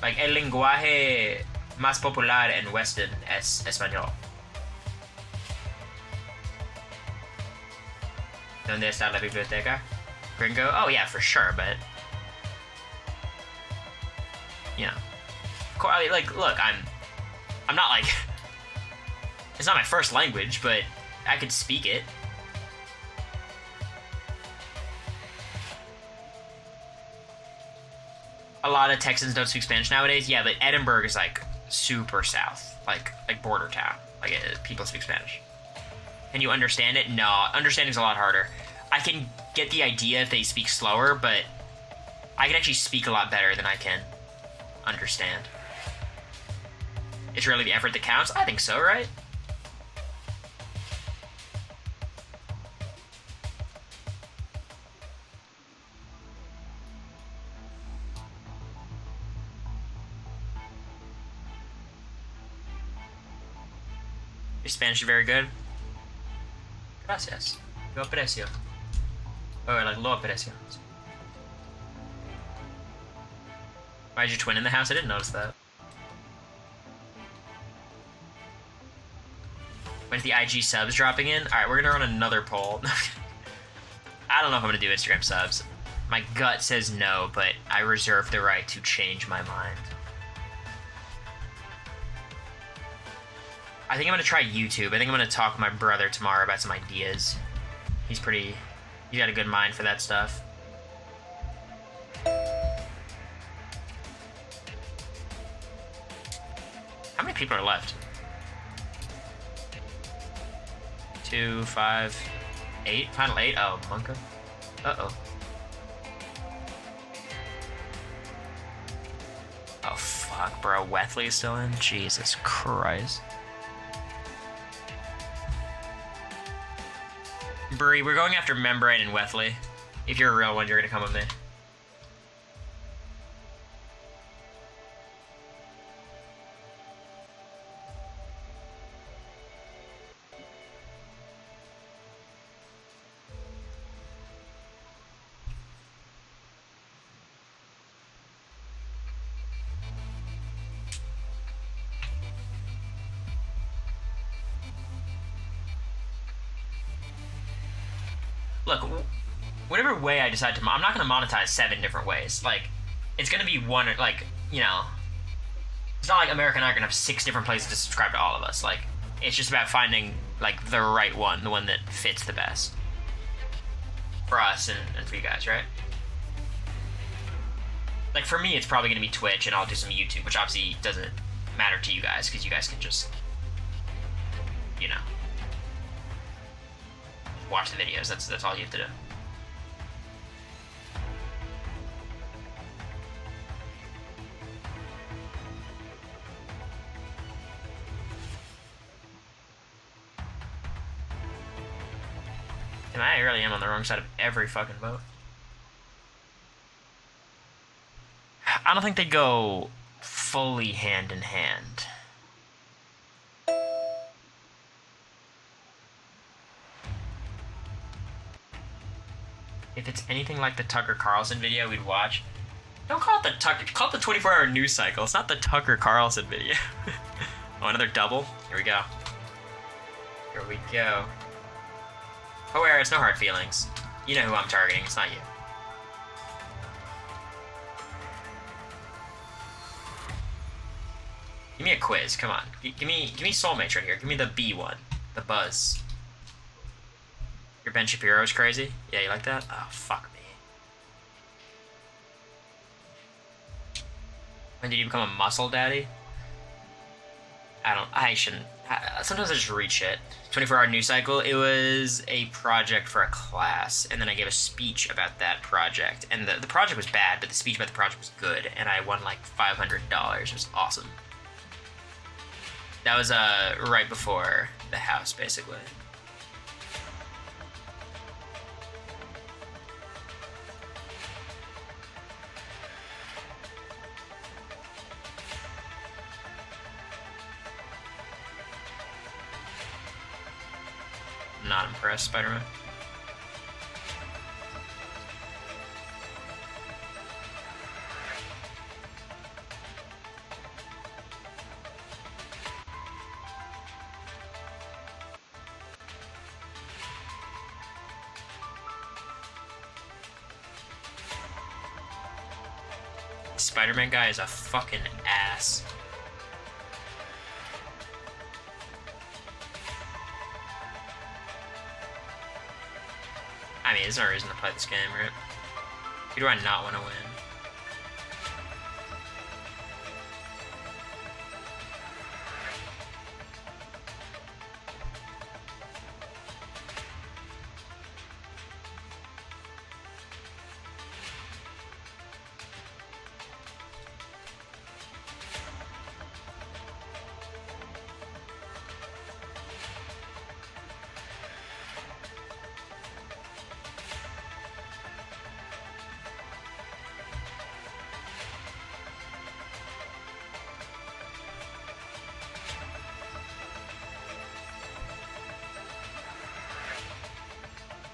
Like, el lenguaje más popular en Weston es español. ¿Dónde está la biblioteca? Gringo? Oh yeah, for sure, but you know, like, look, I'm not like, it's not my first language, but I could speak it. A lot of Texans don't speak Spanish nowadays. Yeah, but Edinburgh is like super south, like border town. Like, people speak Spanish. Can you understand it? No, understanding's a lot harder. I can get the idea if they speak slower, but I can actually speak a lot better than I can understand. It's really the effort that counts? I think so, right? Your Spanish is very good. Gracias. Yo aprecio. Or like, lo aprecio. Why is your twin in the house? I didn't notice that. When's the IG subs dropping in? Alright, we're gonna run another poll. I don't know if I'm gonna do Instagram subs. My gut says no, but I reserve the right to change my mind. I think I'm gonna try YouTube. I think I'm gonna talk with my brother tomorrow about some ideas. He's got a good mind for that stuff. How many people are left? 2, 5, 8? Final 8? Oh, Monka. Uh-oh. Oh, fuck, bro. Wethley's still in? Jesus Christ. Bree, we're going after Membrane and Wethley. If you're a real one, you're gonna come with me. Look, whatever way I decide to, I'm not going to monetize 7 different ways. Like, it's going to be one, like, you know, it's not like America and I are going to have 6 different places to subscribe to all of us. Like, it's just about finding, like, the right one, the one that fits the best. For us and for you guys, right? Like, for me, it's probably going to be Twitch, and I'll do some YouTube, which obviously doesn't matter to you guys, because you guys can just, you know, watch the videos. That's all you have to do. And I really am on the wrong side of every fucking vote. I don't think they go fully hand in hand. If it's anything like the Tucker Carlson video we'd watch, don't call it the Tucker. Call it the 24-hour news cycle. It's not the Tucker Carlson video. Oh, another double. Here we go. Here we go. Oh, it's no hard feelings. You know who I'm targeting. It's not you. Give me a quiz. Come on. Give me soulmates right here. Give me the B one. The Buzz. Your Ben Shapiro's crazy? Yeah, you like that? Oh, fuck me. When did you become a muscle daddy? I shouldn't. Sometimes I just read shit. 24-hour news cycle. It was a project for a class, and then I gave a speech about that project. And the project was bad, but the speech about the project was good, and I won like $500. It was awesome. That was right before the house, basically. Not impressed, Spider-Man. Spider-Man guy is a fucking ass. I mean, there's no reason to play this game, right? Who do I not want to win?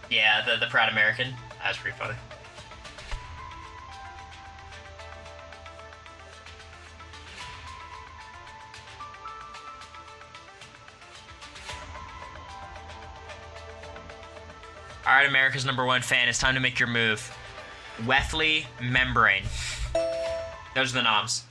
Yeah, the Proud American. That was pretty funny. Alright, America's #1 fan, it's time to make your move. Wethley Membrane. Those are the noms.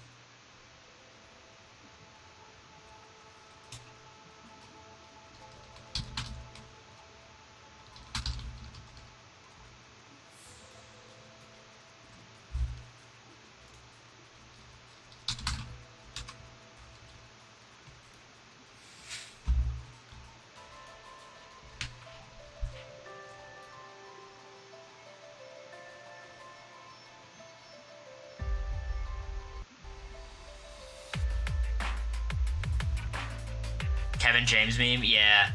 Kevin James meme? Yeah.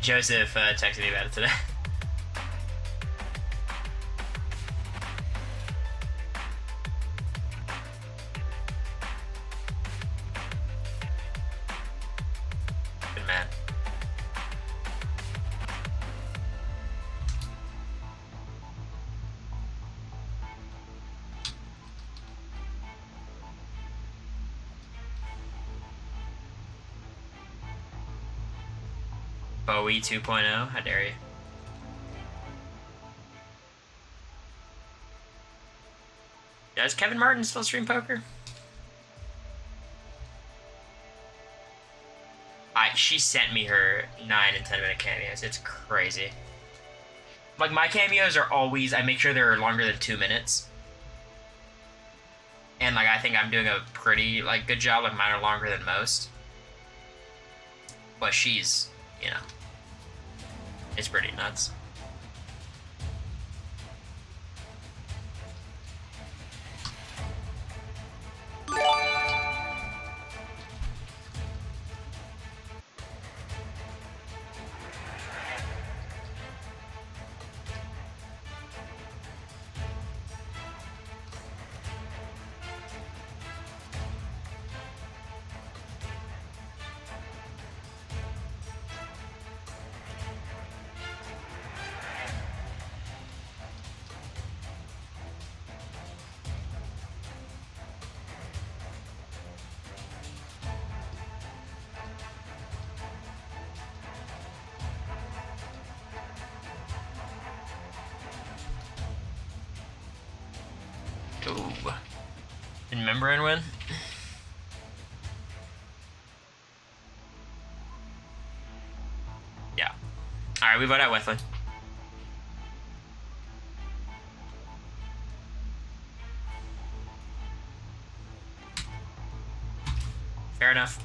Joseph texted me about it today. Good man. Bowie 2.0, how dare you? Does Kevin Martin still stream poker? She sent me her 9 and 10 minute cameos. It's crazy. Like, my cameos are always, I make sure they're longer than 2 minutes. And, like, I think I'm doing a pretty, like, good job. Like, mine are longer than most. But she's, you know, it's pretty nuts. Ooh. Did Membrane win? Yeah. Alright, we vote out Wesley. Fair enough.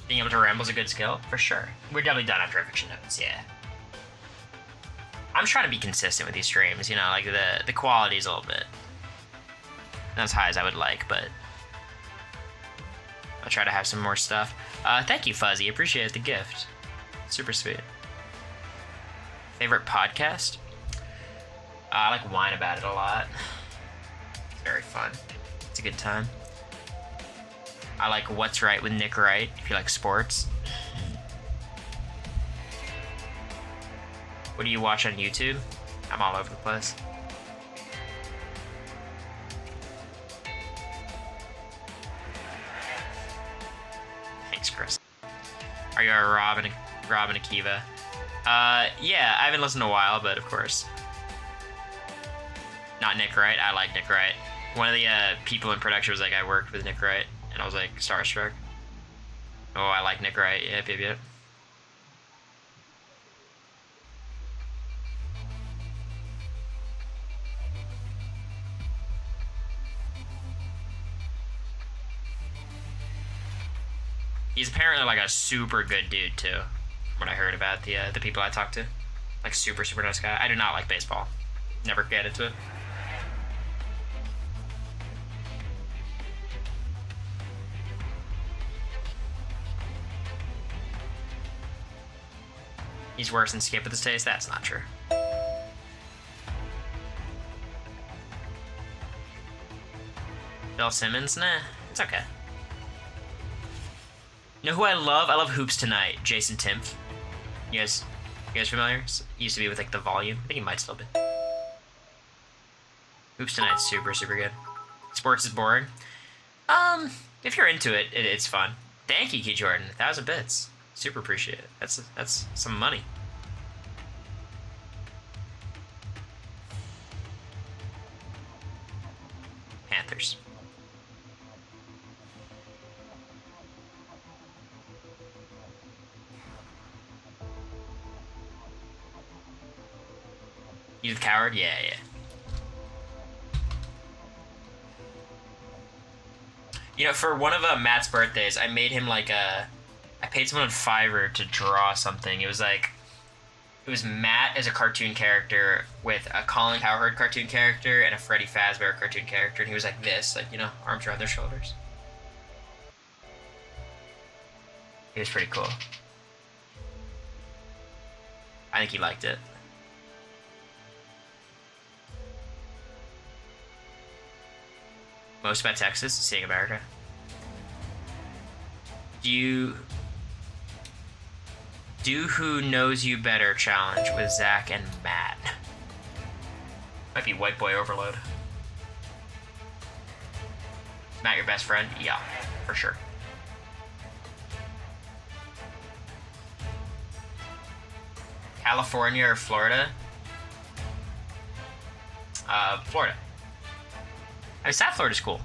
Being able to ramble is a good skill, for sure. We're definitely done after eviction notes, yeah. I'm just trying to be consistent with these streams, you know, like the quality's a little bit not as high as I would like, but I'll try to have some more stuff. Thank you, Fuzzy. Appreciate the gift. Super sweet. Favorite podcast? I like Whine About It a lot. It's very fun. It's a good time. I like What's Right with Nick Wright, if you like sports. What do you watch on YouTube? I'm all over the place. Thanks, Chris. Are you a Rob and Akiva? Yeah, I haven't listened in a while, but of course. Not Nick Wright. I like Nick Wright. One of the people in production was like, I worked with Nick Wright, and I was like, starstruck. Oh, I like Nick Wright. Yep, yep, yep. He's apparently like a super good dude too. What I heard about the people I talked to, like super nice guy. I do not like baseball. Never get into it. He's worse than Skip with his taste. That's not true. Bill Simmons? Nah, it's okay. You know who I love? I love Hoops Tonight. Jason Timpf. You guys familiar? He used to be with like The Volume. I think he might still be. Hoops Tonight's super good. Sports is boring. If you're into it, it's fun. Thank you, Key Jordan. 1,000 bits. Super appreciate it. That's some money. Panthers. You the coward? Yeah. You know, for one of Matt's birthdays, I made him like I paid someone on Fiverr to draw something. It was Matt as a cartoon character with a Colin Cowherd cartoon character and a Freddy Fazbear cartoon character, and he was like this, like, you know, arms around their shoulders. It was pretty cool. I think he liked it. Most about Texas, seeing America. Do Who Knows You Better challenge with Zach and Matt. Might be White Boy Overload. Matt your best friend? Yeah, for sure. California or Florida? Florida. I mean, South Florida's cool.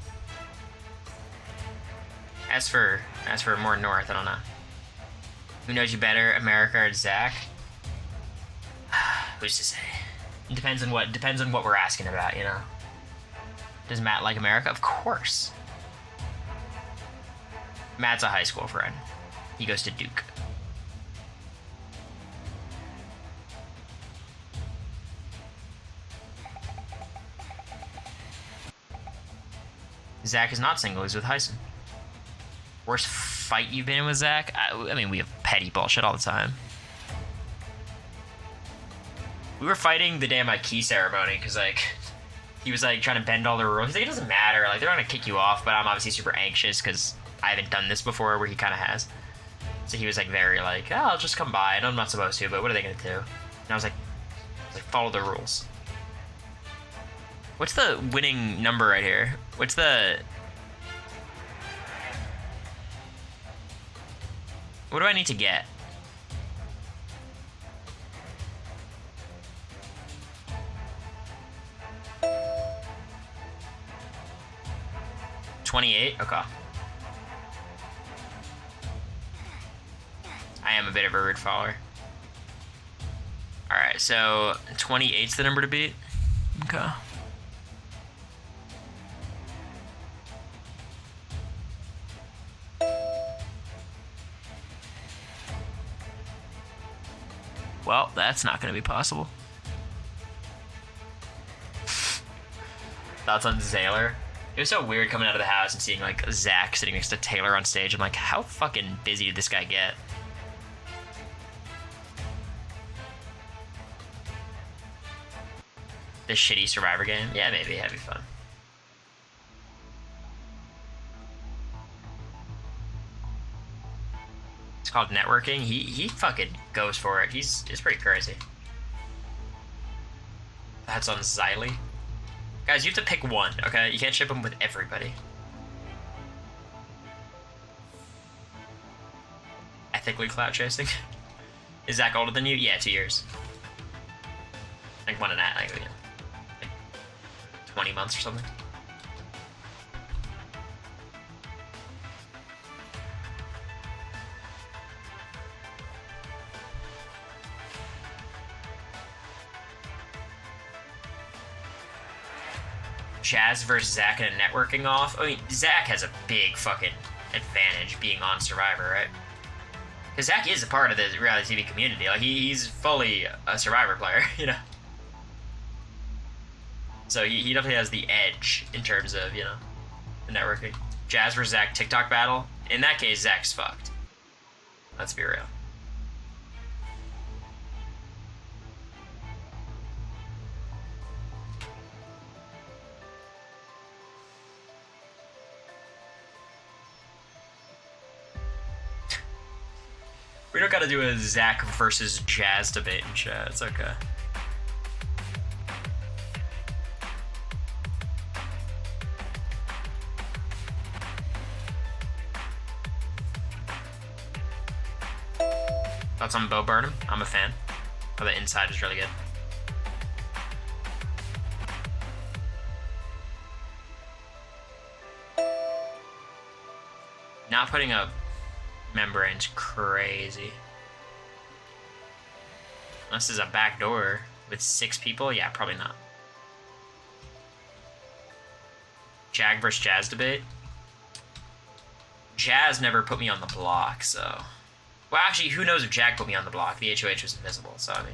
As for more north, I don't know. Who knows you better, America or Zach? Who's to say? It depends on what we're asking about, you know. Does Matt like America? Of course. Matt's a high school friend. He goes to Duke. Zach is not single, he's with Hyson. Worst fight you've been in with Zach? I mean, we have petty bullshit all the time. We were fighting the damn key ceremony because like he was like trying to bend all the rules. He's like, it doesn't matter, like they're not gonna kick you off, but I'm obviously super anxious because I haven't done this before where he kind of has. So he was like very like, oh, I'll just come by. I know I'm not supposed to, but what are they gonna do? And I was like follow the rules. What's the winning number right here? What's the... What do I need to get? $28? Okay. I am a bit of a rude follower. Alright, so 28's the number to beat. Okay. Well, that's not going to be possible. Thoughts on Zaylor? It was so weird coming out of the house and seeing, like, Zach sitting next to Taylor on stage. I'm like, how fucking busy did this guy get? The shitty Survivor game? Yeah, maybe. That'd be fun. It's called networking. He fucking goes for it. It's pretty crazy. That's on Xylee. Guys, you have to pick one, okay? You can't ship them with everybody. Ethically clout chasing. Is Zach older than you? Yeah, 2 years. Like 1 and a half, like 20 months or something. Jazz versus Zach in a networking off. I mean, Zach has a big fucking advantage being on Survivor, right? Because Zach is a part of the reality TV community. Like, he's fully a Survivor player, you know? So he definitely has the edge in terms of, you know, the networking. Jazz versus Zach TikTok battle. In that case, Zach's fucked. Let's be real. We don't gotta do a Zach versus Jazz debate in chat. It's okay. Thoughts on Bo Burnham? I'm a fan. Oh, the inside is really good. Not putting up membrane's crazy. Unless there's a back door with 6 people, yeah, probably not. Jag versus Jazz debate. Jazz never put me on the block, so. Well, actually, who knows if Jag put me on the block? The HOH was invisible, so I mean.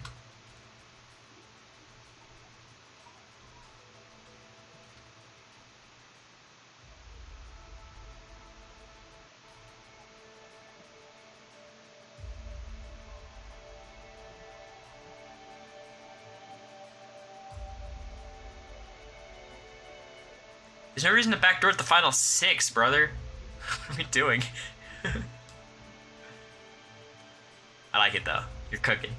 There's no reason to backdoor at the final 6, brother. What are we doing? I like it, though. You're cooking.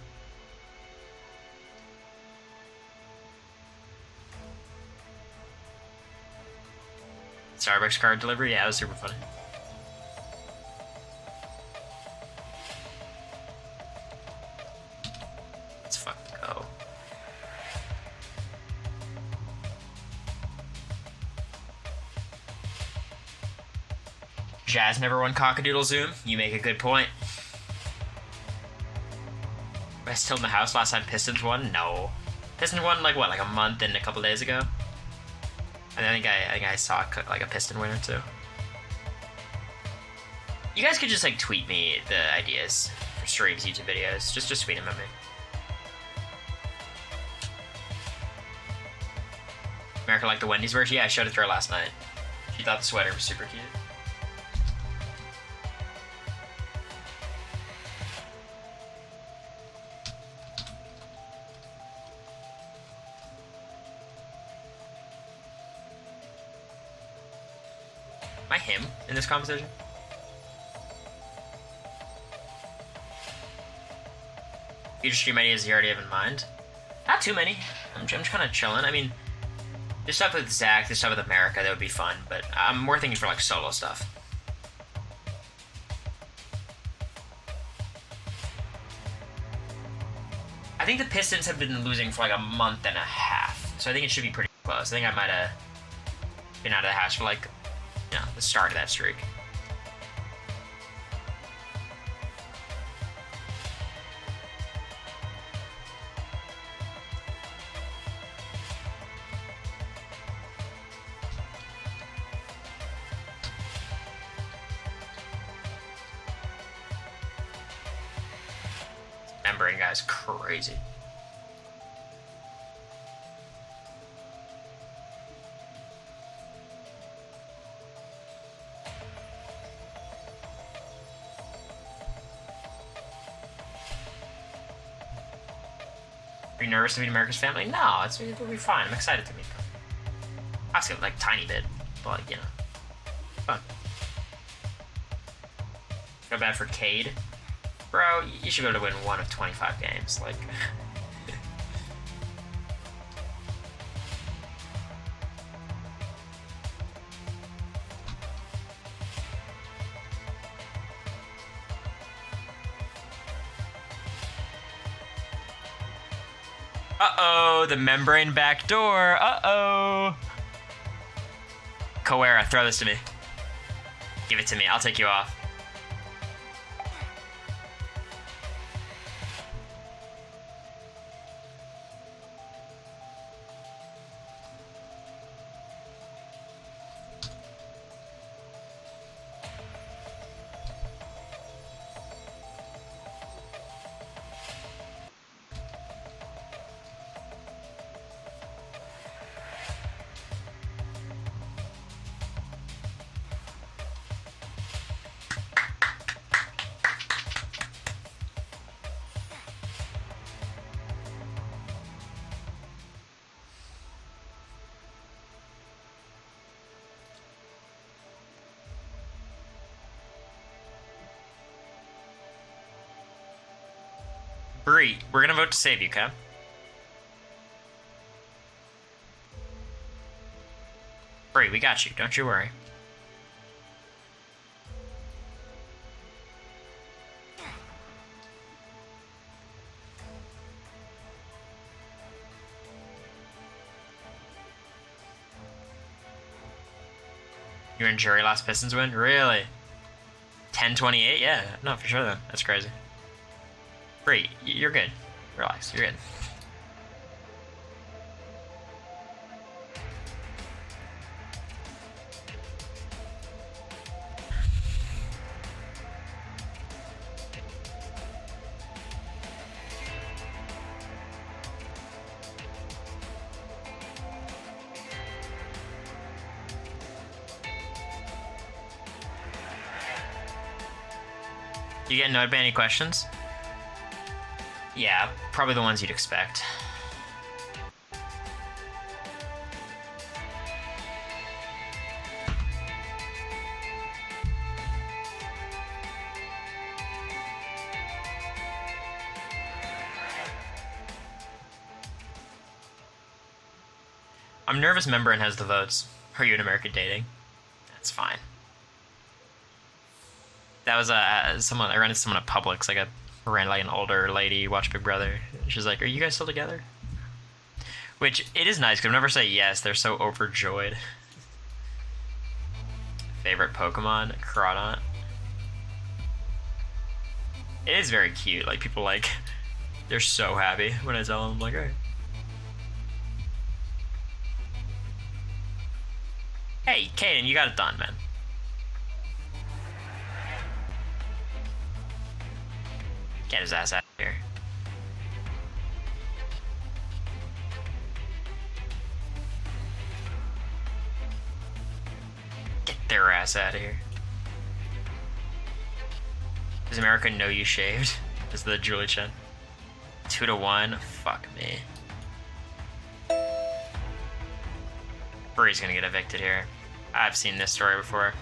Starbucks card delivery? Yeah, it was super funny. Let's fucking go. Jazz never won Cockadoodle Zoom. You make a good point. Rest still in the house last time Pistons won? No. Pistons won like what, like a month and a couple days ago? And I think I saw like a Piston winner too. You guys could just like tweet me the ideas for streams, YouTube videos. Just tweet them at me. America liked the Wendy's version? Yeah, I showed it to her last night. She thought the sweater was super cute. Am I him in this conversation? Future stream ideas you already have in mind? Not too many. I'm just kind of chilling. I mean, there's stuff with Zach, there's stuff with America that would be fun, but I'm more thinking for like solo stuff. think the Pistons have been losing for like a month and a half, so I think it should be pretty close. I think I might have been out of the house for like, you know, the start of that streak. Membrane guy's crazy. Are you nervous to meet America's family? No, it'll be fine. I'm excited to meet them. Obviously, like, tiny bit, but, like, you know, fun. Go bad for Cade. Bro, you should be able to win 1 of 25 games. Like, uh-oh, the membrane back door. Uh-oh. Coera, throw this to me. Give it to me. I'll take you off. Bree, we're gonna vote to save you, okay? Bree, we got you. Don't you worry. You're in jury last Pistons win? Really? 10-28? Yeah, no, for sure then. That's crazy. Bree, you're good. Relax, you're good. You get annoyed by any questions? Yeah, probably the ones you'd expect. I'm nervous Membrane has the votes. Are you in American dating? That's fine. That was someone, I ran into someone at Publix, like an older lady, watched Big Brother. She's like, are you guys still together? Which, it is nice, because whenever I say yes, they're so overjoyed. Favorite Pokemon? Crawdont. It is very cute, like, people, like, they're so happy when I tell them, like, alright. Hey, Caden, you got it done, man. Get his ass out of here. Get their ass out of here. Does America know you shaved? Is the Julie Chen? 2-1? Fuck me. Bree's gonna get evicted here. I've seen this story before.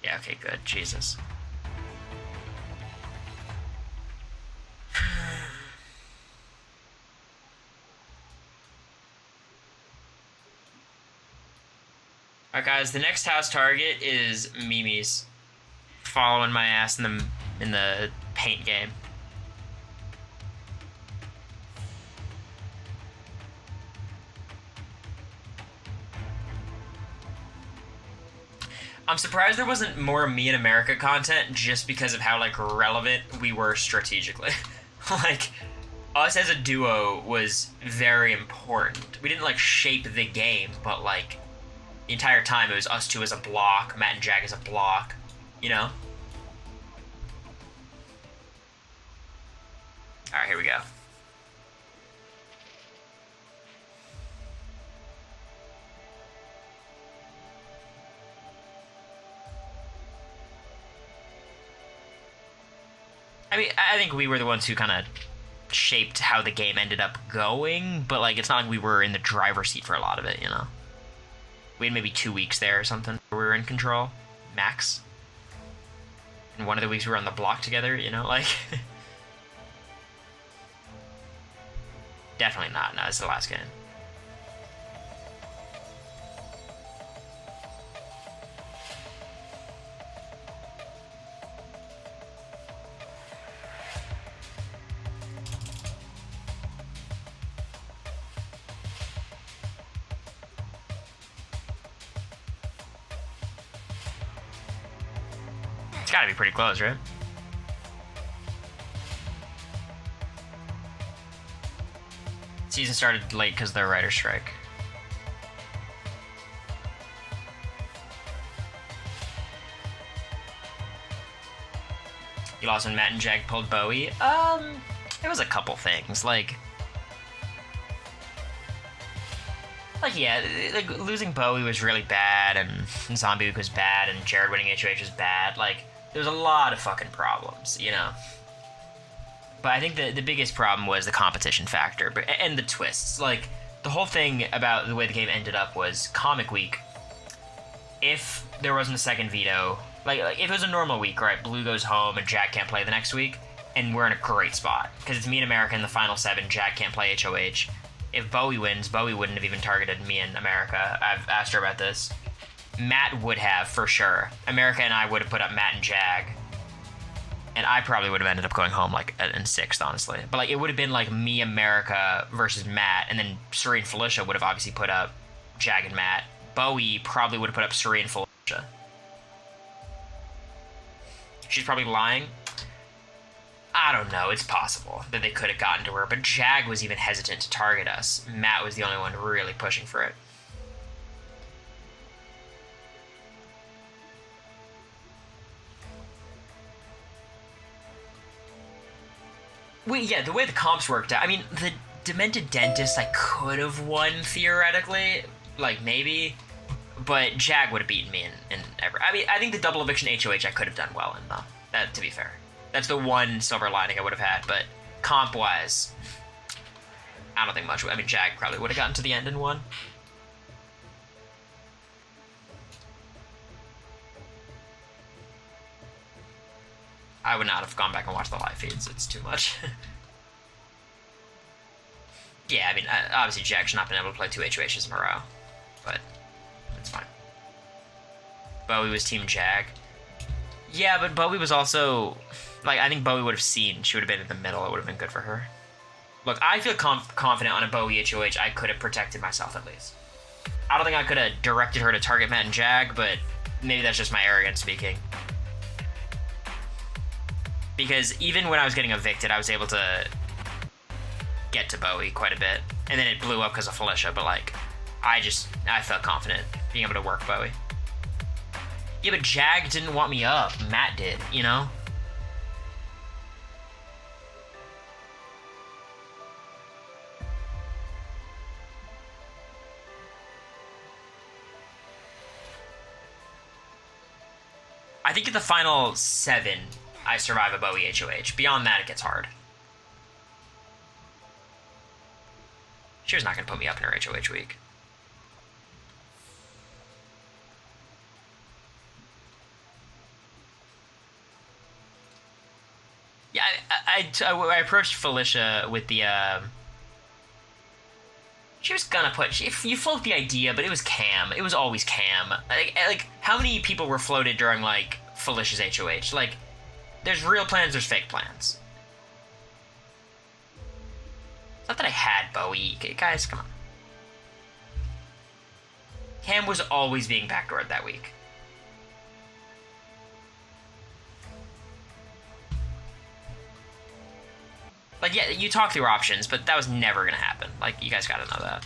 Yeah, okay, good. Jesus. Alright guys, the next house target is Mimi's following my ass in the paint game. I'm surprised there wasn't more Me in America content just because of how, like, relevant we were strategically. Like, us as a duo was very important. We didn't, like, shape the game, but, like, the entire time it was us two as a block, Matt and Jag as a block, you know? Alright, here we go. I mean, I think we were the ones who kind of shaped how the game ended up going, but, like, it's not like we were in the driver's seat for a lot of it, you know? We had maybe 2 weeks there or something where we were in control, max. And one of the weeks we were on the block together, you know, like... Definitely not, no, it's the last game. It's gotta be pretty close, right? Season started late because of the writer's strike. You lost when Matt and Jag pulled Bowie? It was a couple things, like, yeah, like, losing Bowie was really bad, and Zombie Week was bad, and Jared winning HOH was bad. Like, there's a lot of fucking problems, you know? But I think the biggest problem was the competition factor, and the twists. Like, the whole thing about the way the game ended up was Comic Week. If there wasn't a second veto, like if it was a normal week, right, Blue goes home and Jack can't play the next week, and we're in a great spot. Because it's me and America in the final 7, Jack can't play HOH. If Bowie wins, Bowie wouldn't have even targeted me and America. I've asked her about this. Matt would have, for sure. America and I would have put up Matt and Jag. And I probably would have ended up going home, like, in 6th, honestly. But, like, it would have been, like, me, America versus Matt, and then Suri and Felicia would have obviously put up Jag and Matt. Bowie probably would have put up Suri and Felicia. She's probably lying. I don't know. It's possible that they could have gotten to her, but Jag was even hesitant to target us. Matt was the only one really pushing for it. Well, yeah, the way the comps worked out, I mean, the Demented Dentist I could have won, theoretically, like, maybe, but Jag would have beaten me in every... I mean, I think the double eviction HOH I could have done well in, though, that, to be fair. That's the one silver lining I would have had, but comp-wise, I don't think much. I mean, Jag probably would have gotten to the end and won. I would not have gone back and watched the live feeds. It's too much. Yeah, I mean, obviously Jag should not have been able to play 2 HOHs in a row, but it's fine. Bowie was Team Jag. Yeah, but Bowie was also... Like, I think Bowie would have seen. She would have been in the middle. It would have been good for her. Look, I feel confident on a Bowie HOH. I could have protected myself, at least. I don't think I could have directed her to target Matt and Jag, but maybe that's just my arrogance speaking. Because even when I was getting evicted, I was able to get to Bowie quite a bit. And then it blew up because of Felicia, but, like, I felt confident being able to work Bowie. Yeah, but Jag didn't want me up. Matt did, you know? I think at the final 7, I survive a Bowie HOH. Beyond that, it gets hard. She was not going to put me up in her HOH week. Yeah, I approached Felicia with the, she was gonna put... You float the idea, but it was Cam. It was always Cam. Like, how many people were floated during, like, Felicia's HOH? Like, there's real plans, there's fake plans. It's not that I had Bowie. Guys, come on. Cam was always being backdoored that week. Like, yeah, you talk through options, but that was never gonna happen. Like, you guys gotta know that.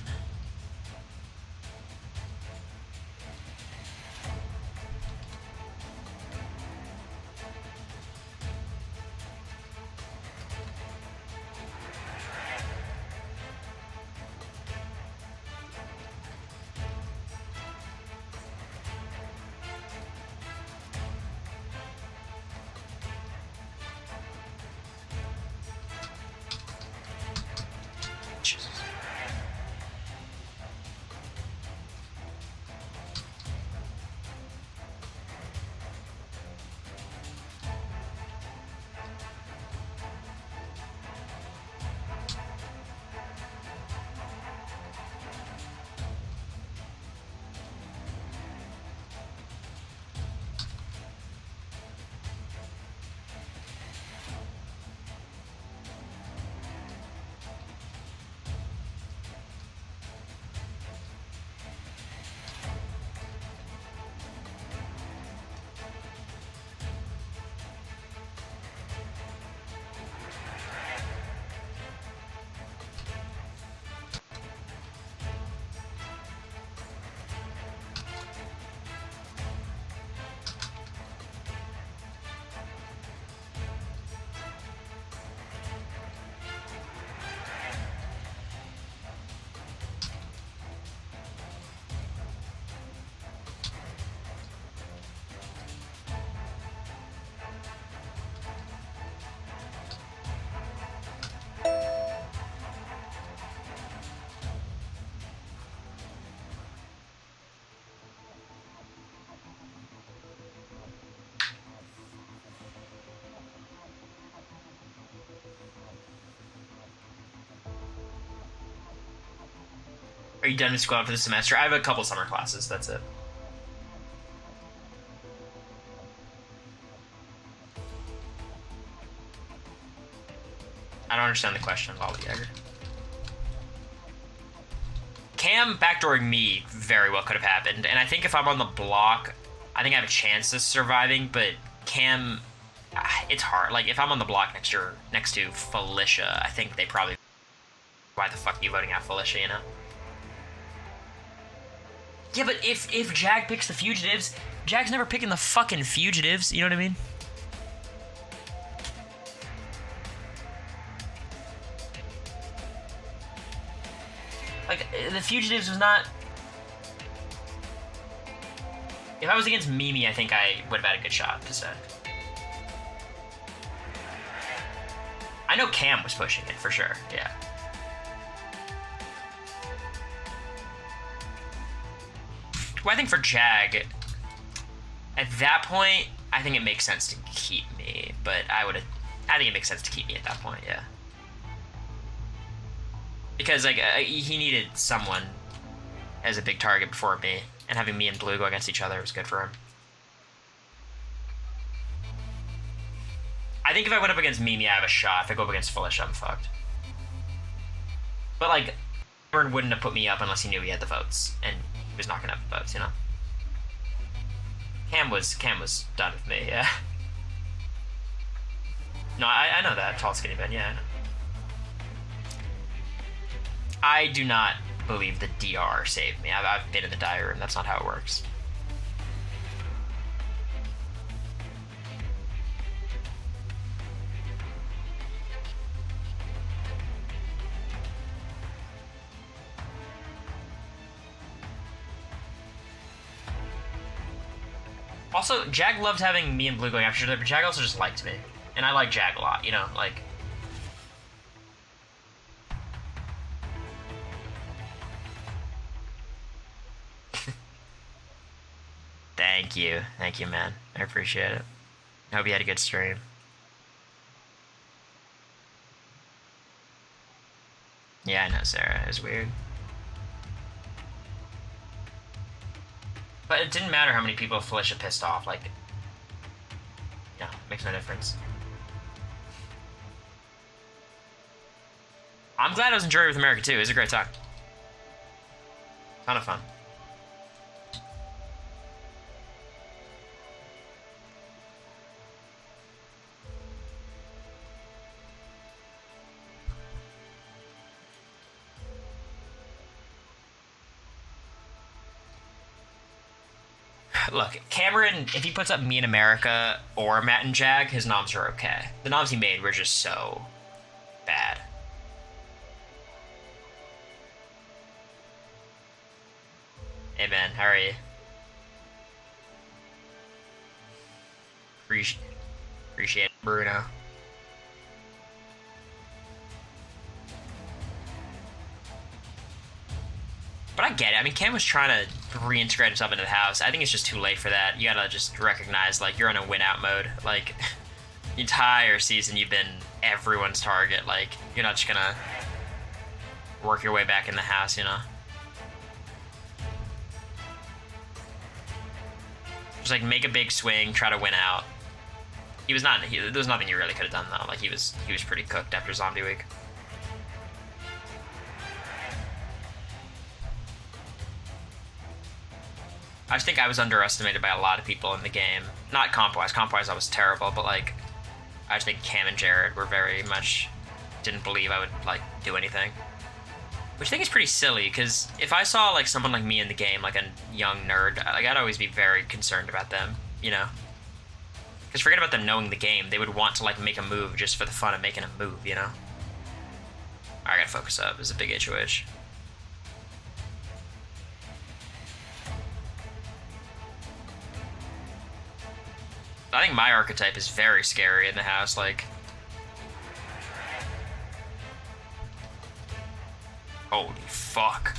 Are you done with school for the semester? I have a couple summer classes, that's it. I don't understand the question, Lollygagger. Cam backdooring me very well could have happened, and I think if I'm on the block, I think I have a chance of surviving, but Cam, it's hard. Like, if I'm on the block next to Felicia, I think they probably... Why the fuck are you voting out Felicia, you know? Yeah, but if Jag picks the fugitives, Jag's never picking the fucking fugitives, you know what I mean? Like, the fugitives was not... If I was against Mimi, I think I would have had a good shot to say. I know Cam was pushing it, for sure, yeah. Well, I think for Jag, at that point, I think it makes sense to keep me, but I think it makes sense to keep me at that point, yeah. Because, like, he needed someone as a big target before me, and having me and Blue go against each other was good for him. I think if I went up against Mimi, I have a shot. If I go up against Felicia, I'm fucked. But, like, Cameron wouldn't have put me up unless he knew he had the votes, and he was not gonna have the votes, you know? Cam was done with me, yeah. No, I know that, tall skinny Ben, yeah, I know. I do not believe the DR saved me. I've been in the diary room, that's not how it works. Also, Jag loved having me and Blue going after each other, but Jag also just liked me. And I like Jag a lot, you know, like... Thank you, man. I appreciate it. I hope you had a good stream. Yeah, I know, Sarah. It was weird. But it didn't matter how many people Felicia pissed off, like... Yeah, makes no difference. I'm glad I was in Jury with America too. It was a great time. Ton of fun. Look, Cameron, if he puts up Me in America or Matt and Jag, his noms are okay. The noms he made were just so bad. Hey man, how are you? Appreciate it, Bruno. But I get it. I mean, Cam was trying to reintegrate himself into the house. I think it's just too late for that. You gotta just recognize, like, you're in a win-out mode. Like, the entire season you've been everyone's target. Like, you're not just gonna work your way back in the house, you know? Just, like, make a big swing, try to win out. There was nothing you really could have done, though. Like, he was pretty cooked after Zombie Week. I just think I was underestimated by a lot of people in the game. Not comp-wise. Comp-wise, I was terrible, but, like, I just think Cam and Jared were very much... didn't believe I would, like, do anything. Which I think is pretty silly, because if I saw, like, someone like me in the game, like a young nerd, like, I'd always be very concerned about them, you know? Because forget about them knowing the game. They would want to, like, make a move just for the fun of making a move, you know? Alright, I gotta focus up. It's a big HOH. I think my archetype is very scary in the house, like... Holy fuck.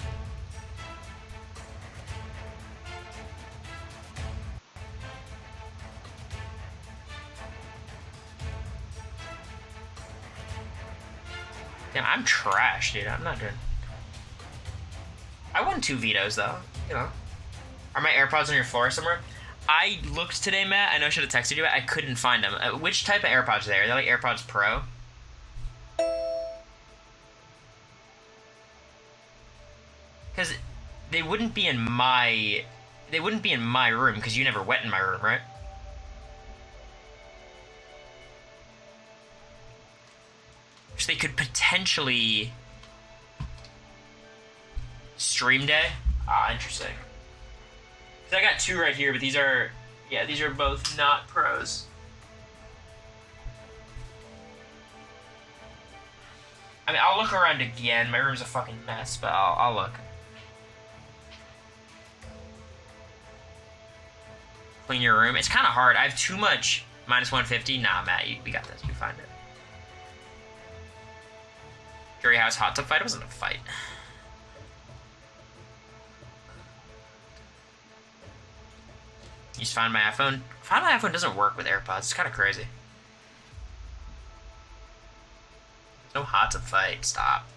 Damn, I'm trash, dude. I'm not doing... I won 2 vetoes, though. You know. Are my AirPods on your floor somewhere? I looked today, Matt. I know I should have texted you, but I couldn't find them. Which type of AirPods are they? Are they like AirPods Pro? Because they wouldn't be in my... They wouldn't be in my room, because you never went in my room, right? So they could potentially... Stream day? Ah, interesting. So I got 2 right here, but these are... Yeah, these are both not pros. I mean, I'll look around again. My room's a fucking mess, but I'll look. Clean your room. It's kind of hard. I have too much -150. Nah, Matt, we got this. We find it. Jury House hot tub fight? It wasn't a fight. You just find my iPhone. Find my iPhone doesn't work with AirPods. It's kind of crazy. There's no hot tub fight. Stop.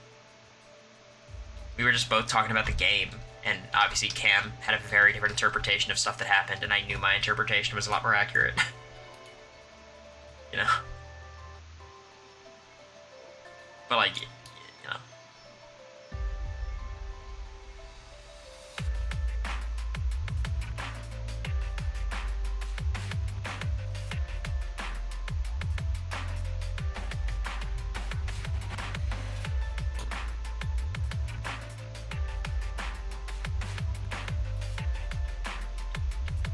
We were just both talking about the game, and obviously Cam had a very different interpretation of stuff that happened, and I knew my interpretation was a lot more accurate. You know? But, like, you know.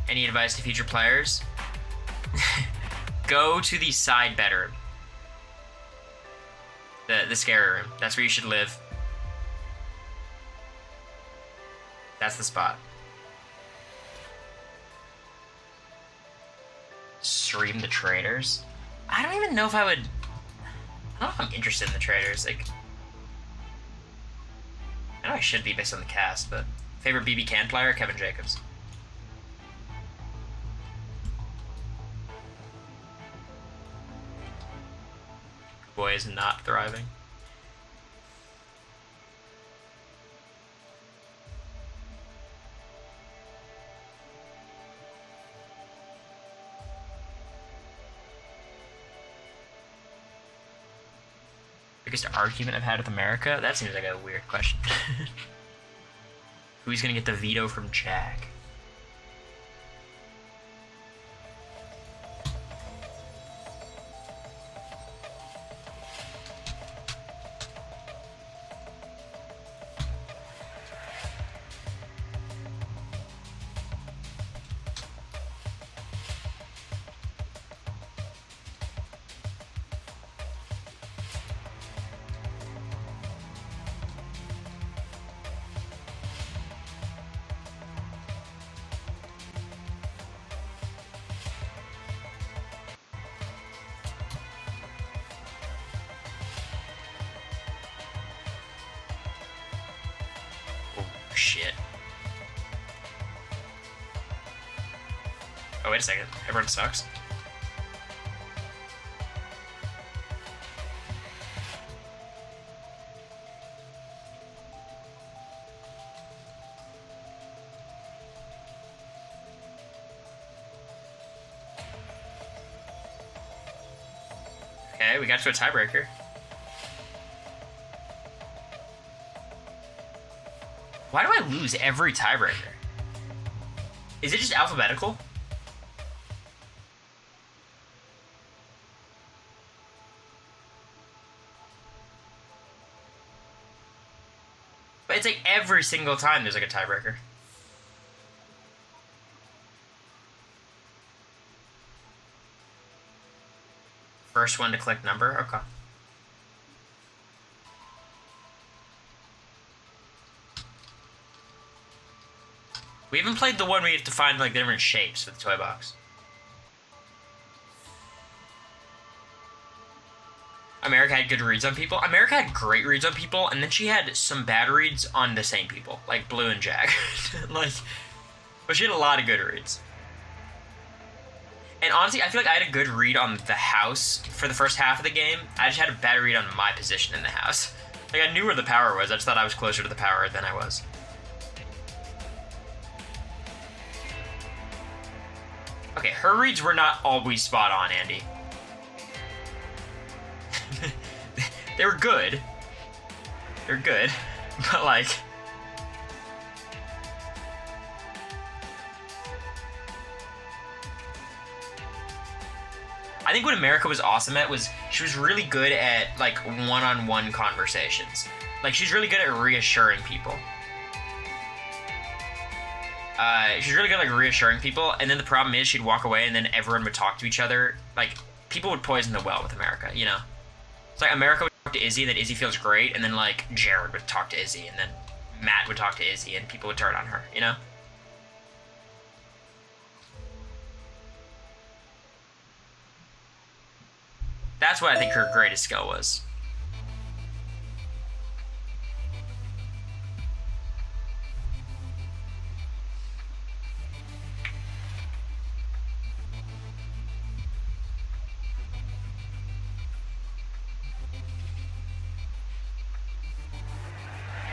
Any advice to future players? Go to the side bedroom. The scary room. That's where you should live. That's the spot. Stream the traders? I don't even know if I would... I don't know if I'm interested in the traders. Like, I know I should be based on the cast, but... Favorite BB Can player? Kevin Jacobs. Boy is not thriving. Biggest argument I've had with America? That seems like a weird question. Who's gonna get the veto from Jack? Shit. Oh, wait a second. Everyone sucks. Okay, we got to a tiebreaker. Why do I lose every tiebreaker? Is it just alphabetical? But it's like every single time there's like a tiebreaker. First one to click number? Okay. We haven't played the one where you have to find like different shapes for the toy box. America had good reads on people. America had great reads on people, and then she had some bad reads on the same people, like Blue and Jack. Like, but she had a lot of good reads. And honestly, I feel like I had a good read on the house for the first half of the game. I just had a bad read on my position in the house. Like, I knew where the power was. I just thought I was closer to the power than I was. Okay, her reads were not always spot on, Andy. They were good. They're good. But, like... I think what America was awesome at was she was really good at, like, one-on-one conversations. Like, she's really good at reassuring people. She's really good at, like, reassuring people, and then the problem is she'd walk away and then everyone would talk to each other. Like, people would poison the well with America, you know? It's like America would talk to Izzy, and then Izzy feels great, and then, like, Jared would talk to Izzy, and then Matt would talk to Izzy, and people would turn on her, you know? That's what I think her greatest skill was.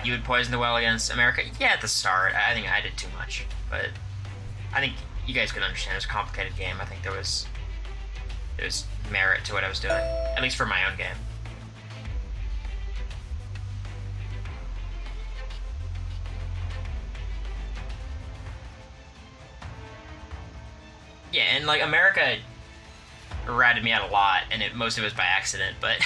You would poison the well against America? Yeah, at the start. I think I did too much. But I think you guys could understand. It was a complicated game. I think there was merit to what I was doing. At least for my own game. Yeah, and like America ratted me out a lot, and most of it was by accident, but...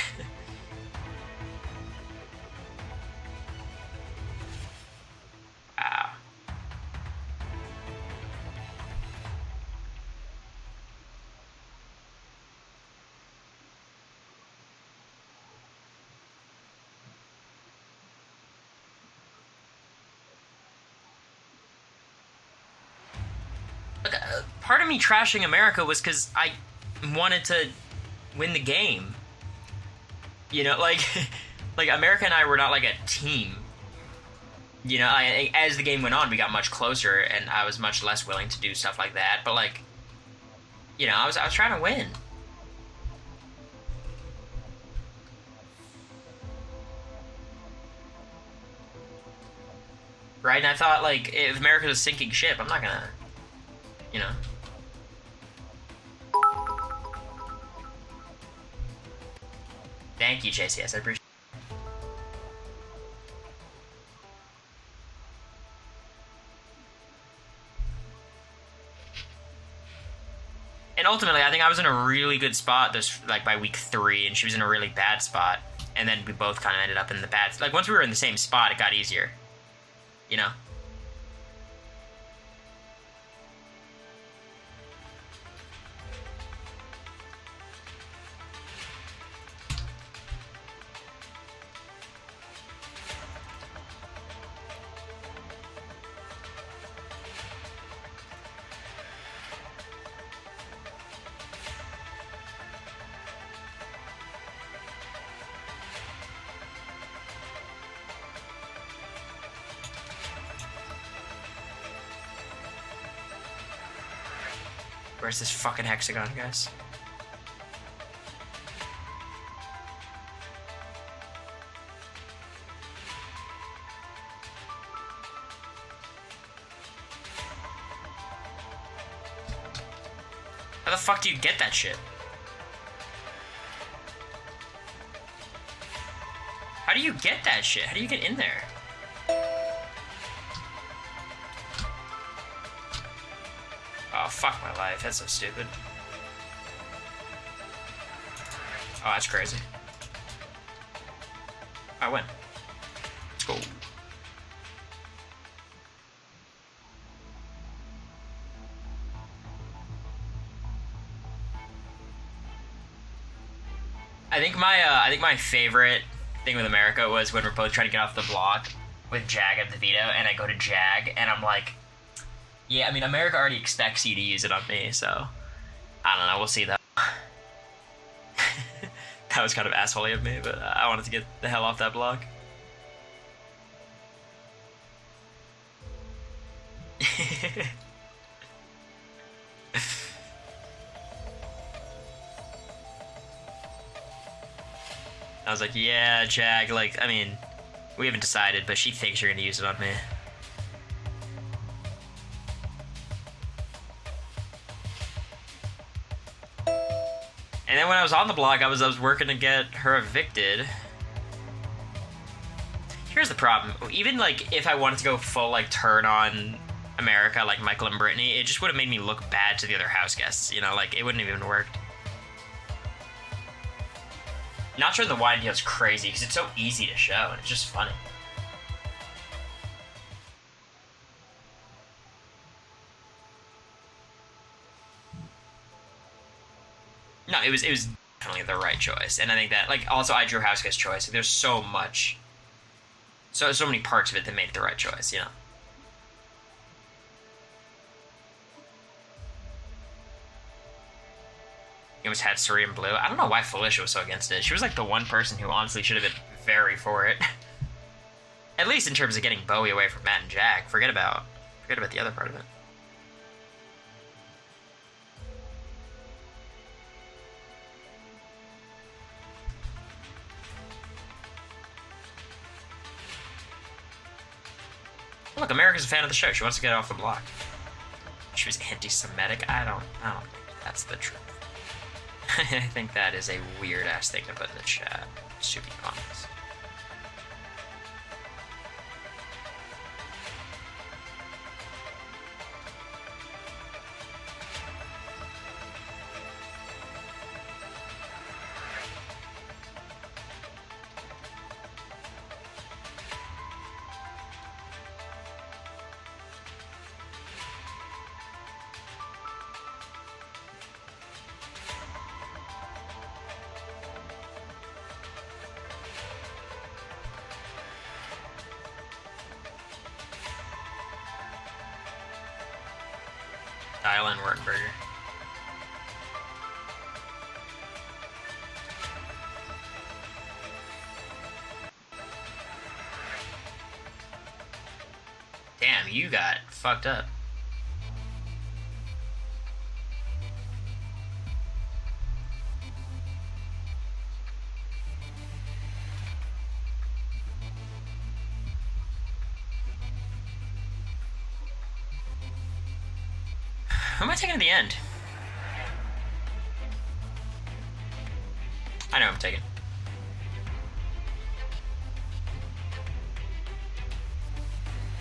part of me trashing America was because I wanted to win the game. You know, like, like America and I were not like a team. You know, as the game went on, we got much closer, and I was much less willing to do stuff like that. But like, you know, I was trying to win. Right, and I thought like, if America's a sinking ship, I'm not gonna, you know. Thank you, JCS. I appreciate it. And ultimately, I think I was in a really good spot this like by week 3, and she was in a really bad spot. And then we both kind of ended up in the bad. Like once we were in the same spot, it got easier. You know. Where's this fucking hexagon, guys? How the fuck do you get that shit? How do you get that shit? How do you get in there? Oh, fuck my life. That's so stupid. Oh, that's crazy. I win. Let's go. I think my favorite thing with America was when we're both trying to get off the block with Jag at the veto, and I go to Jag, and I'm like, yeah, I mean, America already expects you to use it on me, so I don't know. We'll see though. That was kind of assholey of me, but I wanted to get the hell off that block. I was like, yeah, Jag, like, I mean, we haven't decided, but she thinks you're gonna use it on me. And then when I was on the block, I was working to get her evicted. Here's the problem. Even, like, if I wanted to go full, like, turn on America, like Michael and Brittany, it just would have made me look bad to the other house guests, you know? Like, it wouldn't have even worked. Not sure the wine deal's crazy, because it's so easy to show, and it's just funny. No, it was definitely the right choice, and I think that, like, also I drew house guest choice. Like, there's so much, so many parts of it that made it the right choice, you know. You almost had Suri in blue. I don't know why Felicia was so against it. She was like the one person who honestly should have been very for it. At least in terms of getting Bowie away from Matt and Jack. Forget about the other part of it. Look, America's a fan of the show. She wants to get off the block. She was anti-Semitic. I don't think that's the truth. I think that is a weird-ass thing to put in the chat. Stupid comments. Dial in Wurtenberger. Damn, you got fucked up. Who am I taking at the end? I know who I'm taking.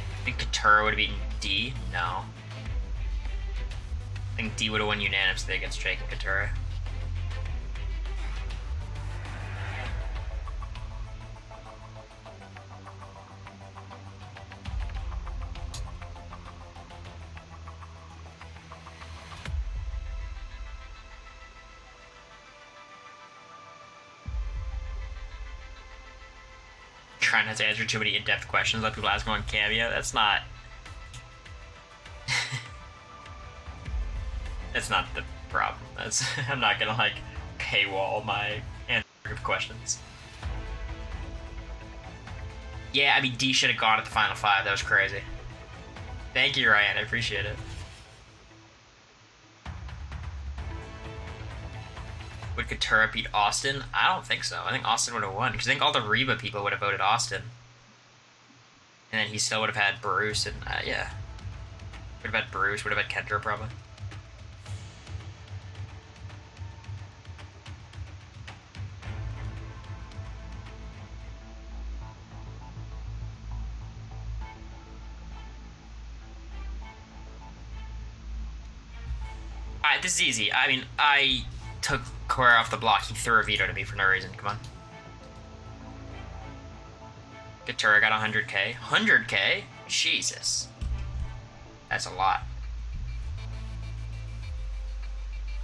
I think Katura would have beaten D? No. I think D would have won unanimously against Jake and Katura. Trying not to answer too many in-depth questions like people ask me on Cameo. That's not... That's not the problem. That's I'm not gonna like paywall my answer of questions. Yeah, I mean D should have gone at the final 5. That was crazy. Thank you, Ryan. I appreciate it. Would Katura beat Austin? I don't think so. I think Austin would have won because I think all the Reba people would have voted Austin, and then he still would have had Bruce and yeah, would have had Bruce. Would have had Kendra probably. Alright, this is easy. I mean, I took Cory off the block. He threw a veto to me for no reason. Come on. Katura got 100k. 100k? Jesus. That's a lot.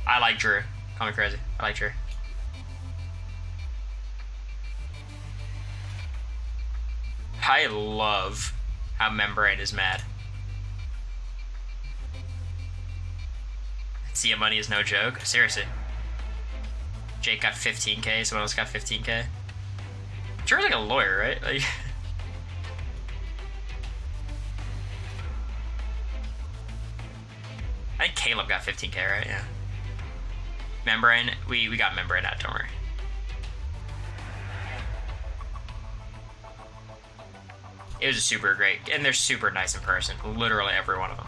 I like Drew. Call me crazy. I like Drew. I love how Membrane is mad. Sia money is no joke. Seriously. Jake got 15k, someone else got 15k. Drew's like a lawyer, right? Like, I think Caleb got 15k, right? Yeah. Membrane, we got Membrane out, don't worry. It was a super great, and they're super nice in person. Literally every one of them.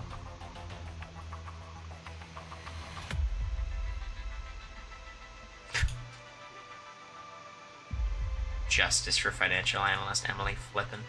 Justice for financial analyst Emily Flippin.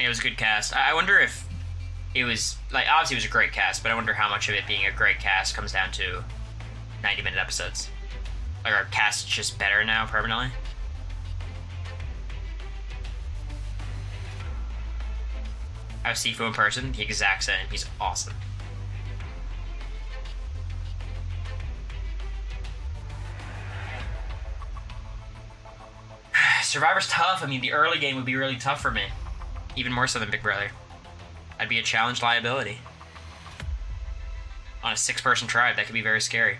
It was a good cast. I wonder if it was, like, obviously it was a great cast, but I wonder how much of it being a great cast comes down to 90-minute episodes. Like, our cast is just better now, permanently. I have Sifu in person, the exact same. He's awesome. Survivor's tough. I mean, the early game would be really tough for me. Even more so than Big Brother. I'd be a challenge liability. On a 6-person tribe, that could be very scary.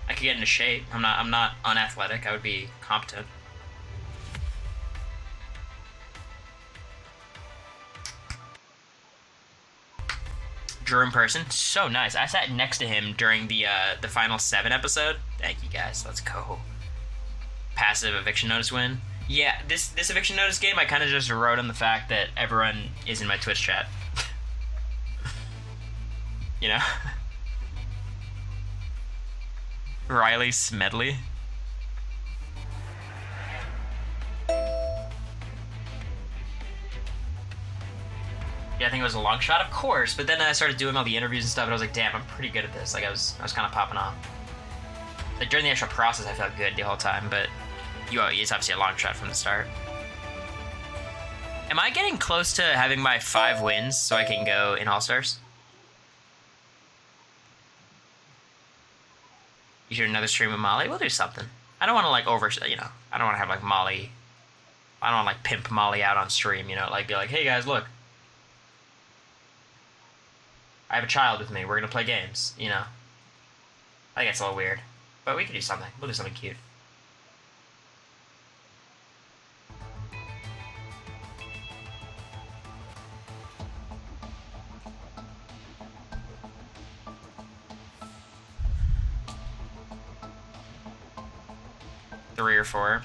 I could get into shape. I'm not unathletic. I would be competent. Drew in person, so nice. I sat next to him during the final 7 episode. Thank you guys. Let's go. Passive eviction notice win. Yeah, this eviction notice game, I kind of just wrote on the fact that everyone is in my Twitch chat. You know? Riley Smedley. Yeah, I think it was a long shot, of course, but then I started doing all the interviews and stuff, and I was like, damn, I'm pretty good at this. Like, I was kind of popping off. Like, during the actual process, I felt good the whole time, but it's obviously a long shot from the start. Am I getting close to having my 5 wins so I can go in All-Stars? You should another stream with Molly? We'll do something. I don't want to, like, I don't want to have, like, Molly... I don't want to, like, pimp Molly out on stream, you know? Like, be like, hey, guys, look. I have a child with me. We're going to play games, you know? I think it's a little weird. But we can do something. We'll do something cute. 3 or 4.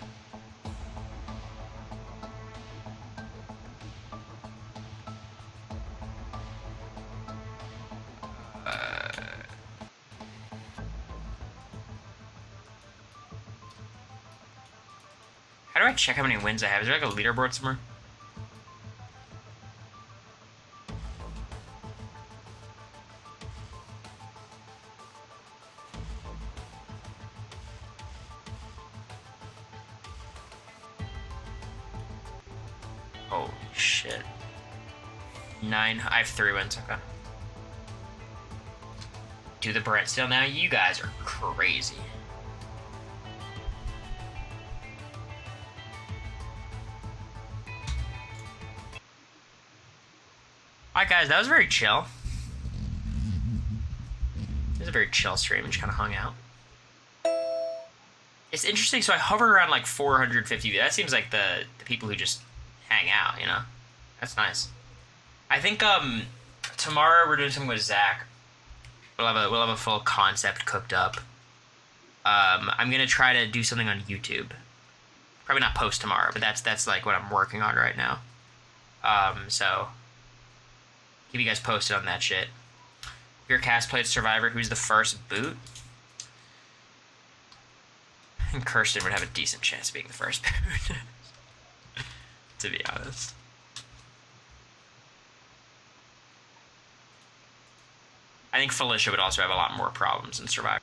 How do I check how many wins I have? Is there like a leaderboard somewhere? Holy shit. 9. I have 3 wins, okay. Do the Brent still now? You guys are crazy. Alright guys, that was very chill. It was a very chill stream and just kind of hung out. It's interesting, so I hovered around like 450. That seems like the people who just hang out, you know? That's nice. I think tomorrow we're doing something with Zach. We'll have a full concept cooked up. I'm gonna try to do something on YouTube. Probably not post tomorrow, but that's like what I'm working on right now. So keep you guys posted on that shit. Your cast played Survivor. Who's the first boot? And Kirsten would have a decent chance of being the first boot. To be honest. I think Felicia would also have a lot more problems in Survivor.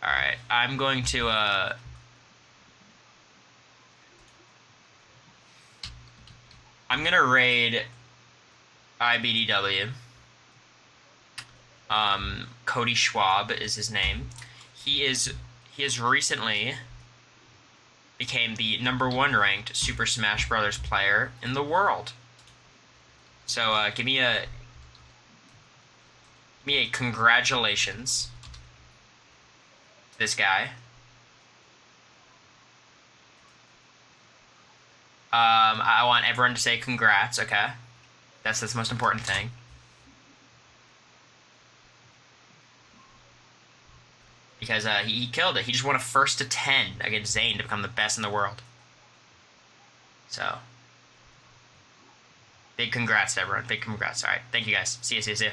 Alright, I'm going to, I'm gonna raid IBDW. Cody Schwab is his name. He has recently became the #1 ranked Super Smash Bros. Player in the world. So give me a congratulations to this guy. I want everyone to say congrats, okay? That's the most important thing. Because he killed it. He just won a 1st to 10 against Zane to become the best in the world. So, big congrats to everyone. Big congrats. All right. Thank you guys. See you.